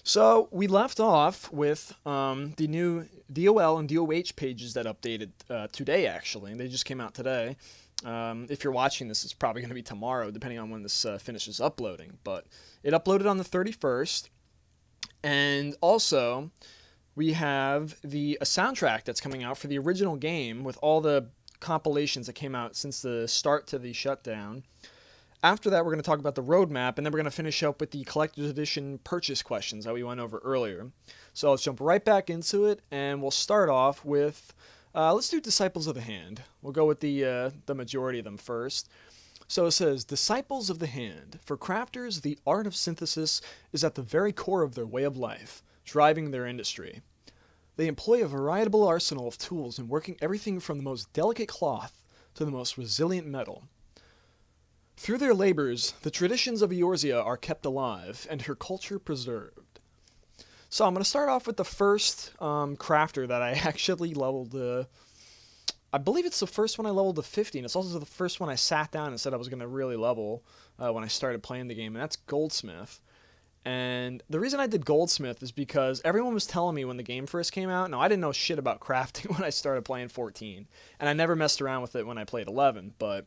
So we left off with the new DOL and DOH pages that updated today, actually. They just came out today. If you're watching this, it's probably going to be tomorrow, depending on when this finishes uploading. But it uploaded on the 31st. And also, we have a soundtrack that's coming out for the original game with all the compilations that came out since the start to the shutdown. After that, we're going to talk about the roadmap, and then we're going to finish up with the collector's edition purchase questions that we went over earlier. So let's jump right back into it, and we'll start off with, let's do Disciples of the Hand. We'll go with the majority of them first. So it says, Disciples of the Hand. For crafters, the art of synthesis is at the very core of their way of life, driving their industry. They employ a veritable arsenal of tools in working everything from the most delicate cloth to the most resilient metal. Through their labors, the traditions of Eorzea are kept alive and her culture preserved. So I'm going to start off with the first crafter that I actually leveled. I believe it's the first one I leveled to 50, and it's also the first one I sat down and said I was going to really level when I started playing the game, and that's Goldsmith. And the reason I did Goldsmith is because everyone was telling me when the game first came out. Now, I didn't know shit about crafting when I started playing 14. And I never messed around with it when I played 11. But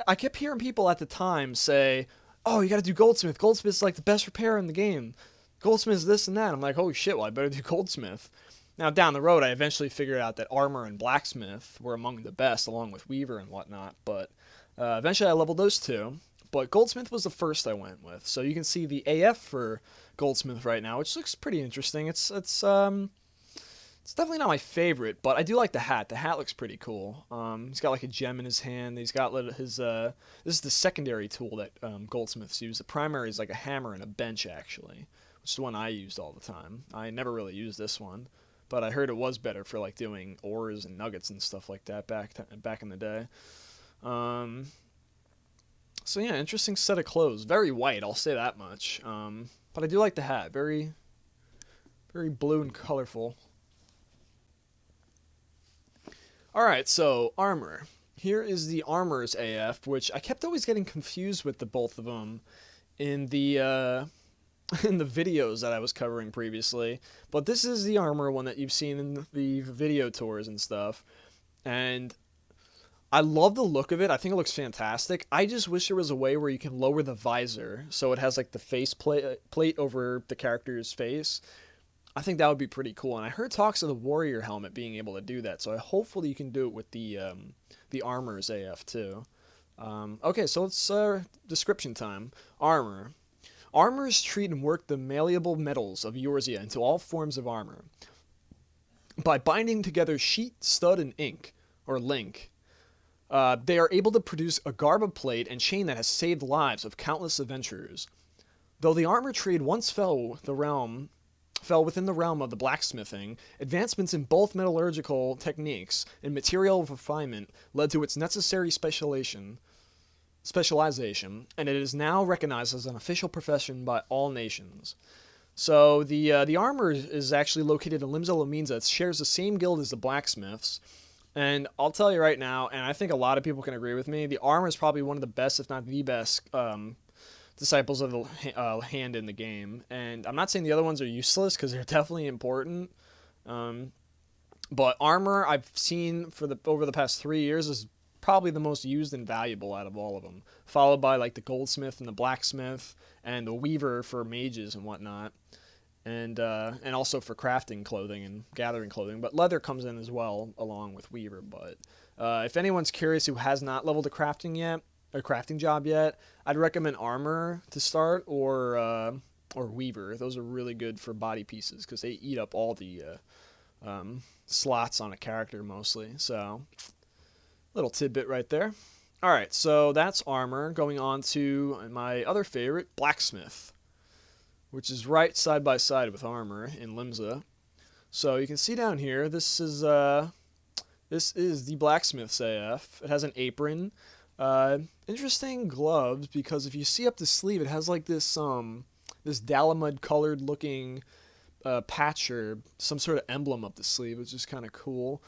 I kept hearing people at the time say, oh, you got to do Goldsmith. Goldsmith's like the best repairer in the game. Goldsmith's this and that. I'm like, holy shit, well, I better do Goldsmith. Now, down the road, I eventually figured out that Armor and Blacksmith were among the best, along with Weaver and whatnot. But eventually I leveled those two. But Goldsmith was the first I went with. So you can see the AF for Goldsmith right now, which looks pretty interesting. It's definitely not my favorite, but I do like the hat. The hat looks pretty cool. He's got like a gem in his hand. He's got his this is the secondary tool that Goldsmiths use. The primary is like a hammer and a bench, actually, which is the one I used all the time. I never really used this one, but I heard it was better for like doing ores and nuggets and stuff like that back in the day. So yeah, interesting set of clothes. Very white, I'll say that much. But I do like the hat. Very, very blue and colorful. Alright, so armor. Here is the armors AF, which I kept always getting confused with the both of them in the in the videos that I was covering previously. But this is the armor one that you've seen in the video tours and stuff. And I love the look of it. I think it looks fantastic. I just wish there was a way where you can lower the visor so it has like the face plate over the character's face. I think that would be pretty cool. And I heard talks of the warrior helmet being able to do that. So hopefully you can do it with the armors AF too. Okay, so it's description time. Armor. Armors treat and work the malleable metals of Eorzea into all forms of armor by binding together sheet, stud, and ink, or link. They are able to produce a garb of plate and chain that has saved lives of countless adventurers. Though the armor trade once fell within the realm of the blacksmithing, advancements in both metallurgical techniques and material refinement led to its necessary specialization, and it is now recognized as an official profession by all nations. So the armor is actually located in Leonesaurus. It shares the same guild as the blacksmiths. And I'll tell you right now, and I think a lot of people can agree with me, the armor is probably one of the best, if not the best, disciples of the hand in the game. And I'm not saying the other ones are useless, because they're definitely important. But armor, I've seen over the past 3 years, is probably the most used and valuable out of all of them. Followed by like the goldsmith and the blacksmith, and the weaver for mages and whatnot. And also for crafting clothing and gathering clothing. But leather comes in as well, along with weaver. But if anyone's curious who has not leveled a crafting job yet, I'd recommend armor to start, or weaver. Those are really good for body pieces, because they eat up all the slots on a character mostly. So, little tidbit right there. Alright, so that's armor. Going on to my other favorite, blacksmith, which is right side by side with armor in Limsa. So you can see down here, this is the blacksmith's AF. It has an apron. Interesting gloves, because if you see up the sleeve, it has like this Dalamud colored looking patch or some sort of emblem up the sleeve, which is kind of cool.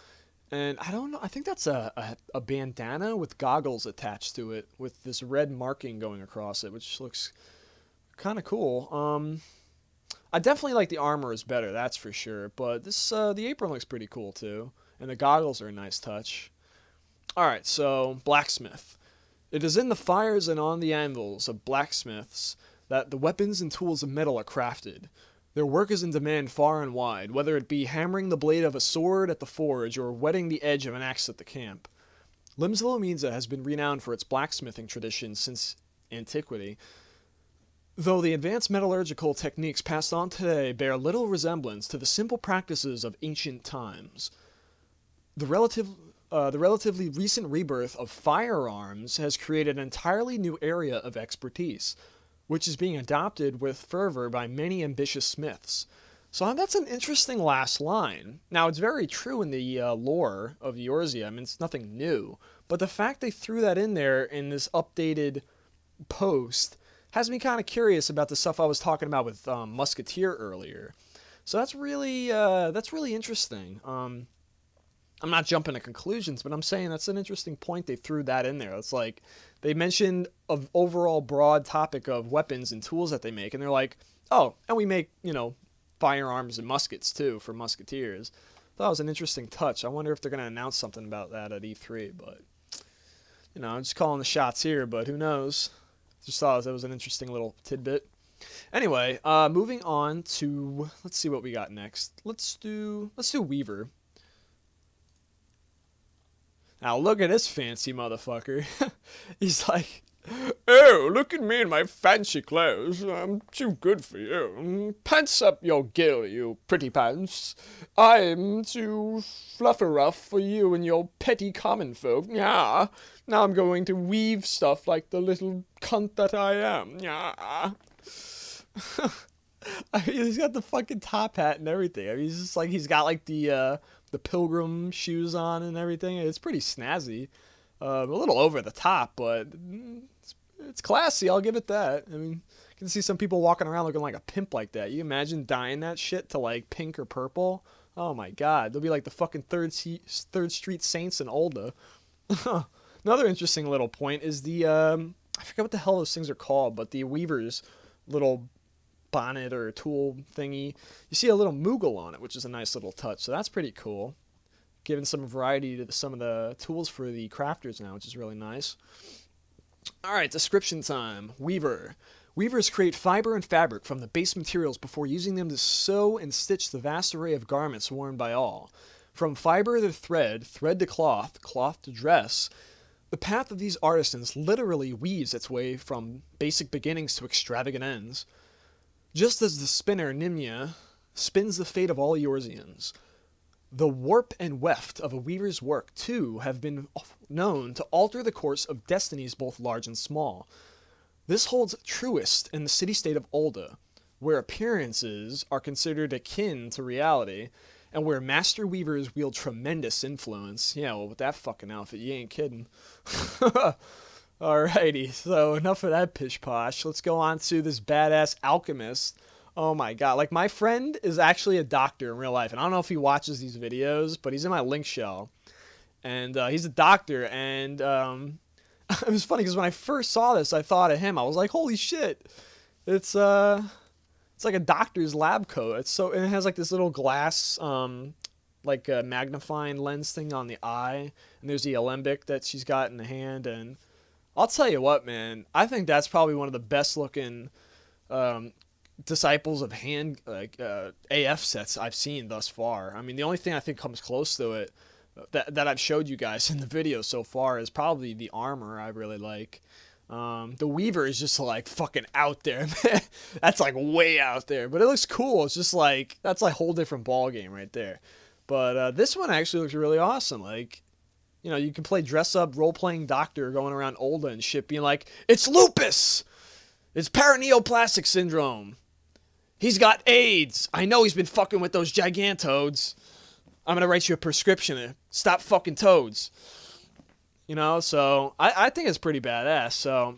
And I don't know, I think that's a bandana with goggles attached to it with this red marking going across it, which looks kind of cool. I definitely like the armor is better, that's for sure. But the apron looks pretty cool too, and the goggles are a nice touch. All right, so blacksmith. It is in the fires and on the anvils of blacksmiths that the weapons and tools of metal are crafted. Their work is in demand far and wide, whether it be hammering the blade of a sword at the forge or whetting the edge of an axe at the camp. Leonesaurus has been renowned for its blacksmithing tradition since antiquity, though the advanced metallurgical techniques passed on today bear little resemblance to the simple practices of ancient times. The relatively recent rebirth of firearms has created an entirely new area of expertise, which is being adopted with fervor by many ambitious smiths. So that's an interesting last line. Now, it's very true in the lore of Eorzea. I mean, it's nothing new. But the fact they threw that in there in this updated post has me kind of curious about the stuff I was talking about with Musketeer earlier. So that's really interesting. I'm not jumping to conclusions, but I'm saying that's an interesting point they threw that in there. It's like they mentioned an overall broad topic of weapons and tools that they make, and they're like, oh, and we make, firearms and muskets too for musketeers. That was an interesting touch. I wonder if they're going to announce something about that at E3, but, I'm just calling the shots here, but who knows. Just thought that was an interesting little tidbit. Anyway, moving on to, let's see what we got next. Let's do Weaver. Now look at this fancy motherfucker. He's like, oh, look at me in my fancy clothes. I'm too good for you. Pants up your gill, you pretty pants. I'm too flufferuff for you and your petty common folk. Yeah. Now I'm going to weave stuff like the little cunt that I am. Yeah. I mean, he's got the fucking top hat and everything. I mean, he's just like, he's got like the pilgrim shoes on and everything. It's pretty snazzy. A little over the top, but it's classy. I'll give it that. I mean, you can see some people walking around looking like a pimp like that. You imagine dyeing that shit to like pink or purple? Oh my god, they'll be like the fucking Third Street Saints in ul'dah. Another interesting little point is the I forget what the hell those things are called, but the weaver's little bonnet or tool thingy. You see a little Moogle on it, which is a nice little touch. So that's pretty cool. Giving some variety to some of the tools for the crafters now, which is really nice. All right, description time. Weaver. Weavers create fiber and fabric from the base materials before using them to sew and stitch the vast array of garments worn by all. From fiber to thread, thread to cloth, cloth to dress, the path of these artisans literally weaves its way from basic beginnings to extravagant ends. Just as the spinner Nimia spins the fate of all Eorzeans, the warp and weft of a weaver's work, too, have been known to alter the course of destinies both large and small. This holds truest in the city-state of ul'dah, where appearances are considered akin to reality, and where master weavers wield tremendous influence. Yeah, well, with that fucking outfit, you ain't kidding. Alrighty, so enough of that pish-posh. Let's go on to this badass alchemist. Oh my god, like my friend is actually a doctor in real life, and I don't know if he watches these videos, but he's in my link shell. And he's a doctor, and it was funny because when I first saw this, I thought of him. I was like, holy shit. It's like a doctor's lab coat. And it has like this little glass like a magnifying lens thing on the eye, and there's the alembic that she's got in the hand. And I'll tell you what, man, I think that's probably one of the best looking disciples of hand AF sets I've seen thus far. I mean, the only thing I think comes close to it that I've showed you guys in the video so far is probably the armor I really like. The Weaver is just like fucking out there, man. That's like way out there, but it looks cool. It's just like, that's like a whole different ball game right there. But this one actually looks really awesome. Like, you know, you can play dress up role-playing doctor going around ul'dah and shit being like, it's lupus! It's paraneoplastic syndrome. He's got AIDS. I know he's been fucking with those gigantoads. I'm gonna write you a prescription. Stop fucking toads. You know, so I think it's pretty badass. So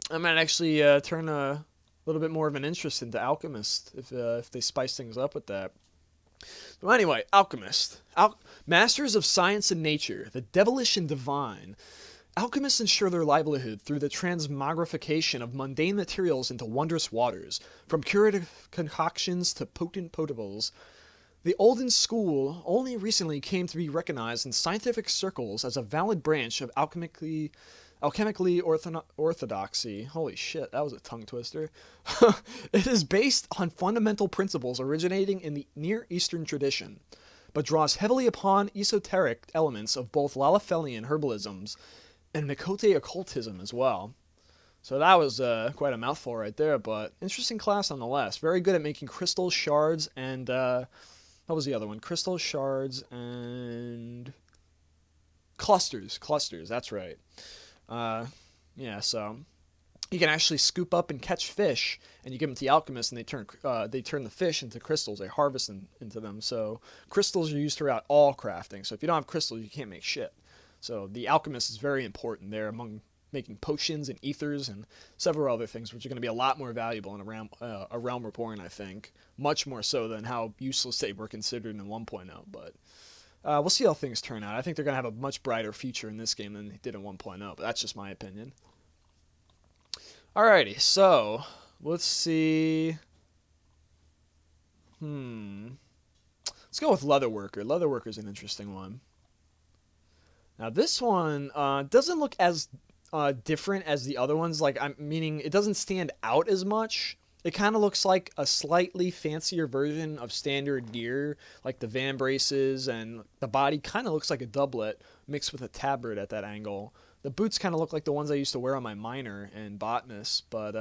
I might actually turn a little bit more of an interest into Alchemist if they spice things up with that. But anyway, Alchemist. Masters of science and nature, the devilish and divine. Alchemists ensure their livelihood through the transmogrification of mundane materials into wondrous waters, from curative concoctions to potent potables. The olden school only recently came to be recognized in scientific circles as a valid branch of alchemically orthodoxy. Holy shit, that was a tongue twister. It is based on fundamental principles originating in the Near Eastern tradition, but draws heavily upon esoteric elements of both Lalafelian herbalisms and Mikote occultism as well. So that was quite a mouthful right there, but interesting class nonetheless. Very good at making crystals, shards, and what was the other one? Crystals, shards, and clusters. Clusters, that's right. Yeah, so you can actually scoop up and catch fish, and you give them to the alchemist, and they turn the fish into crystals. They harvest them into them. So crystals are used throughout all crafting. So if you don't have crystals, you can't make shit. So the alchemist is very important there among making potions and ethers and several other things, which are going to be a lot more valuable in a Realm Reborn, I think. Much more so than how useless they were considered in 1.0. But we'll see how things turn out. I think they're going to have a much brighter future in this game than they did in 1.0, but that's just my opinion. Alrighty, so let's see. Let's go with Leatherworker. Leatherworker's an interesting one. Now this one doesn't look as different as the other ones. Like, I'm meaning it doesn't stand out as much. It kind of looks like a slightly fancier version of standard gear, like the van braces, and the body kind of looks like a doublet mixed with a tabard at that angle. The boots kind of look like the ones I used to wear on my miner and botanist, but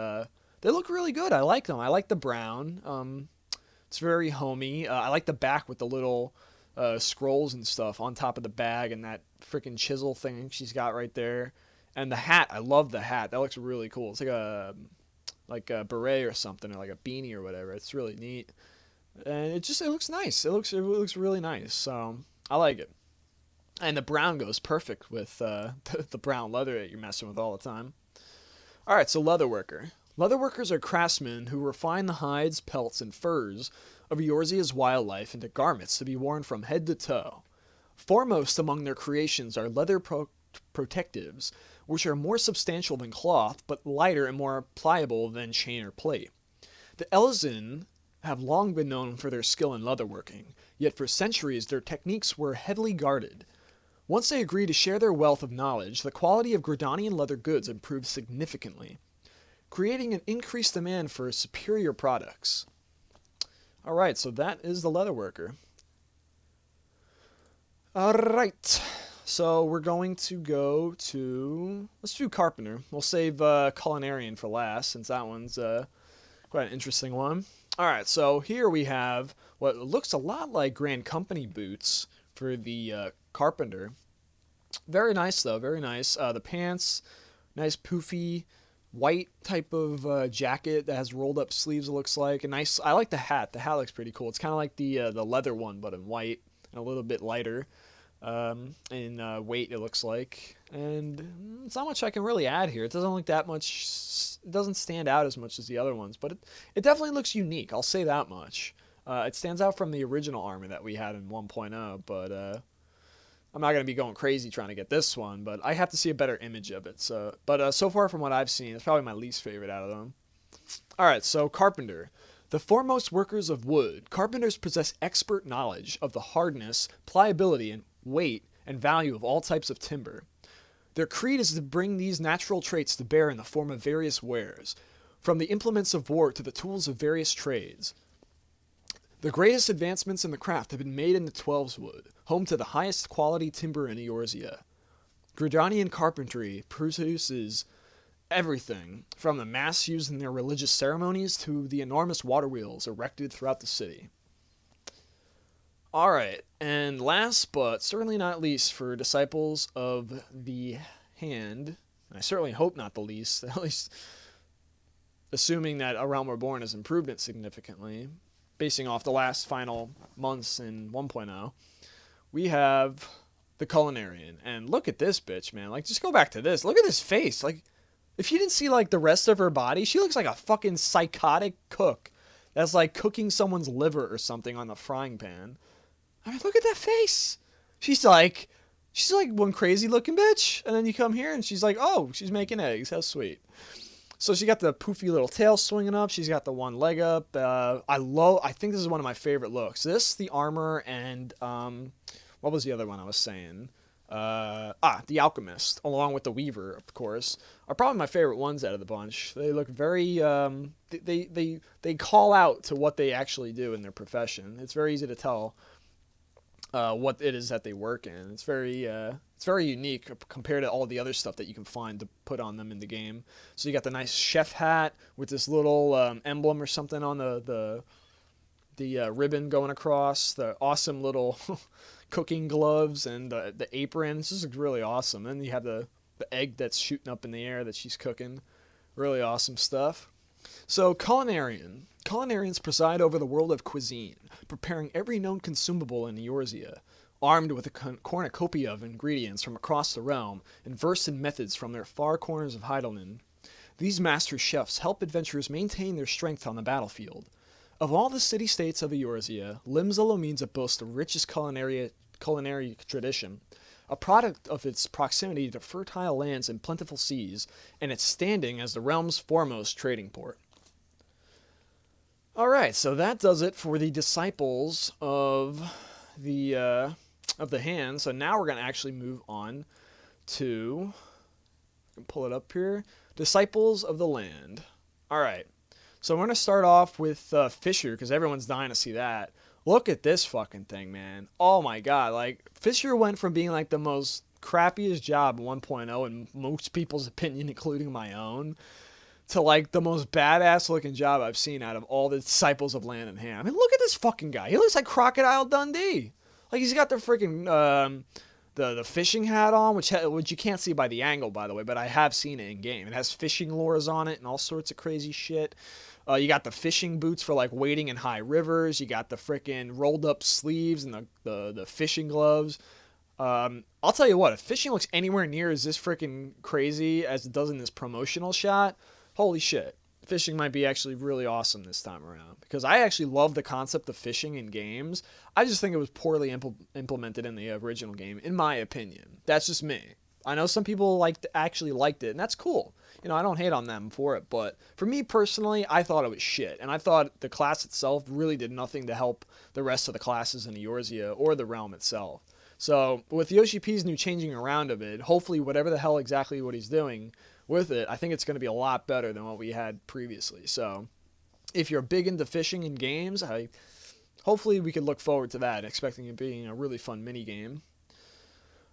they look really good. I like them. I like the brown. It's very homey. I like the back with the little scrolls and stuff on top of the bag and that freaking chisel thing she's got right there. And the hat, I love the hat. That looks really cool. It's like a beret or something, or like a beanie or whatever. It's really neat. And it looks nice. It looks really nice. So I like it. And the brown goes perfect with the brown leather that you're messing with all the time. All right, so leatherworker. Leatherworkers are craftsmen who refine the hides, pelts, and furs of Eorzea's wildlife into garments to be worn from head to toe. Foremost among their creations are leather protectives, which are more substantial than cloth, but lighter and more pliable than chain or plate. The Elzen have long been known for their skill in leatherworking, yet for centuries their techniques were heavily guarded. Once they agreed to share their wealth of knowledge, the quality of Gridanian leather goods improved significantly, creating an increased demand for superior products. Alright, so that is the leatherworker. Alright, so we're going to go to... let's do carpenter. We'll save culinarian for last, since that one's quite an interesting one. Alright, so here we have what looks a lot like Grand Company boots for the carpenter. Very nice, though. Very nice. The pants, nice poofy white type of jacket that has rolled up sleeves. It looks like a nice. I like the hat. The hat looks pretty cool. It's kind of like the leather one, but in white and a little bit lighter in weight. It looks like, and it's not much I can really add here. It doesn't look that much. It doesn't stand out as much as the other ones, but it definitely looks unique. I'll say that much. It stands out from the original armor that we had in 1.0, but I'm not going to be going crazy trying to get this one, but I have to see a better image of it. So far from what I've seen, it's probably my least favorite out of them. Alright, so carpenter. The foremost workers of wood, carpenters possess expert knowledge of the hardness, pliability, and weight and value of all types of timber. Their creed is to bring these natural traits to bear in the form of various wares, from the implements of war to the tools of various trades. The greatest advancements in the craft have been made in the Twelveswood, home to the highest quality timber in Eorzea. Gridanian carpentry produces everything, from the masts used in their religious ceremonies to the enormous water wheels erected throughout the city. Alright, and last but certainly not least for disciples of the hand, and I certainly hope not the least, at least assuming that A Realm Reborn has improved it significantly, basing off the last final months in 1.0, we have the culinarian. And look at this bitch, man. Like, just go back to this. Look at this face. Like, if you didn't see, like, the rest of her body, she looks like a fucking psychotic cook that's, like, cooking someone's liver or something on the frying pan. I mean, look at that face. She's like one crazy looking bitch. And then you come here and she's like, oh, she's making eggs. How sweet. So she got the poofy little tail swinging up. She's got the one leg up. I think this is one of my favorite looks. This, the armor, and what was the other one I was saying? The Alchemist, along with the Weaver, of course, are probably my favorite ones out of the bunch. They look very, they call out to what they actually do in their profession. It's very easy to tell what it is that they work in. It's very unique compared to all the other stuff that you can find to put on them in the game. So you got the nice chef hat with this little emblem or something on the ribbon going across, the awesome little cooking gloves, and the apron. This is really awesome. And you have the egg that's shooting up in the air that she's cooking. Really awesome stuff. So culinarian. Culinarians preside over the world of cuisine, preparing every known consumable in Eorzea, armed with a cornucopia of ingredients from across the realm and versed in methods from their far corners of Heidelman. These master chefs help adventurers maintain their strength on the battlefield. Of all the city-states of Eorzea, Limsa Lominsa boasts the richest culinary tradition, a product of its proximity to fertile lands and plentiful seas, and its standing as the realm's foremost trading port. Alright, so that does it for the disciples of the hand. So now we're going to actually move on to, I can pull it up here, disciples of the land. Alright, so I'm going to start off with Fisher, because everyone's dying to see that. Look at this fucking thing, man. Oh my god, like, Fisher went from being like the most crappiest job in 1.0 in most people's opinion, including my own, to like the most badass looking job I've seen out of all the disciples of land and hand. I mean, look at this fucking guy. He looks like Crocodile Dundee. Like, he's got the freaking the fishing hat on, which you can't see by the angle, by the way, but I have seen it in game. It has fishing lures on it and all sorts of crazy shit. You got the fishing boots for like wading in high rivers. You got the freaking rolled up sleeves and the fishing gloves. I'll tell you what, if fishing looks anywhere near as this freaking crazy as it does in this promotional shot, holy shit. Fishing might be actually really awesome this time around, because I actually love the concept of fishing in games. I just think it was poorly implemented in the original game, in my opinion. That's just me. I know some people actually liked it, and that's cool. I don't hate on them for it, but for me personally, I thought it was shit, and I thought the class itself really did nothing to help the rest of the classes in Eorzea or the realm itself. So with Yoshi P's new changing around of it, hopefully whatever the hell exactly what he's doing with it, I think it's going to be a lot better than what we had previously. So if you're big into fishing in games, hopefully we could look forward to that, expecting it being a really fun mini game.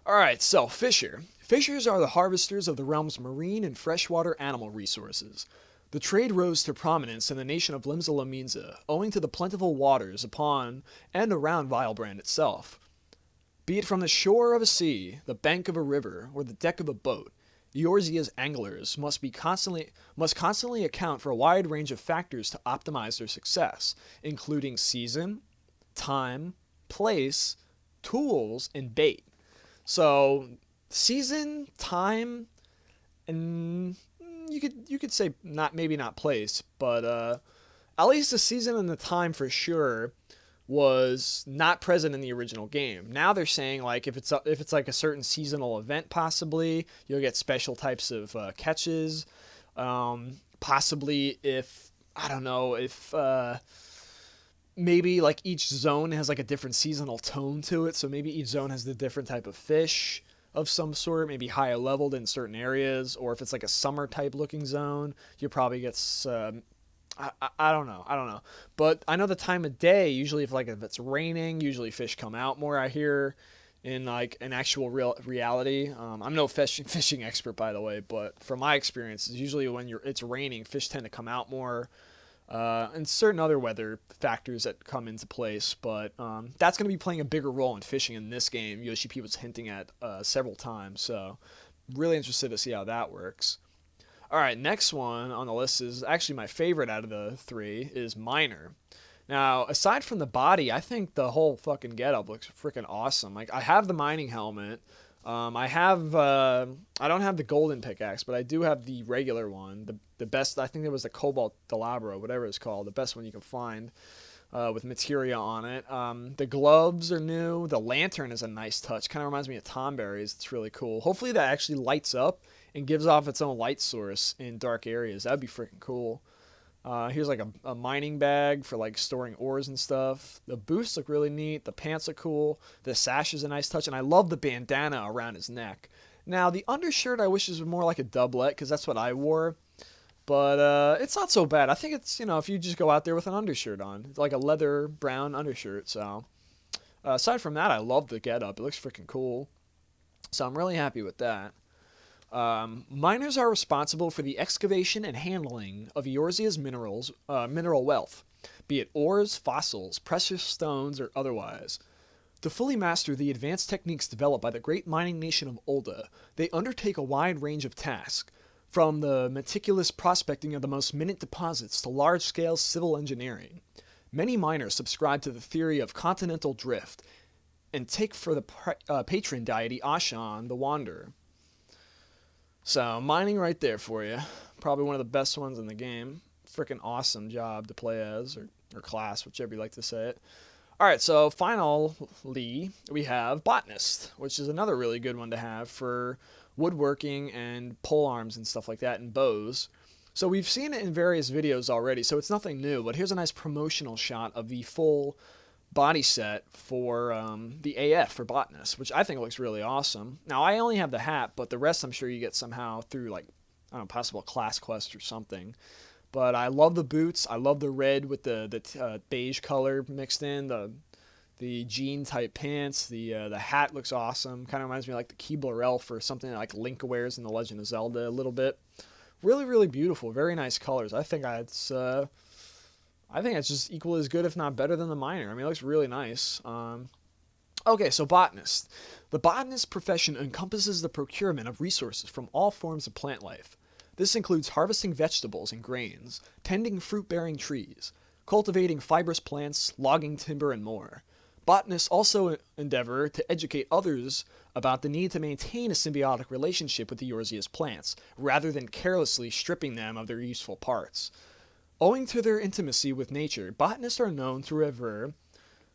Alright, so Fisher. Fishers are the harvesters of the realm's marine and freshwater animal resources. The trade rose to prominence in the nation of Limsa owing to the plentiful waters upon and around Vilebrand itself. Be it from the shore of a sea, the bank of a river, or the deck of a boat, Eorzea's anglers must constantly account for a wide range of factors to optimize their success, including season, time, place, tools, and bait. So, season, time, and you could say maybe not place, but at least the season and the time for sure was not present in the original game. Now they're saying if it's like a certain seasonal event, possibly you'll get special types of catches. Possibly if maybe like each zone has like a different seasonal tone to it, so maybe each zone has the different type of fish of some sort, maybe higher leveled in certain areas, or if it's like a summer type looking zone, you probably get I don't know. But I know the time of day, usually if it's raining, usually fish come out more, I hear, in like an actual reality. I'm no fishing expert, by the way, but from my experience, usually when it's raining, fish tend to come out more, and certain other weather factors that come into place. But that's going to be playing a bigger role in fishing in this game. Yoshi P was hinting at several times, so really interested to see how that works. Alright, next one on the list is actually my favorite out of the three, is Miner. Now, aside from the body, I think the whole fucking getup looks freaking awesome. Like, I have the mining helmet. I don't have the golden pickaxe, but I do have the regular one. The best, I think it was the Cobalt Delabra, whatever it's called, the best one you can find, with materia on it. The gloves are new. The lantern is a nice touch. Kind of reminds me of Tomberry's. It's really cool. Hopefully that actually lights up and gives off its own light source in dark areas. That'd be freaking cool. Here's like a mining bag for like storing ores and stuff. The boots look really neat. The pants are cool. The sash is a nice touch, and I love the bandana around his neck. Now the undershirt I wish was more like a doublet, because that's what I wore. But it's not so bad. I think it's, if you just go out there with an undershirt on. It's like a leather brown undershirt. So aside from that, I love the getup. It looks freaking cool. So I'm really happy with that. Miners are responsible for the excavation and handling of Eorzea's mineral wealth, be it ores, fossils, precious stones, or otherwise. To fully master the advanced techniques developed by the great mining nation of ul'dah, they undertake a wide range of tasks, from the meticulous prospecting of the most minute deposits to large-scale civil engineering. Many miners subscribe to the theory of continental drift, and take for the patron deity Ashan, the Wanderer. So, mining right there for you. Probably one of the best ones in the game. Freaking awesome job to play as, or class, whichever you like to say it. Alright, so finally, we have Botanist, which is another really good one to have for woodworking and pole arms and stuff like that, and bows. So we've seen it in various videos already, so it's nothing new, but here's a nice promotional shot of the full body set for the AF for Botanist, which I think looks really awesome. Now, I only have the hat, but the rest I'm sure you get somehow through, like, I don't know, possible class quest or something. But I love the boots. I love the red with the beige color mixed in, the jean type pants. The hat looks awesome. Kind of reminds me of like the Keebler elf or something like Link wears in The Legend of Zelda a little bit. Really, really beautiful. Very nice colors. I think it's just equally as good, if not better, than the Miner. I mean, it looks really nice. Okay, so Botanist. The botanist profession encompasses the procurement of resources from all forms of plant life. This includes harvesting vegetables and grains, tending fruit-bearing trees, cultivating fibrous plants, logging timber, and more. Botanists also endeavor to educate others about the need to maintain a symbiotic relationship with the Eorzea's plants, rather than carelessly stripping them of their useful parts. Owing to their intimacy with nature, botanists are known to revere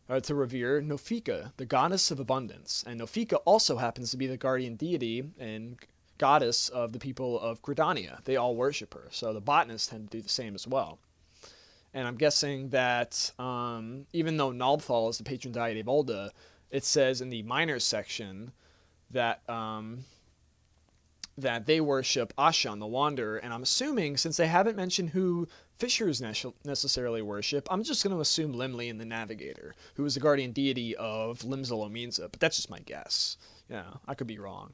Nofika, the goddess of abundance, and Nofika also happens to be the guardian deity and goddess of the people of Gridania. They all worship her, so the botanists tend to do the same as well. And I'm guessing that even though Naldthal is the patron deity of ul'dah, it says in the minors section that that they worship Ashan, the Wanderer, and I'm assuming, since they haven't mentioned who fishers necessarily worship, I'm just going to assume Limley and the Navigator, who is the guardian deity of Limsa Lominsa, but that's just my guess. Yeah, I could be wrong.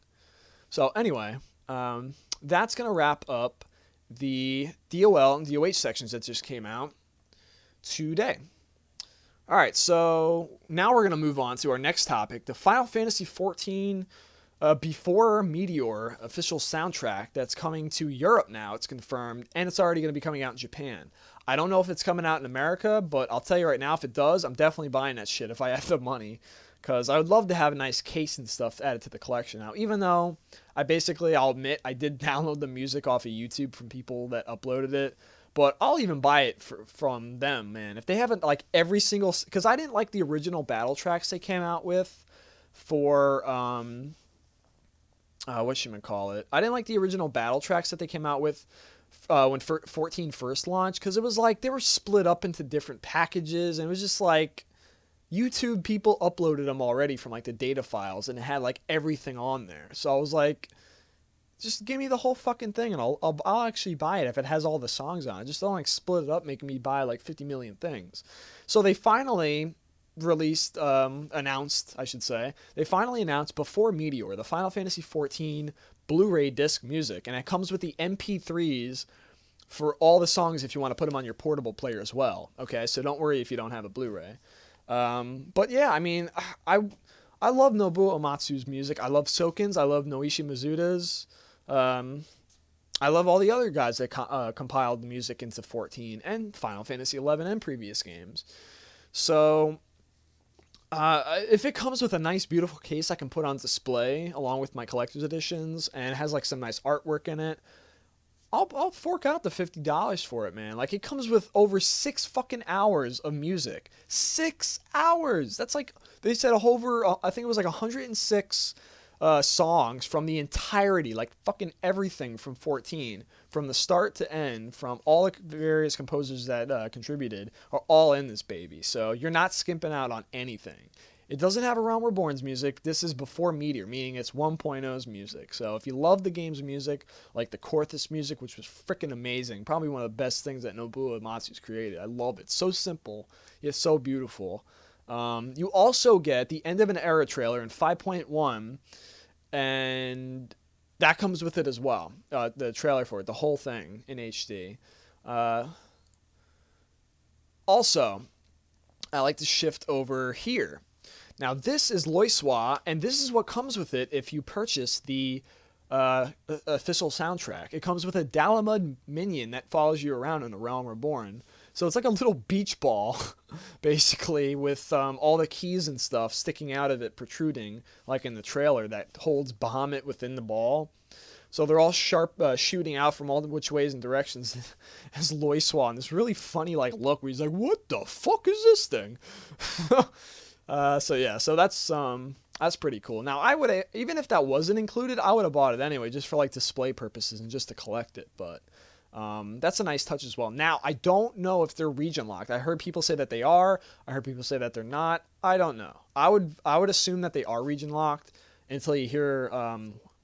So anyway, that's going to wrap up the DOL and DOH sections that just came out today. All right, so now we're going to move on to our next topic, the Final Fantasy XIV Before METEOR official soundtrack that's coming to Europe now. It's confirmed, and it's already going to be coming out in Japan. I don't know if it's coming out in America, but I'll tell you right now, if it does, I'm definitely buying that shit if I have the money, because I would love to have a nice case and stuff added to the collection. Now, even though I'll admit, I did download the music off of YouTube from people that uploaded it, but I'll even buy it from them, man. If they haven't, like, every single... Because I didn't like the original battle tracks they came out with for... whatchamacallit? I didn't like the original battle tracks that they came out with when 14 first launched, because it was like they were split up into different packages, and it was just like YouTube people uploaded them already from like the data files, and it had like everything on there. So I was like, just give me the whole fucking thing, and I'll actually buy it if it has all the songs on it. Just don't like split it up, making me buy like 50 million things. So they finally announced before METEOR the Final Fantasy XIV Blu-ray disc music, and it comes with the MP3s for all the songs if you want to put them on your portable player as well. Okay, so don't worry if you don't have a Blu-ray. But yeah, I mean, I love Nobuo Uematsu's music. I love Soken's. I love Noishi Mizuda's. I love all the other guys that compiled the music into 14 and Final Fantasy 11 and previous games. So if it comes with a nice, beautiful case I can put on display along with my collector's editions, and it has like some nice artwork in it, I'll fork out the $50 for it, man. Like, it comes with over 6 fucking hours of music. 6 hours! That's like, they said I think it was like 106 songs from the entirety, like fucking everything from 14, from the start to end, from all the various composers that contributed, are all in this baby. So you're not skimping out on anything. It doesn't have a Realm Reborn's music. This is before METEOR, meaning it's 1.0's music. So if you love the game's music, like the Korthus music, which was freaking amazing, probably one of the best things that Nobuo Uematsu's created. I love it. So simple, yet so beautiful. You also get the End of an Era trailer in 5.1, and that comes with it as well. The trailer for it, the whole thing in HD. Also, I like to shift over here. Now, this is Loiswa, and this is what comes with it if you purchase the official soundtrack. It comes with a Dalamud minion that follows you around in A Realm Reborn. So it's like a little beach ball, basically, with all the keys and stuff sticking out of it, protruding, like in the trailer, that holds Bahamut within the ball. So they're all sharp, shooting out from all which ways and directions as Loiswa, and this really funny like look where he's like, "What the fuck is this thing?" So that's pretty cool. Now, I would, even if that wasn't included, I would have bought it anyway, just for like display purposes and just to collect it. But that's a nice touch as well. Now, I don't know if they're region locked. I heard people say that they are. I heard people say that they're not. I don't know. I would assume that they are region locked until you hear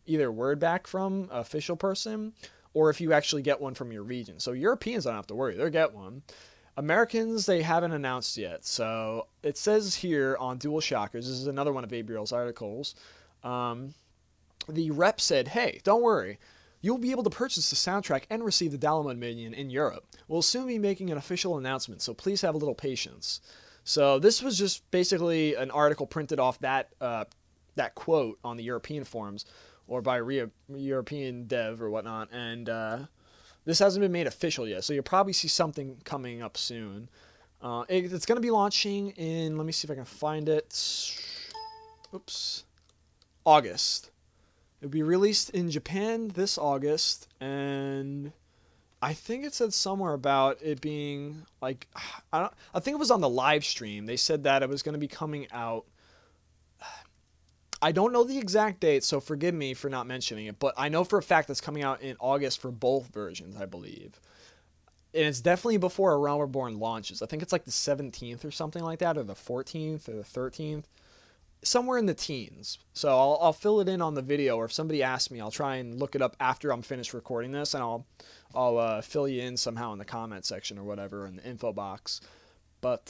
either word back from an official person, or if you actually get one from your region. So Europeans don't have to worry. They'll get one. Americans, they haven't announced yet. So it says here on Dual Shockers, this is another one of Abriel's articles, the rep said, "Hey, don't worry. You'll be able to purchase the soundtrack and receive the Dalamud minion in Europe. We'll soon be making an official announcement, so please have a little patience." So this was just basically an article printed off that quote on the European forums, or by a European dev or whatnot, and this hasn't been made official yet, so you'll probably see something coming up soon. It's going to be launching in, let me see if I can find it. Oops. August. It'll be released in Japan this August, and I think it said somewhere about it being like, I think it was on the live stream. They said that it was going to be coming out. I don't know the exact date, so forgive me for not mentioning it, but I know for a fact it's coming out in August for both versions, I believe. And it's definitely before A Realm Reborn launches. I think it's like the 17th or something like that, or the 14th or the 13th. Somewhere in the teens. So I'll fill it in on the video, or if somebody asks me, I'll try and look it up after I'm finished recording this, and I'll fill you in somehow in the comment section or whatever in the info box. But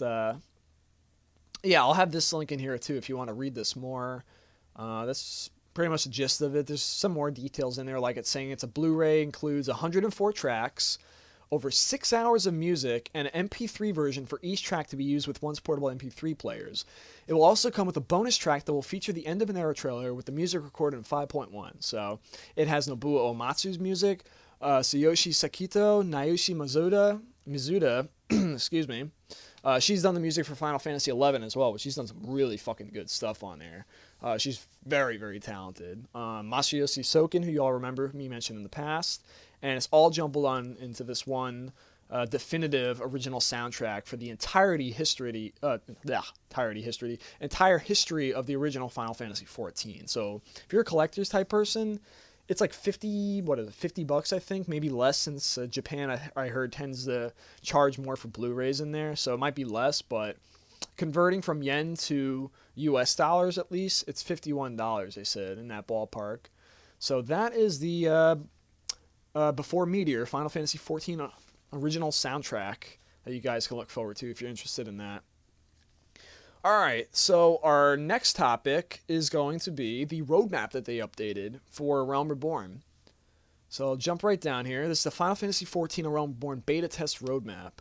yeah, I'll have this link in here too if you want to read this more. That's pretty much the gist of it. There's some more details in there, like it's saying it's a Blu-ray, includes 104 tracks, over 6 hours of music, and an MP3 version for each track to be used with one's portable MP3 players. It will also come with a bonus track that will feature the end of an era trailer with the music recorded in 5.1. So it has Nobuo Uematsu's music, Tsuyoshi Sakito, Naoshi Mizuda, excuse me. She's done the music for Final Fantasy XI as well, but she's done some really fucking good stuff on there. She's very, very talented. Masayoshi Soken, who you all remember me mentioned in the past, and it's all jumbled on into this one definitive original soundtrack for the entire history of the original Final Fantasy XIV. So if you're a collector's type person, it's like $50 I think, maybe less, since Japan I heard tends to charge more for Blu-rays in there, so it might be less, but converting from yen to US dollars at least, it's $51 they said, in that ballpark. So that is the Before Meteor Final Fantasy XIV original soundtrack that you guys can look forward to if you're interested in that. Alright, so our next topic is going to be the roadmap that they updated for Realm Reborn. So I'll jump right down here. This is the Final Fantasy XIV Realm Reborn beta test roadmap.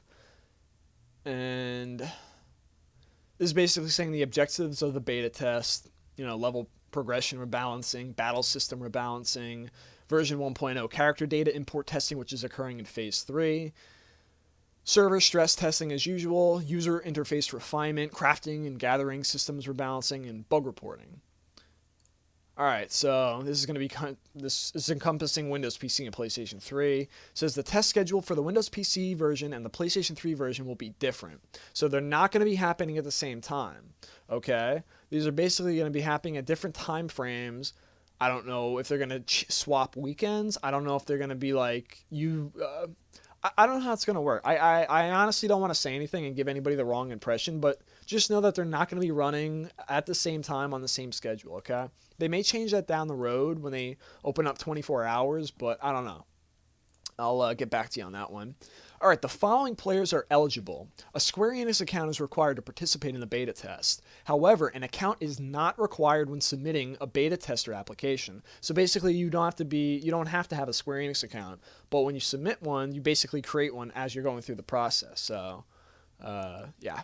And this is basically saying the objectives of the beta test, level progression rebalancing, battle system rebalancing, version 1.0 character data import testing, which is occurring in Phase 3, server stress testing as usual, user interface refinement, crafting and gathering systems rebalancing, and bug reporting. Alright, so this is encompassing Windows PC and PlayStation 3. It says the test schedule for the Windows PC version and the PlayStation 3 version will be different. So they're not going to be happening at the same time. Okay? These are basically going to be happening at different time frames. I don't know if they're going to swap weekends. I don't know if they're going to be like I don't know how it's going to work. I honestly don't want to say anything and give anybody the wrong impression, but just know that they're not going to be running at the same time on the same schedule, okay? They may change that down the road when they open up 24 hours, but I don't know. I'll get back to you on that one. All right, the following players are eligible. A Square-Enix account is required to participate in the beta test. However, an account is not required when submitting a beta tester application. So basically, you don't have to have a Square-Enix account, but when you submit one, you basically create one as you're going through the process. So, yeah.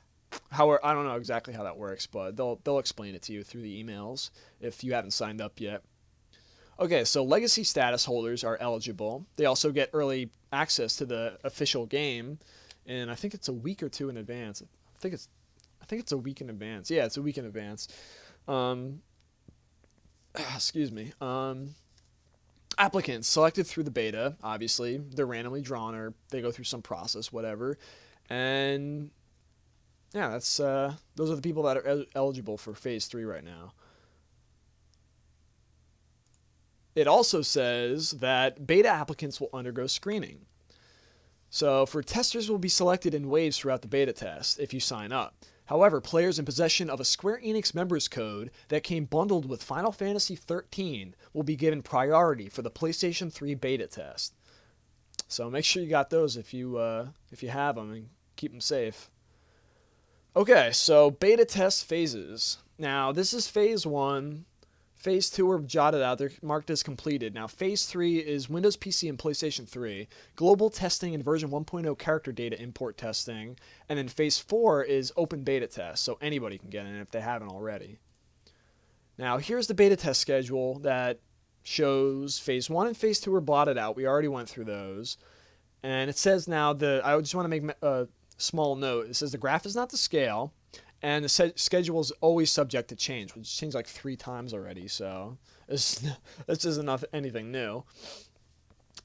However, I don't know exactly how that works, but they'll explain it to you through the emails if you haven't signed up yet. Okay, so Legacy status holders are eligible. They also get early access to the official game, and I think it's a week or two in advance. I think it's a week in advance. Yeah, it's a week in advance. Excuse me. Applicants selected through the beta, obviously. They're randomly drawn, or they go through some process, whatever. And yeah, those are the people that are eligible for Phase 3 right now. It also says that beta applicants will undergo screening. So testers will be selected in waves throughout the beta test if you sign up. However, players in possession of a Square Enix members code that came bundled with Final Fantasy XIII will be given priority for the PlayStation 3 beta test. So make sure you got those if you have them, and keep them safe. Okay, so beta test phases. Now, this is Phase 1. Phase 2 are jotted out. They're marked as completed. Now, Phase 3 is Windows PC and PlayStation 3, global testing and version 1.0 character data import testing, and then Phase 4 is open beta test, so anybody can get in if they haven't already. Now, here's the beta test schedule that shows Phase 1 and Phase 2 are blotted out. We already went through those. And it says now, I just want to make small note. It says the graph is not to scale, and the schedule is always subject to change, which changed like 3 times already, so this isn't anything new.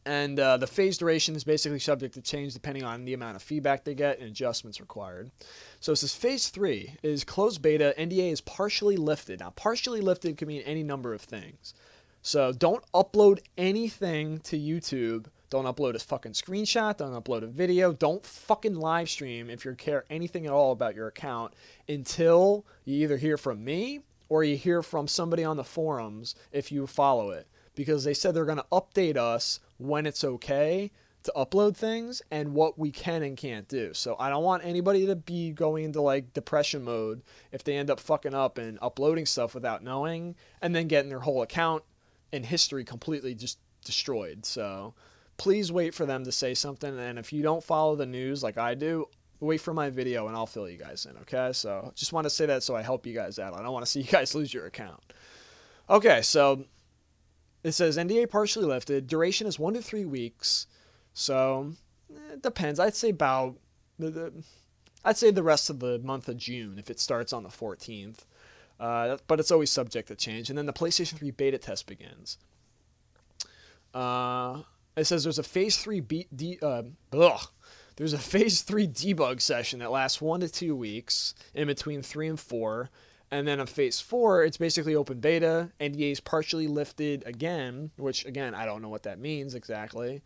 And the phase duration is basically subject to change depending on the amount of feedback they get and adjustments required. So it says phase 3 is closed beta. NDA is partially lifted. Now, partially lifted could mean any number of things. So don't upload anything to YouTube. Don't upload a fucking screenshot. Don't upload a video. Don't fucking live stream if you care anything at all about your account until you either hear from me or you hear from somebody on the forums if you follow it. Because they said they're going to update us when it's okay to upload things and what we can and can't do. So I don't want anybody to be going into like depression mode if they end up fucking up and uploading stuff without knowing and then getting their whole account and history completely just destroyed. So please wait for them to say something. And if you don't follow the news like I do, wait for my video and I'll fill you guys in. Okay. So just want to say that so I help you guys out. I don't want to see you guys lose your account. Okay. So it says NDA partially lifted. Duration is 1 to 3 weeks. So it depends. I'd say about I'd say the rest of the month of June if it starts on the 14th. But it's always subject to change. And then the PlayStation 3 beta test begins. It says there's a phase 3 there's a phase 3 debug session that lasts 1 to 2 weeks in between 3 and 4. And then on phase 4, it's basically open beta. NDA is partially lifted again, which, again, I don't know what that means exactly.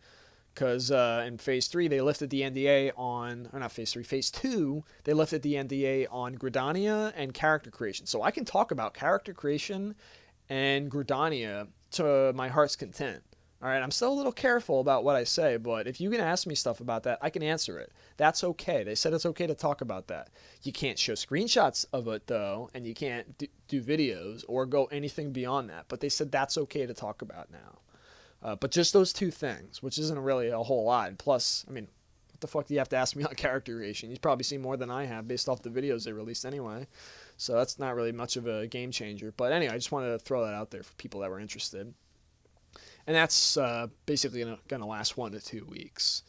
Because in phase 3, they lifted the NDA on, or not phase 3, phase 2, they lifted the NDA on Gridania and character creation. So I can talk about character creation and Gridania to my heart's content. All right, I'm still a little careful about what I say, but if you can ask me stuff about that, I can answer it. That's okay. They said it's okay to talk about that. You can't show screenshots of it, though, and you can't do videos or go anything beyond that. But they said that's okay to talk about now. But just those 2 things, which isn't really a whole lot. And plus, I mean, what the fuck do you have to ask me on character creation? You've probably seen more than I have based off the videos they released anyway. So that's not really much of a game changer. But anyway, I just wanted to throw that out there for people that were interested. And that's basically going to last 1 to 2 weeks.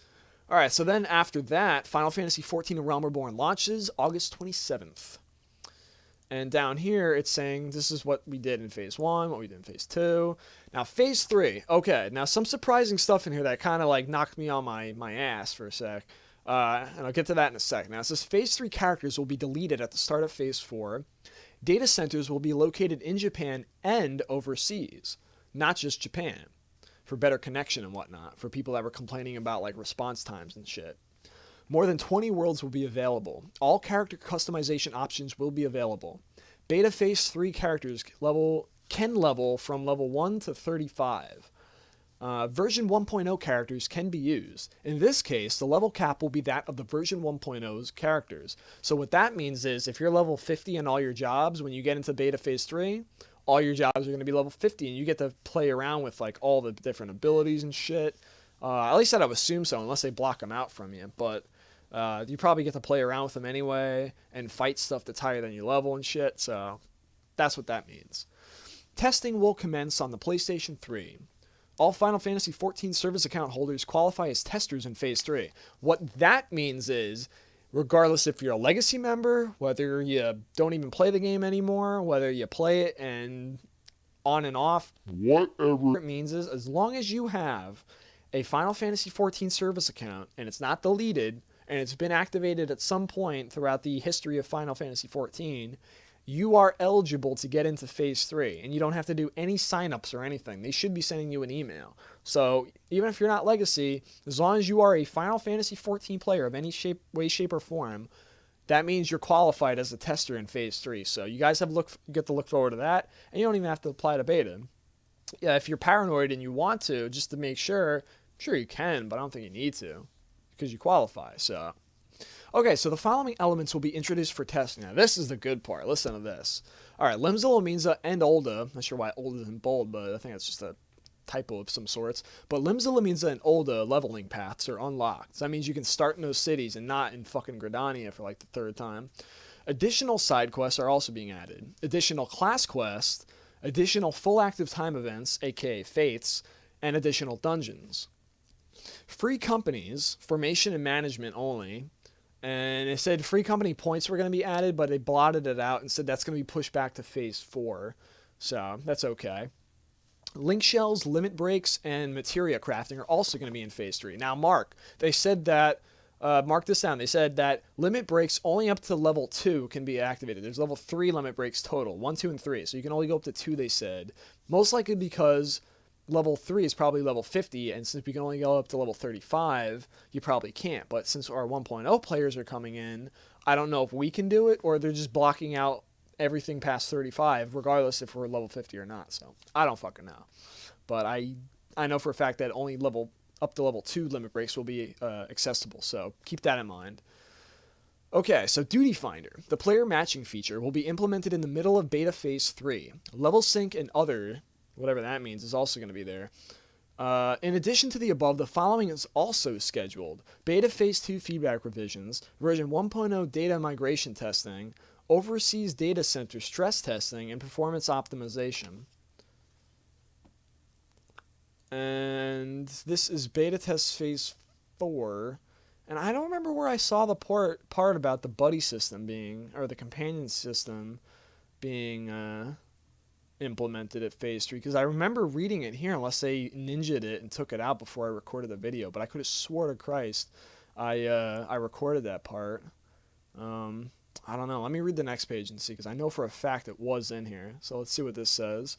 All right, so then after that, Final Fantasy XIV Realm Reborn launches August 27th. And down here, it's saying this is what we did in Phase 1, what we did in Phase 2. Now, Phase 3. Okay, now some surprising stuff in here that kind of like knocked me on my ass for a sec. And I'll get to that in a sec. Now, it says Phase 3 characters will be deleted at the start of Phase 4. Data centers will be located in Japan and overseas, not just Japan, for better connection and whatnot, for people that were complaining about like response times and shit. More than 20 worlds will be available. All character customization options will be available. Beta Phase 3 characters can level from level 1 to 35. Version 1.0 characters can be used. In this case, the level cap will be that of the version 1.0's characters. So what that means is if you're level 50 in all your jobs, when you get into Beta Phase 3, all your jobs are going to be level 50, and you get to play around with like all the different abilities and shit. At least I would assume so, unless they block them out from you. But you probably get to play around with them anyway and fight stuff that's higher than your level and shit. So that's what that means. Testing will commence on the PlayStation 3. All Final Fantasy XIV service account holders qualify as testers in Phase 3. What that means is, regardless if you're a legacy member, whether you don't even play the game anymore, whether you play it and on and off, whatever it means is, as long as you have a Final Fantasy XIV service account and it's not deleted and it's been activated at some point throughout the history of Final Fantasy XIV, you are eligible to get into Phase 3, and you don't have to do any signups or anything. They should be sending you an email. So even if you're not Legacy, as long as you are a Final Fantasy XIV player of any way, shape, or form, that means you're qualified as a tester in Phase 3. So you guys get to look forward to that, and you don't even have to apply to beta. Yeah, if you're paranoid and you want to, just to make sure, I'm sure you can, but I don't think you need to, because you qualify, so... Okay, so the following elements will be introduced for testing. Now, this is the good part. Listen to this. All right, Limsa, Lominsa, and ul'dah. Not sure why ul'dah isn't bold, but I think that's just a typo of some sorts. But Limsa, Lominsa, and ul'dah leveling paths are unlocked. So that means you can start in those cities and not in fucking Gridania for like the 3rd time. Additional side quests are also being added. Additional class quests, additional full active time events, aka fates, and additional dungeons. Free companies, formation and management only, And it said free company points were going to be added, but they blotted it out and said that's going to be pushed back to Phase 4. So that's okay. Link shells, limit breaks, and materia crafting are also going to be in Phase 3. Now, mark this down. They said that limit breaks only up to level 2 can be activated. There's level 3 limit breaks total. 1, 2, and 3. So you can only go up to 2, they said. Most likely because level 3 is probably level 50, and since we can only go up to level 35, you probably can't. But since our 1.0 players are coming in, I don't know if we can do it, or they're just blocking out everything past 35, regardless if we're level 50 or not. So I don't fucking know. But I know for a fact that only up to level 2 limit breaks will be accessible, so keep that in mind. Okay, so Duty Finder. The player matching feature will be implemented in the middle of Beta Phase 3. Level Sync and other, whatever that means, is also going to be there. In addition to the above, the following is also scheduled. Beta Phase 2 feedback revisions, version 1.0 data migration testing, overseas data center stress testing, and performance optimization. And this is beta test Phase 4. And I don't remember where I saw the part about the buddy system being, or the companion system being implemented at Phase 3, because I remember reading it here, unless they ninja'd it and took it out before I recorded the video, but I could have swore to Christ I recorded that part. I don't know. Let me read the next page and see, because I know for a fact it was in here. So let's see what this says.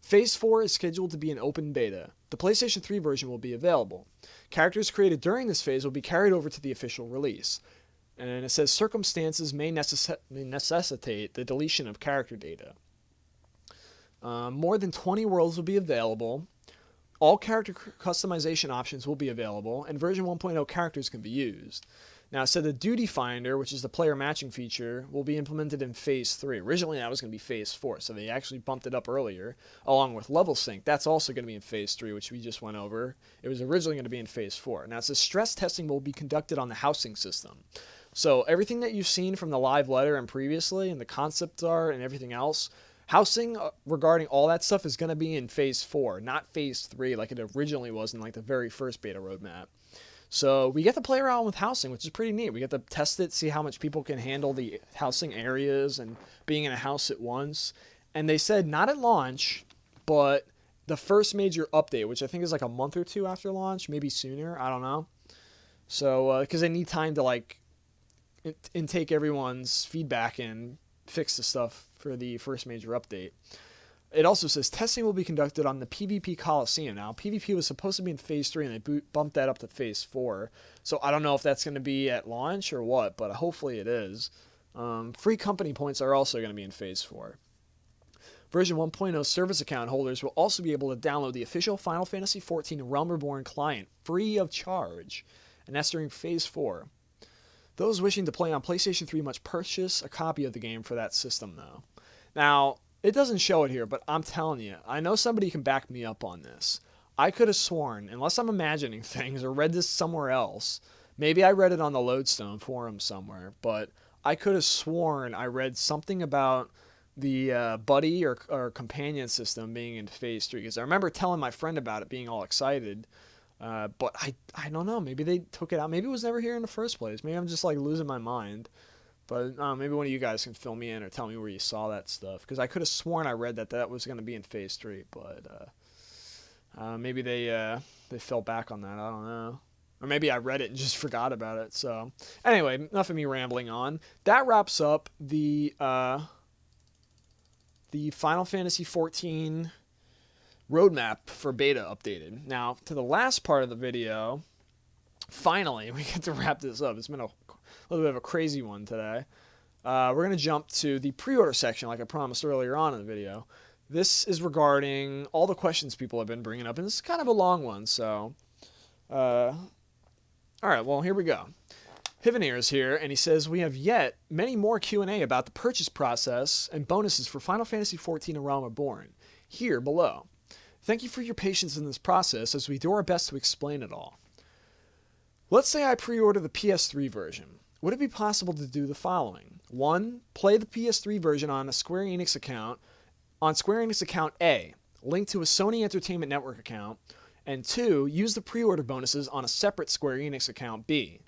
Phase 4 is scheduled to be an open beta. The PlayStation 3 version will be available. Characters created during this phase will be carried over to the official release. And it says circumstances may necessitate the deletion of character data. More than 20 worlds will be available. All character customization options will be available, and version 1.0 characters can be used. Now, it said the Duty Finder, which is the player matching feature, will be implemented in Phase 3. Originally, that was going to be Phase 4, so they actually bumped it up earlier, along with Level Sync. That's also going to be in Phase 3, which we just went over. It was originally going to be in Phase 4. Now, it says stress testing will be conducted on the housing system. So everything that you've seen from the live letter and previously, and the concept art and everything else, housing regarding all that stuff is going to be in Phase 4, not Phase 3 like it originally was in like the very first beta roadmap. So we get to play around with housing, which is pretty neat. We get to test it, see how much people can handle the housing areas and being in a house at once. And they said not at launch, but the first major update, which I think is like a month or two after launch, maybe sooner. I don't know. So because they need time to like intake everyone's feedback and fix the stuff for the first major update. It also says testing will be conducted on the PvP Coliseum. Now, PvP was supposed to be in Phase 3, and they bumped that up to Phase 4. So I don't know if that's going to be at launch or what, but hopefully it is. Free company points are also going to be in Phase 4. Version 1.0 service account holders will also be able to download the official Final Fantasy XIV Realm Reborn client free of charge, and that's during Phase 4. Those wishing to play on PlayStation 3 must purchase a copy of the game for that system, though. Now, it doesn't show it here, but I'm telling you, I know somebody can back me up on this. I could have sworn, unless I'm imagining things or read this somewhere else, maybe I read it on the Lodestone forum somewhere, but I could have sworn I read something about the buddy or companion system being in Phase 3, because I remember telling my friend about it, being all excited, but I don't know, maybe they took it out, maybe it was never here in the first place, maybe I'm just like losing my mind. But maybe one of you guys can fill me in or tell me where you saw that stuff. Because I could have sworn I read that was going to be in Phase 3. But maybe they fell back on that. I don't know. Or maybe I read it and just forgot about it. So anyway, enough of me rambling on. That wraps up the Final Fantasy XIV roadmap for beta updated. Now, to the last part of the video, finally, we get to wrap this up. It's been a little bit of a crazy one today. We're going to jump to the pre-order section like I promised earlier on in the video. This is regarding all the questions people have been bringing up, and this is kind of a long one, so... Alright, well, here we go. Hivenir is here, and he says, we have yet many more Q&A about the purchase process and bonuses for Final Fantasy XIV and Realm Reborn, here below. Thank you for your patience in this process as we do our best to explain it all. Let's say I pre-order the PS3 version. Would it be possible to do the following? 1. Play the PS3 version on a square-enix account, on square-enix account A, linked to a Sony Entertainment Network account, and 2. Use the pre-order bonuses on a separate square-enix account B.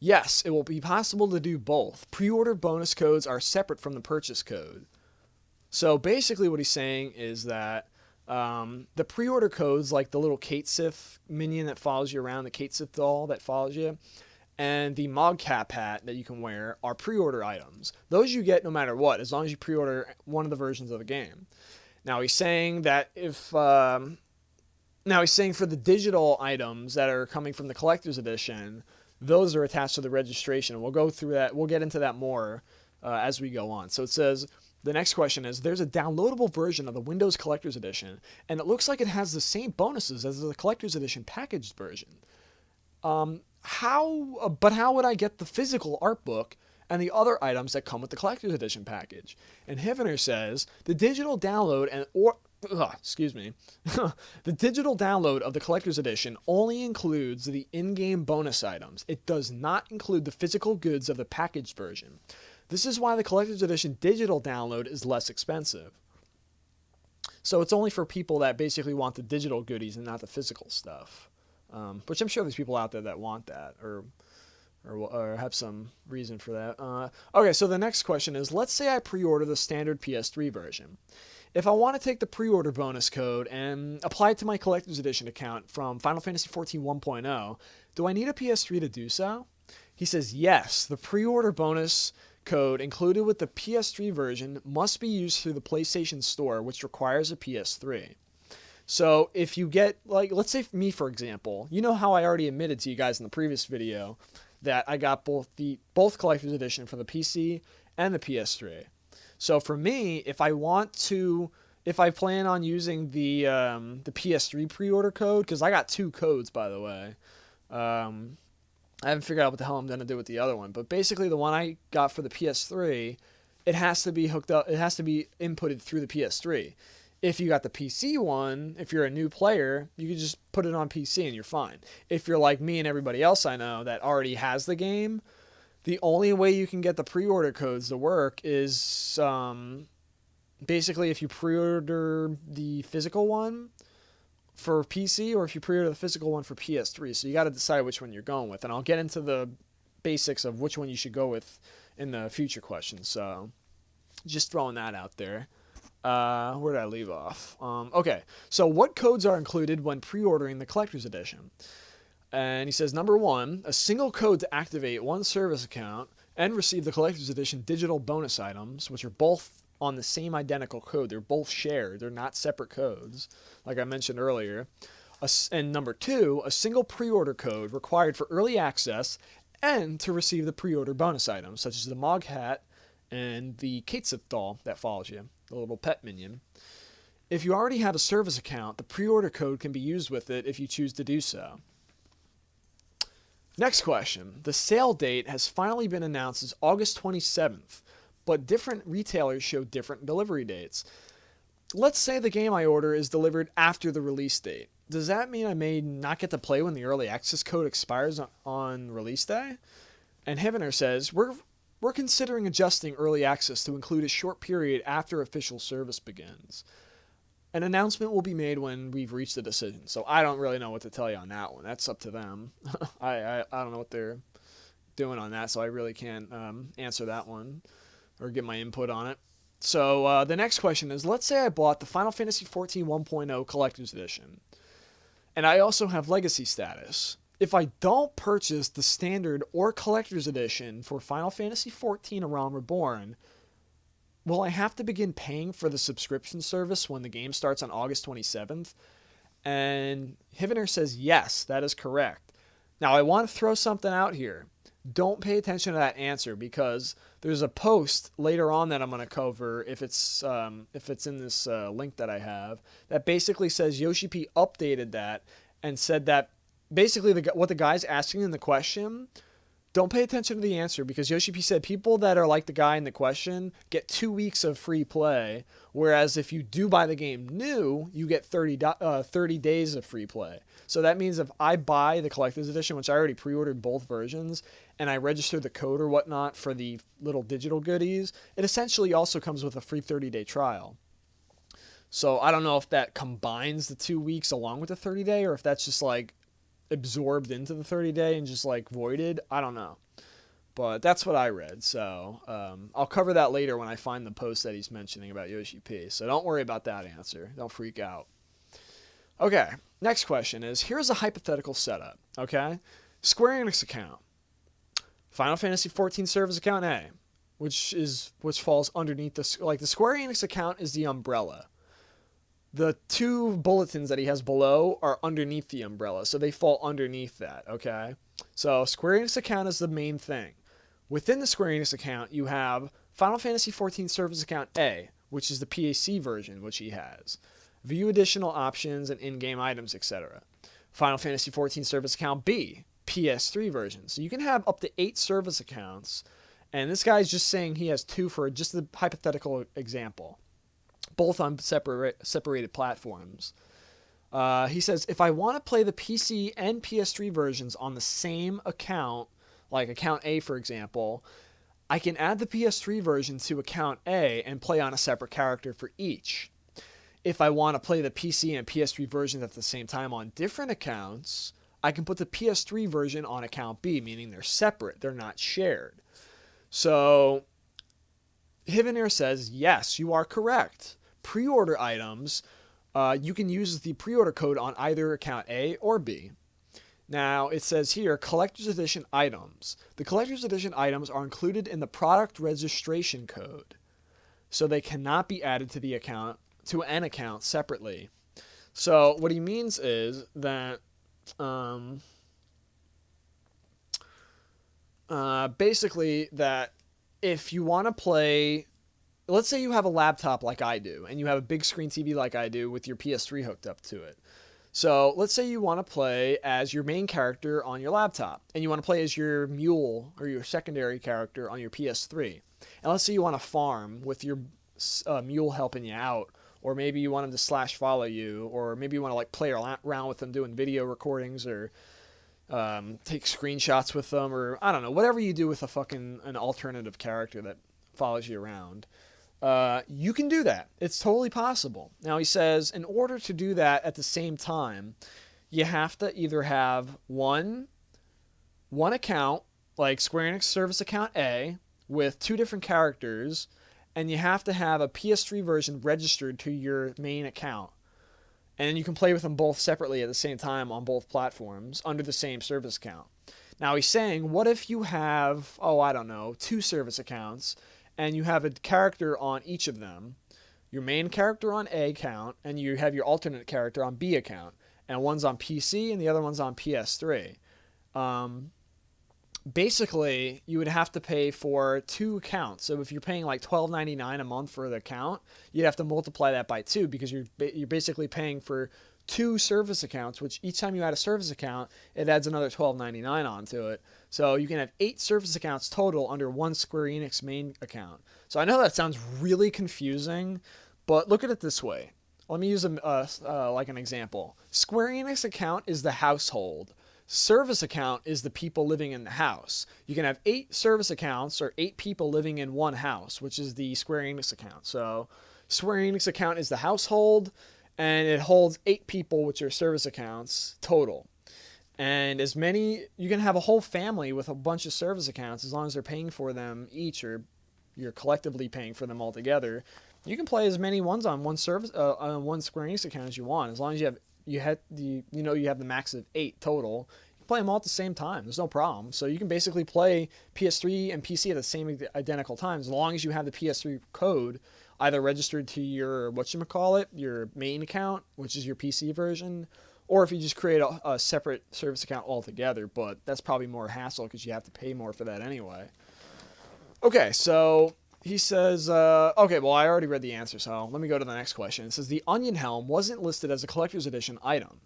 Yes, it will be possible to do both. Pre-order bonus codes are separate from the purchase code. So basically what he's saying is that the pre-order codes, like the little Kate Sith minion that follows you around, the Kate Sith doll that follows you, and the Mogcap hat that you can wear are pre-order items. Those you get no matter what, as long as you pre-order one of the versions of the game. Now he's saying that now he's saying for the digital items that are coming from the collector's edition, those are attached to the registration. We'll go through that. We'll get into that more as we go on. So it says, the next question is, there's a downloadable version of the Windows Collector's Edition, and it looks like it has the same bonuses as the Collector's Edition packaged version. How would I get the physical art book and the other items that come with the Collector's Edition package? And Hivener says, the digital download the digital download of the Collector's Edition only includes the in-game bonus items. It does not include the physical goods of the packaged version. This is why the Collector's Edition digital download is less expensive. So it's only for people that basically want the digital goodies and not the physical stuff. Which I'm sure there's people out there that want that or have some reason for that. Okay, so the next question is, let's say I pre-order the standard PS3 version. If I want to take the pre-order bonus code and apply it to my Collector's Edition account from Final Fantasy XIV 1.0, do I need a PS3 to do so? He says yes, the pre-order bonus code included with the PS3 version must be used through the PlayStation Store, which requires a PS3. So if you get, like, let's say me, for example, you know how I already admitted to you guys in the previous video that I got both Collector's Edition for the PC and the PS3. So for me, if I plan on using the PS3 pre-order code, because I got 2 codes, by the way. I haven't figured out what the hell I'm going to do with the other one. But basically the one I got for the PS3, it has to be hooked up. It has to be inputted through the PS3. If you got the PC one, if you're a new player, you can just put it on PC and you're fine. If you're like me and everybody else I know that already has the game, the only way you can get the pre-order codes to work is basically if you pre-order the physical one for PC or if you pre-order the physical one for PS3. So you got to decide which one you're going with. And I'll get into the basics of which one you should go with in the future questions. So just throwing that out there. Where did I leave off? Okay, so what codes are included when pre-ordering the Collector's Edition? And he says, number 1, a single code to activate one service account and receive the Collector's Edition digital bonus items, which are both on the same identical code. They're both shared. They're not separate codes, like I mentioned earlier. And number 2, a single pre-order code required for early access and to receive the pre-order bonus items, such as the Mog hat and the Kate Sith doll that follows you, the little pet minion. If you already have a service account, the pre-order code can be used with it if you choose to do so. Next question. The sale date has finally been announced as August 27th, but different retailers show different delivery dates. Let's say the game I order is delivered after the release date. Does that mean I may not get to play when the early access code expires on release day? And Hivener says, we're considering adjusting early access to include a short period after official service begins. An announcement will be made when we've reached a decision. So I don't really know what to tell you on that one. That's up to them. I don't know what they're doing on that, so I really can't answer that one or give my input on it. So the next question is, let's say I bought the Final Fantasy XIV 1.0 Collector's Edition, and I also have Legacy status. If I don't purchase the Standard or Collector's Edition for Final Fantasy XIV A Realm Reborn, will I have to begin paying for the subscription service when the game starts on August 27th? And Hivener says, yes, that is correct. Now, I want to throw something out here. Don't pay attention to that answer because there's a post later on that I'm going to cover if it's in this link that I have that basically says Yoshi P updated that and said that basically what the guy's asking in the question, don't pay attention to the answer because Yoshi P said people that are like the guy in the question get 2 weeks of free play, whereas if you do buy the game new, you get 30 days of free play. So that means if I buy the Collector's Edition, which I already pre-ordered both versions, and I register the code or whatnot for the little digital goodies, it essentially also comes with a free 30-day trial. So I don't know if that combines the 2 weeks along with the 30-day or if that's just like absorbed into the 30-day and just like voided. I don't know. But that's what I read, so I'll cover that later when I find the post that he's mentioning about Yoshi P. So don't worry about that answer. Don't freak out. Okay, next question is, here's a hypothetical setup, okay? Square Enix account. Final Fantasy XIV service account A, which falls underneath the Square Enix account is the umbrella. The two bulletins that he has below are underneath the umbrella, so they fall underneath that, okay? So Square Enix account is the main thing. Within the Square Enix account, you have Final Fantasy XIV Service Account A, which is the PAC version, which he has. View additional options and in-game items, etc. Final Fantasy XIV Service Account B, PS3 version. So you can have up to 8 service accounts, and this guy's just saying he has 2 for just the hypothetical example, both on separated platforms. He says, if I want to play the PC and PS3 versions on the same account, like account A, for example, I can add the PS3 version to account A and play on a separate character for each. If I want to play the PC and PS3 versions at the same time on different accounts, I can put the PS3 version on account B, meaning they're separate, they're not shared. So, Hivenir says, yes, you are correct. Pre-order items, you can use the pre-order code on either account A or B. Now, it says here, Collector's Edition items. The Collector's Edition items are included in the product registration code, so they cannot be added to the account, to an account separately. So, what he means is that, basically, that if you want to play, let's say you have a laptop like I do, and you have a big screen TV like I do with your PS3 hooked up to it. So let's say you want to play as your main character on your laptop, and you want to play as your mule or your secondary character on your PS3. And let's say you want to farm with your mule helping you out, or maybe you want him to slash follow you, or maybe you want to like play around with them doing video recordings, or take screenshots with them, or I don't know, whatever you do with an alternative character that follows you around. You can do that. It's totally possible. Now he says, in order to do that at the same time, you have to either have one account, like Square Enix Service Account A, with 2 different characters, and you have to have a PS3 version registered to your main account. And you can play with them both separately at the same time on both platforms under the same service account. Now he's saying, what if you have, 2 service accounts, and you have a character on each of them, your main character on A account, and you have your alternate character on B account, and one's on PC and the other one's on PS3. Basically, you would have to pay for 2 accounts. So if you're paying like $12.99 a month for the account, you'd have to multiply that by 2, because you're basically paying for 2 service accounts, which each time you add a service account, it adds another $12.99 onto it. So you can have 8 service accounts total under one Square Enix main account. So I know that sounds really confusing, but look at it this way. Let me use like an example. Square Enix account is the household. Service account is the people living in the house. You can have 8 service accounts or 8 people living in one house, which is the Square Enix account. So Square Enix account is the household, and it holds 8 people, which are service accounts total. And you can have a whole family with a bunch of service accounts, as long as they're paying for them each, or you're collectively paying for them all together. You can play as many ones on one service, on one Square Enix account as you want, as long as you have the max of 8 total. You can play them all at the same time. There's no problem. So you can basically play PS3 and PC at the same identical times, as long as you have the PS3 code either registered to your your main account, which is your PC version, or if you just create a separate service account altogether. But that's probably more hassle because you have to pay more for that anyway. Okay, so he says, okay, well, I already read the answer, so let me go to the next question. It says, the Onion Helm wasn't listed as a Collector's Edition item.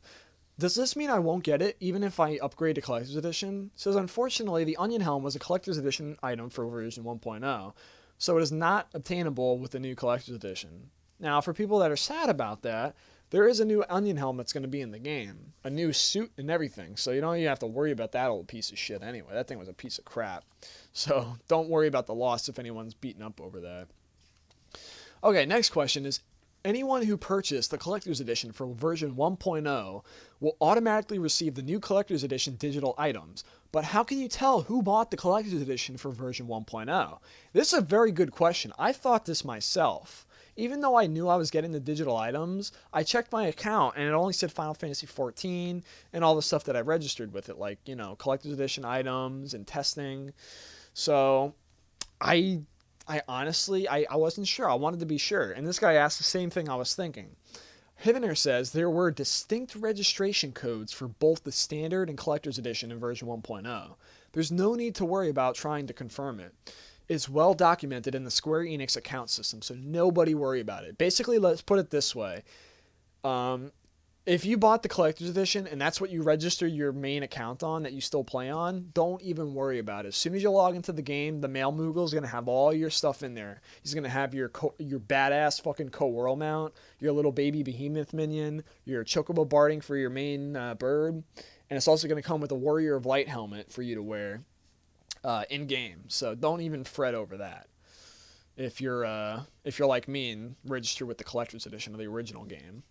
Does this mean I won't get it, even if I upgrade to Collector's Edition? It says, unfortunately, the Onion Helm was a Collector's Edition item for version 1.0, so it is not obtainable with the new Collector's Edition. Now, for people that are sad about that, there is a new Onion Helm that's going to be in the game. A new suit and everything, so you don't even have to worry about that old piece of shit anyway. That thing was a piece of crap. So don't worry about the loss if anyone's beaten up over that. Okay, next question is, Anyone who purchased the Collector's Edition for version 1.0 will automatically receive the new Collector's Edition digital items. But how can you tell who bought the Collector's Edition for version 1.0? This is a very good question. I thought this myself. Even though I knew I was getting the digital items, I checked my account and it only said Final Fantasy XIV and all the stuff that I registered with it, like, Collector's Edition items and testing. So I honestly, I wasn't sure. I wanted to be sure. And this guy asked the same thing I was thinking. Hivner says there were distinct registration codes for both the standard and collector's edition in version 1.0. There's no need to worry about trying to confirm it. It's well documented in the Square-Enix account system, so nobody worry about it. Basically, let's put it this way. If you bought the collector's edition and that's what you register your main account on that you still play on, don't even worry about it. As soon as you log into the game, the male Moogle is going to have all your stuff in there. He's going to have your badass fucking co-whirl mount, your little baby behemoth minion, your chocobo barding for your main bird, and it's also going to come with a Warrior of Light helmet for you to wear in-game. So don't even fret over that if you're like me and register with the collector's edition of the original game.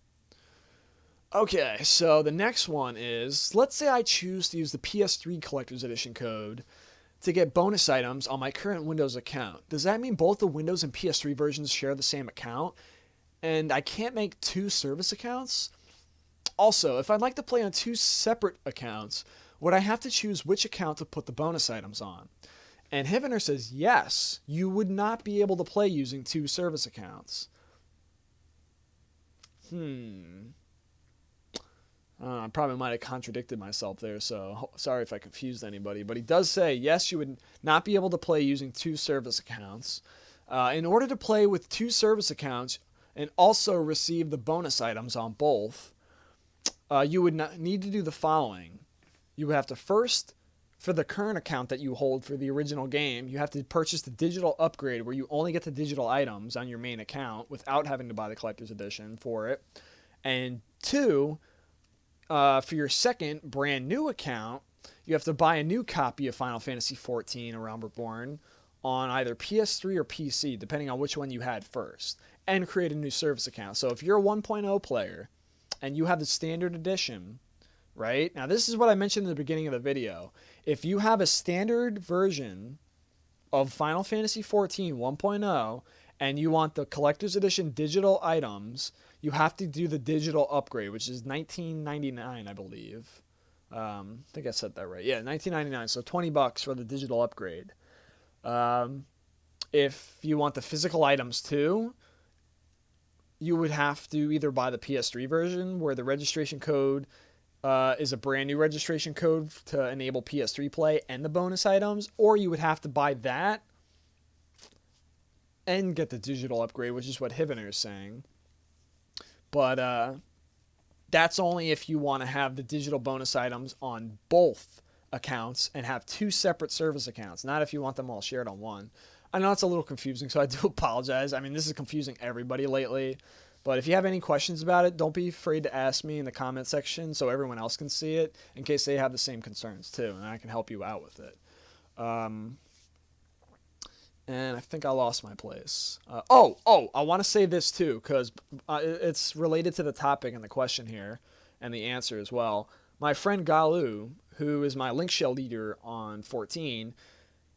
Okay, so the next one is, let's say I choose to use the PS3 Collector's Edition code to get bonus items on my current Windows account. Does that mean both the Windows and PS3 versions share the same account? And I can't make two service accounts? Also, if I'd like to play on two separate accounts, would I have to choose which account to put the bonus items on? And Hivner says, yes, you would not be able to play using two service accounts. I probably might have contradicted myself there, so sorry if I confused anybody. But he does say, yes, you would not be able to play using two service accounts. In order to play with two service accounts and also receive the bonus items on both, you would need to do the following. You would have to first, for the current account that you hold for the original game, you have to purchase the digital upgrade where you only get the digital items on your main account without having to buy the collector's edition for it. And two, for your second brand new account, you have to buy a new copy of Final Fantasy XIV or Reborn on either PS3 or PC, depending on which one you had first, and create a new service account. So if you're a 1.0 player and you have the standard edition, right? Now this is what I mentioned in the beginning of the video. If you have a standard version of Final Fantasy XIV 1.0 and you want the collector's edition digital items, you have to do the digital upgrade, which is $19.99, I believe. I think I said that right. Yeah, $19.99, so $20 for the digital upgrade. If you want the physical items too, you would have to either buy the PS3 version, where the registration code is a brand new registration code to enable PS3 play and the bonus items, or you would have to buy that and get the digital upgrade, which is what Hivner is saying. But that's only if you want to have the digital bonus items on both accounts and have two separate service accounts, not if you want them all shared on one. I know it's a little confusing, so I do apologize. I mean, this is confusing everybody lately. But if you have any questions about it, don't be afraid to ask me in the comment section so everyone else can see it, in case they have the same concerns too, and I can help you out with it. And I think I lost my place. I want to say this too, because it's related to the topic and the question here, and the answer as well. My friend Galu, who is my link shell leader on 14,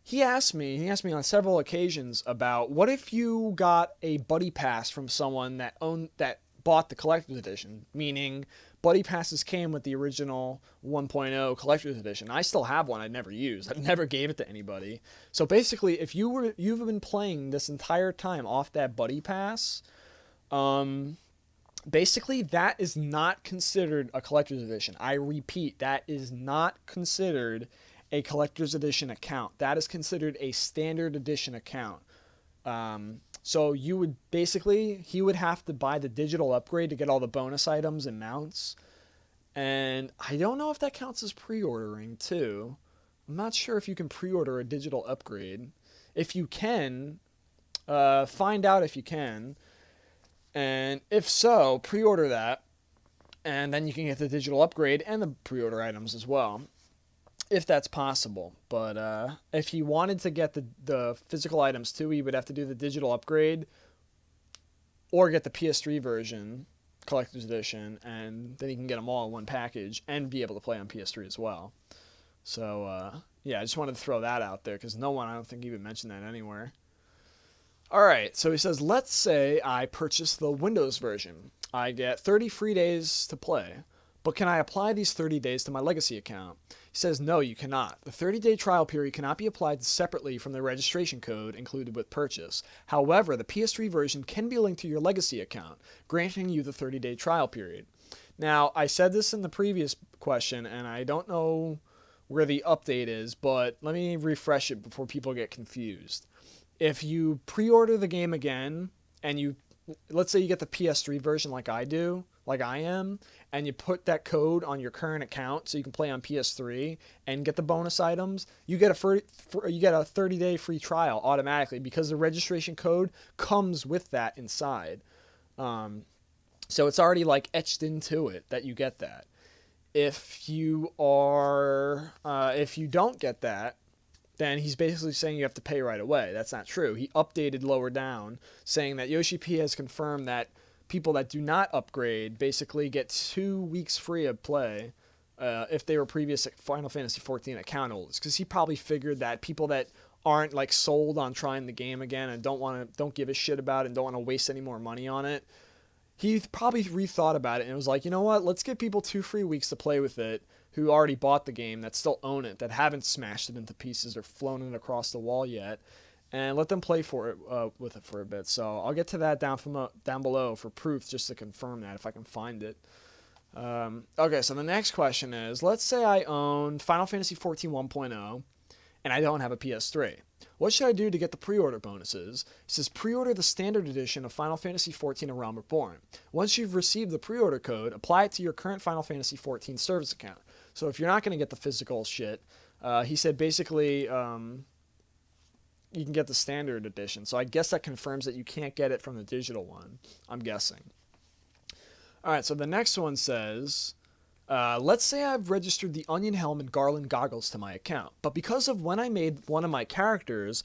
he asked me on several occasions about, what if you got a buddy pass from someone that bought the collector's edition, meaning buddy passes came with the original 1.0 collector's edition. I still have one I never used. I never gave it to anybody. So basically, if you've been playing this entire time off that buddy pass, basically that is not considered a collector's edition. I repeat, that is not considered a collector's edition account. That is considered a standard edition account. So he would have to buy the digital upgrade to get all the bonus items and mounts. And I don't know if that counts as pre-ordering too. I'm not sure if you can pre-order a digital upgrade. If you can, find out if you can. And if so, pre-order that. And then you can get the digital upgrade and the pre-order items as well, if that's possible. But if he wanted to get the physical items too, he would have to do the digital upgrade or get the PS3 version, collector's edition, and then you can get them all in one package and be able to play on PS3 as well. So, yeah, I just wanted to throw that out there because no one, I don't think, even mentioned that anywhere. All right, so he says, let's say I purchase the Windows version. I get 30 free days to play, but can I apply these 30 days to my Legacy account? He says, no, you cannot. The 30-day trial period cannot be applied separately from the registration code included with purchase. However, the PS3 version can be linked to your Legacy account, granting you the 30-day trial period. Now, I said this in the previous question, and I don't know where the update is, but let me refresh it before people get confused. If you pre-order the game again, and you, let's say you get the PS3 version like I do, like I am, and you put that code on your current account so you can play on PS3 and get the bonus items, you get a 30-day free trial automatically because the registration code comes with that inside. So it's already like etched into it that you get that. If you don't get that, then he's basically saying you have to pay right away. That's not true. He updated lower down saying that Yoshi P has confirmed that people that do not upgrade basically get 2 weeks free of play if they were previous Final Fantasy XIV account holders, because he probably figured that people that aren't like sold on trying the game again and don't give a shit about it and don't want to waste any more money on it, he probably rethought about it and was like, you know what, let's give people 2 free weeks to play with it who already bought the game, that still own it, that haven't smashed it into pieces or flown it across the wall yet, and let them play with it for a bit. So I'll get to that down below for proof, just to confirm that if I can find it. Okay, so the next question is, let's say I own Final Fantasy XIV 1.0 and I don't have a PS3. What should I do to get the pre-order bonuses? It says pre-order the standard edition of Final Fantasy XIV A Realm Reborn. Once you've received the pre-order code, apply it to your current Final Fantasy XIV service account. So if you're not going to get the physical shit, he said basically you can get the standard edition. So I guess that confirms that you can't get it from the digital one, I'm guessing. All right, so the next one says, let's say I've registered the Onion Helm and Garland Goggles to my account, but because of when I made one of my characters,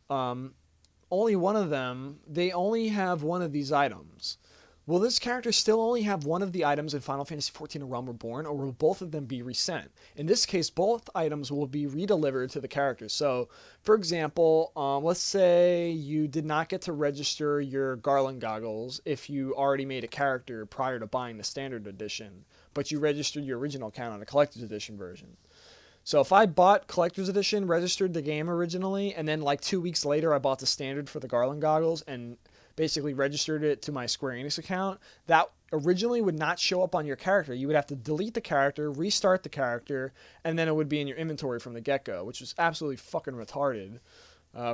only one of them, they only have one of these items. Will this character still only have one of the items in Final Fantasy XIV A Realm Reborn, or will both of them be resent? In this case, both items will be redelivered to the character. So, for example, let's say you did not get to register your Garland Goggles if you already made a character prior to buying the standard edition, but you registered your original account on a collector's edition version. So if I bought collector's edition, registered the game originally, and then like 2 weeks later I bought the standard for the Garland Goggles and basically registered it to my Square-Enix account, that originally would not show up on your character. You would have to delete the character, restart the character, and then it would be in your inventory from the get-go, which was absolutely fucking retarded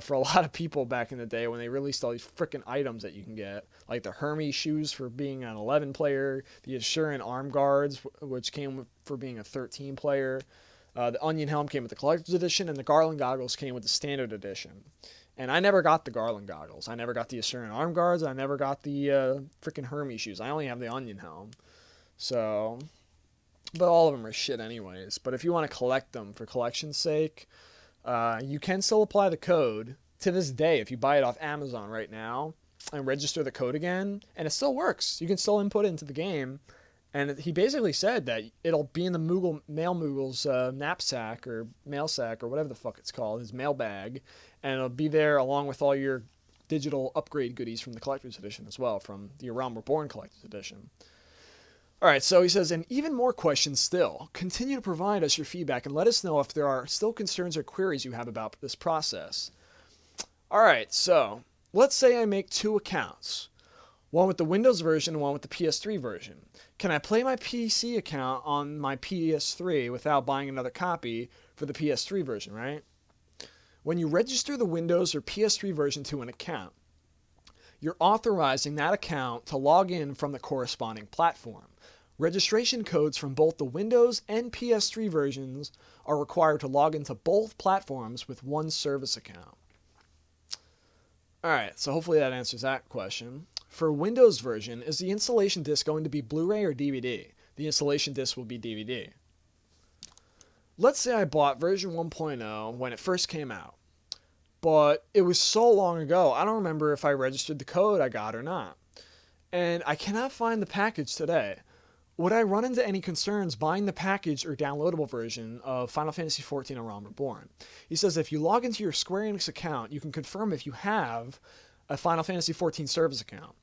for a lot of people back in the day when they released all these freaking items that you can get, like the Hermes shoes for being an 11 player, the Assurant arm guards, which came for being a 13 player. The Onion Helm came with the collector's edition, and the Garland Goggles came with the standard edition. And I never got the Garland Goggles. I never got the Assurant arm guards. I never got the freaking Hermes shoes. I only have the Onion Helm. So, but all of them are shit anyways. But if you want to collect them for collection's sake, you can still apply the code to this day if you buy it off Amazon right now and register the code again, and it still works. You can still input it into the game. And he basically said that it'll be in the Mail Moogle's knapsack or mail sack or whatever the fuck it's called, his mail bag, and it'll be there along with all your digital upgrade goodies from the collector's edition as well, from the Realm Reborn collector's edition. All right, so he says, and even more questions still. Continue to provide us your feedback and let us know if there are still concerns or queries you have about this process. All right, so let's say I make 2 accounts. One with the Windows version and one with the PS3 version. Can I play my PC account on my PS3 without buying another copy for the PS3 version, right? When you register the Windows or PS3 version to an account, you're authorizing that account to log in from the corresponding platform. Registration codes from both the Windows and PS3 versions are required to log into both platforms with one service account. Alright, so hopefully that answers that question. For Windows version, is the installation disc going to be Blu-ray or DVD? The installation disc will be DVD. Let's say I bought version 1.0 when it first came out, but it was so long ago, I don't remember if I registered the code I got or not. and I cannot find the package today. Would I run into any concerns buying the package or downloadable version of Final Fantasy XIV: A Realm Reborn? He says if you log into your Square Enix account, you can confirm if you have a Final Fantasy XIV service account.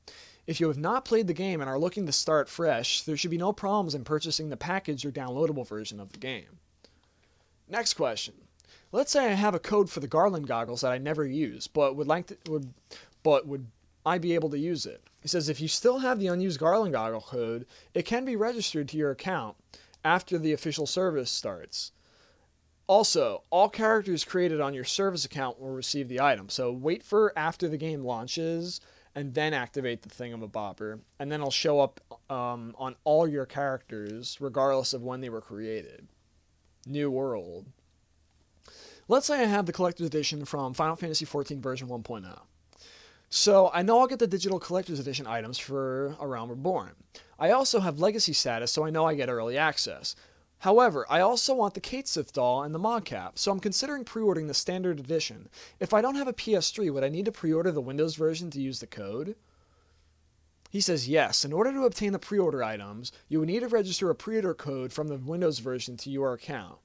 If you have not played the game and are looking to start fresh, there should be no problems in purchasing the package or downloadable version of the game. Next question. Let's say I have a code for the Garland goggles that I never use, but would I be able to use it? He says if you still have the unused Garland goggle code, it can be registered to your account after the official service starts. Also, all characters created on your service account will receive the item, so wait for after the game launches and then activate the thingamabobber, and then it'll show up on all your characters regardless of when they were created. New world. Let's say I have the collector's edition from Final Fantasy XIV version 1.0. So I know I'll get the digital collector's edition items for A Realm Reborn. I also have legacy status, so I know I get early access. However, I also want the Kate Sith doll and the mod cap, so I'm considering pre-ordering the standard edition. If I don't have a PS3, would I need to pre-order the Windows version to use the code? He says yes. In order to obtain the pre-order items, you would need to register a pre-order code from the Windows version to your account.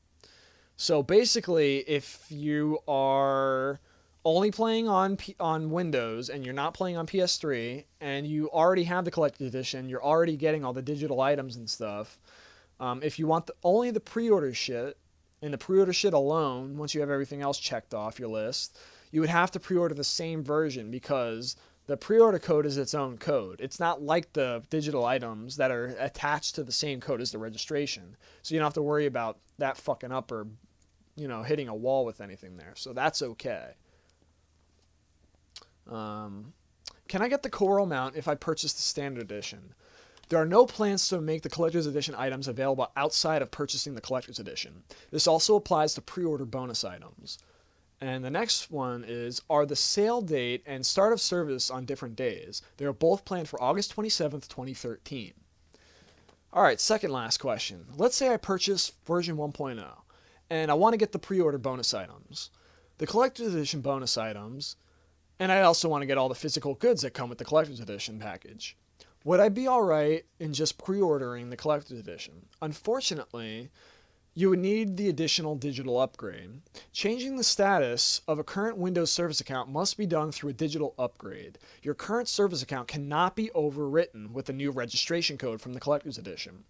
So basically, if you are only playing on Windows and you're not playing on PS3 and you already have the collector's edition, you're already getting all the digital items and stuff, if you want only the pre-order shit, and the pre-order shit alone, once you have everything else checked off your list, you would have to pre-order the same version because the pre-order code is its own code. It's not like the digital items that are attached to the same code as the registration. So you don't have to worry about that fucking up or, hitting a wall with anything there. So that's okay. Can I get the Coral mount if I purchase the standard edition? There are no plans to make the collector's edition items available outside of purchasing the collector's edition. This also applies to pre-order bonus items. And the next one is, are the sale date and start of service on different days? They are both planned for August 27th, 2013. Alright, second last question. Let's say I purchase version 1.0 and I want to get the pre-order bonus items, the collector's edition bonus items, and I also want to get all the physical goods that come with the collector's edition package. Would I be alright in just pre-ordering the collector's edition? Unfortunately, you would need the additional digital upgrade. Changing the status of a current Windows service account must be done through a digital upgrade. Your current service account cannot be overwritten with a new registration code from the collector's edition.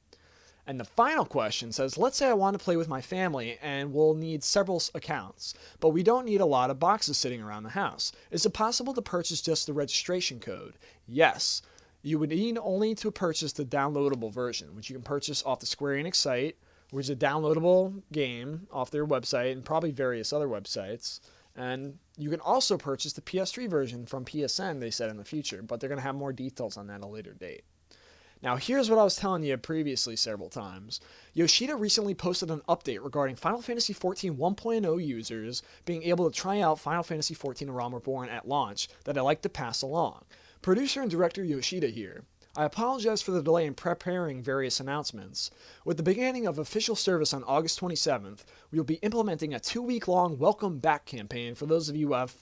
And the final question says, let's say I want to play with my family and we'll need several accounts, but we don't need a lot of boxes sitting around the house. Is it possible to purchase just the registration code? Yes. You would need only to purchase the downloadable version, which you can purchase off the Square Enix site, which is a downloadable game off their website and probably various other websites. And you can also purchase the PS3 version from PSN, they said, in the future, but they're going to have more details on that at a later date. Now, here's what I was telling you previously several times. Yoshida recently posted an update regarding Final Fantasy XIV 1.0 users being able to try out Final Fantasy XIV: A Realm Reborn at launch that I'd like to pass along. Producer and director Yoshida here. I apologize for the delay in preparing various announcements. With the beginning of official service on August 27th, we will be implementing a 2-week-long Welcome Back campaign for those of you who have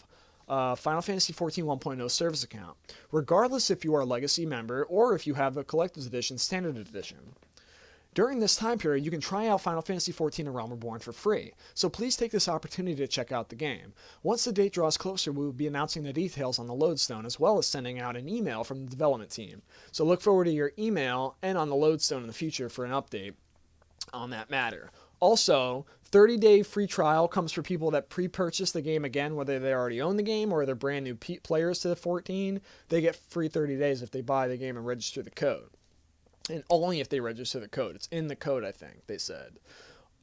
Final Fantasy XIV 1.0 service account, regardless if you are a Legacy member or if you have a Collector's Edition Standard Edition. During this time period, you can try out Final Fantasy XIV: A Realm Reborn for free, so please take this opportunity to check out the game. Once the date draws closer, we will be announcing the details on the Lodestone, as well as sending out an email from the development team. So look forward to your email and on the Lodestone in the future for an update on that matter. Also, 30-day free trial comes for people that pre-purchase the game again, whether they already own the game or they're brand new players to the 14. They get free 30 days if they buy the game and register the code. And only if they register the code. It's in the code, I think, they said.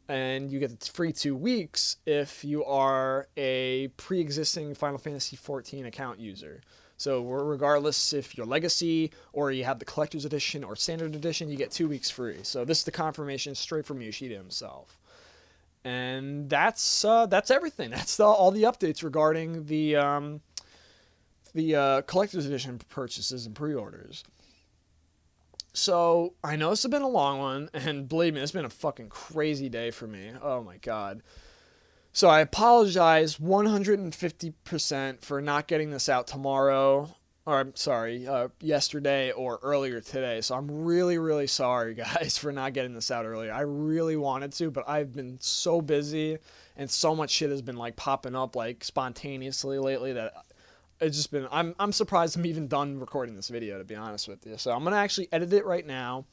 And you get the free 2 weeks if you are a pre-existing Final Fantasy XIV account user. So regardless if you're Legacy or you have the Collector's Edition or Standard Edition, you get 2 weeks free. So this is the confirmation straight from Yoshida himself. And that's everything. That's all the updates regarding the Collector's Edition purchases and pre-orders. So, I know this has been a long one, and believe me, it's been a fucking crazy day for me. Oh my god. So I apologize 150% for not getting this out tomorrow. or I'm sorry, yesterday or earlier today. So I'm really, really sorry, guys, for not getting this out earlier. I really wanted to, but I've been so busy and so much shit has been like popping up like spontaneously lately that it's just been, I'm surprised I'm even done recording this video, to be honest with you. So I'm going to actually edit it right now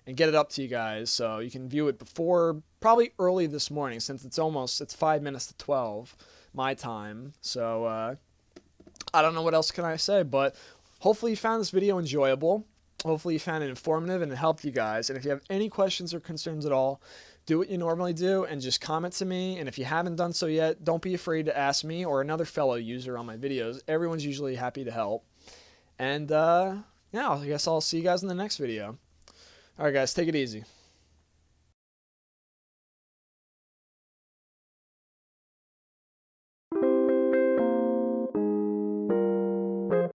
and get it up to you guys so you can view it before, probably early this morning, since it's 5 minutes to 12 my time. So I don't know what else can I say, but hopefully you found this video enjoyable. Hopefully you found it informative and it helped you guys. And if you have any questions or concerns at all, do what you normally do and just comment to me. And if you haven't done so yet, don't be afraid to ask me or another fellow user on my videos. Everyone's usually happy to help. And yeah, I guess I'll see you guys in the next video. Alright guys, take it easy.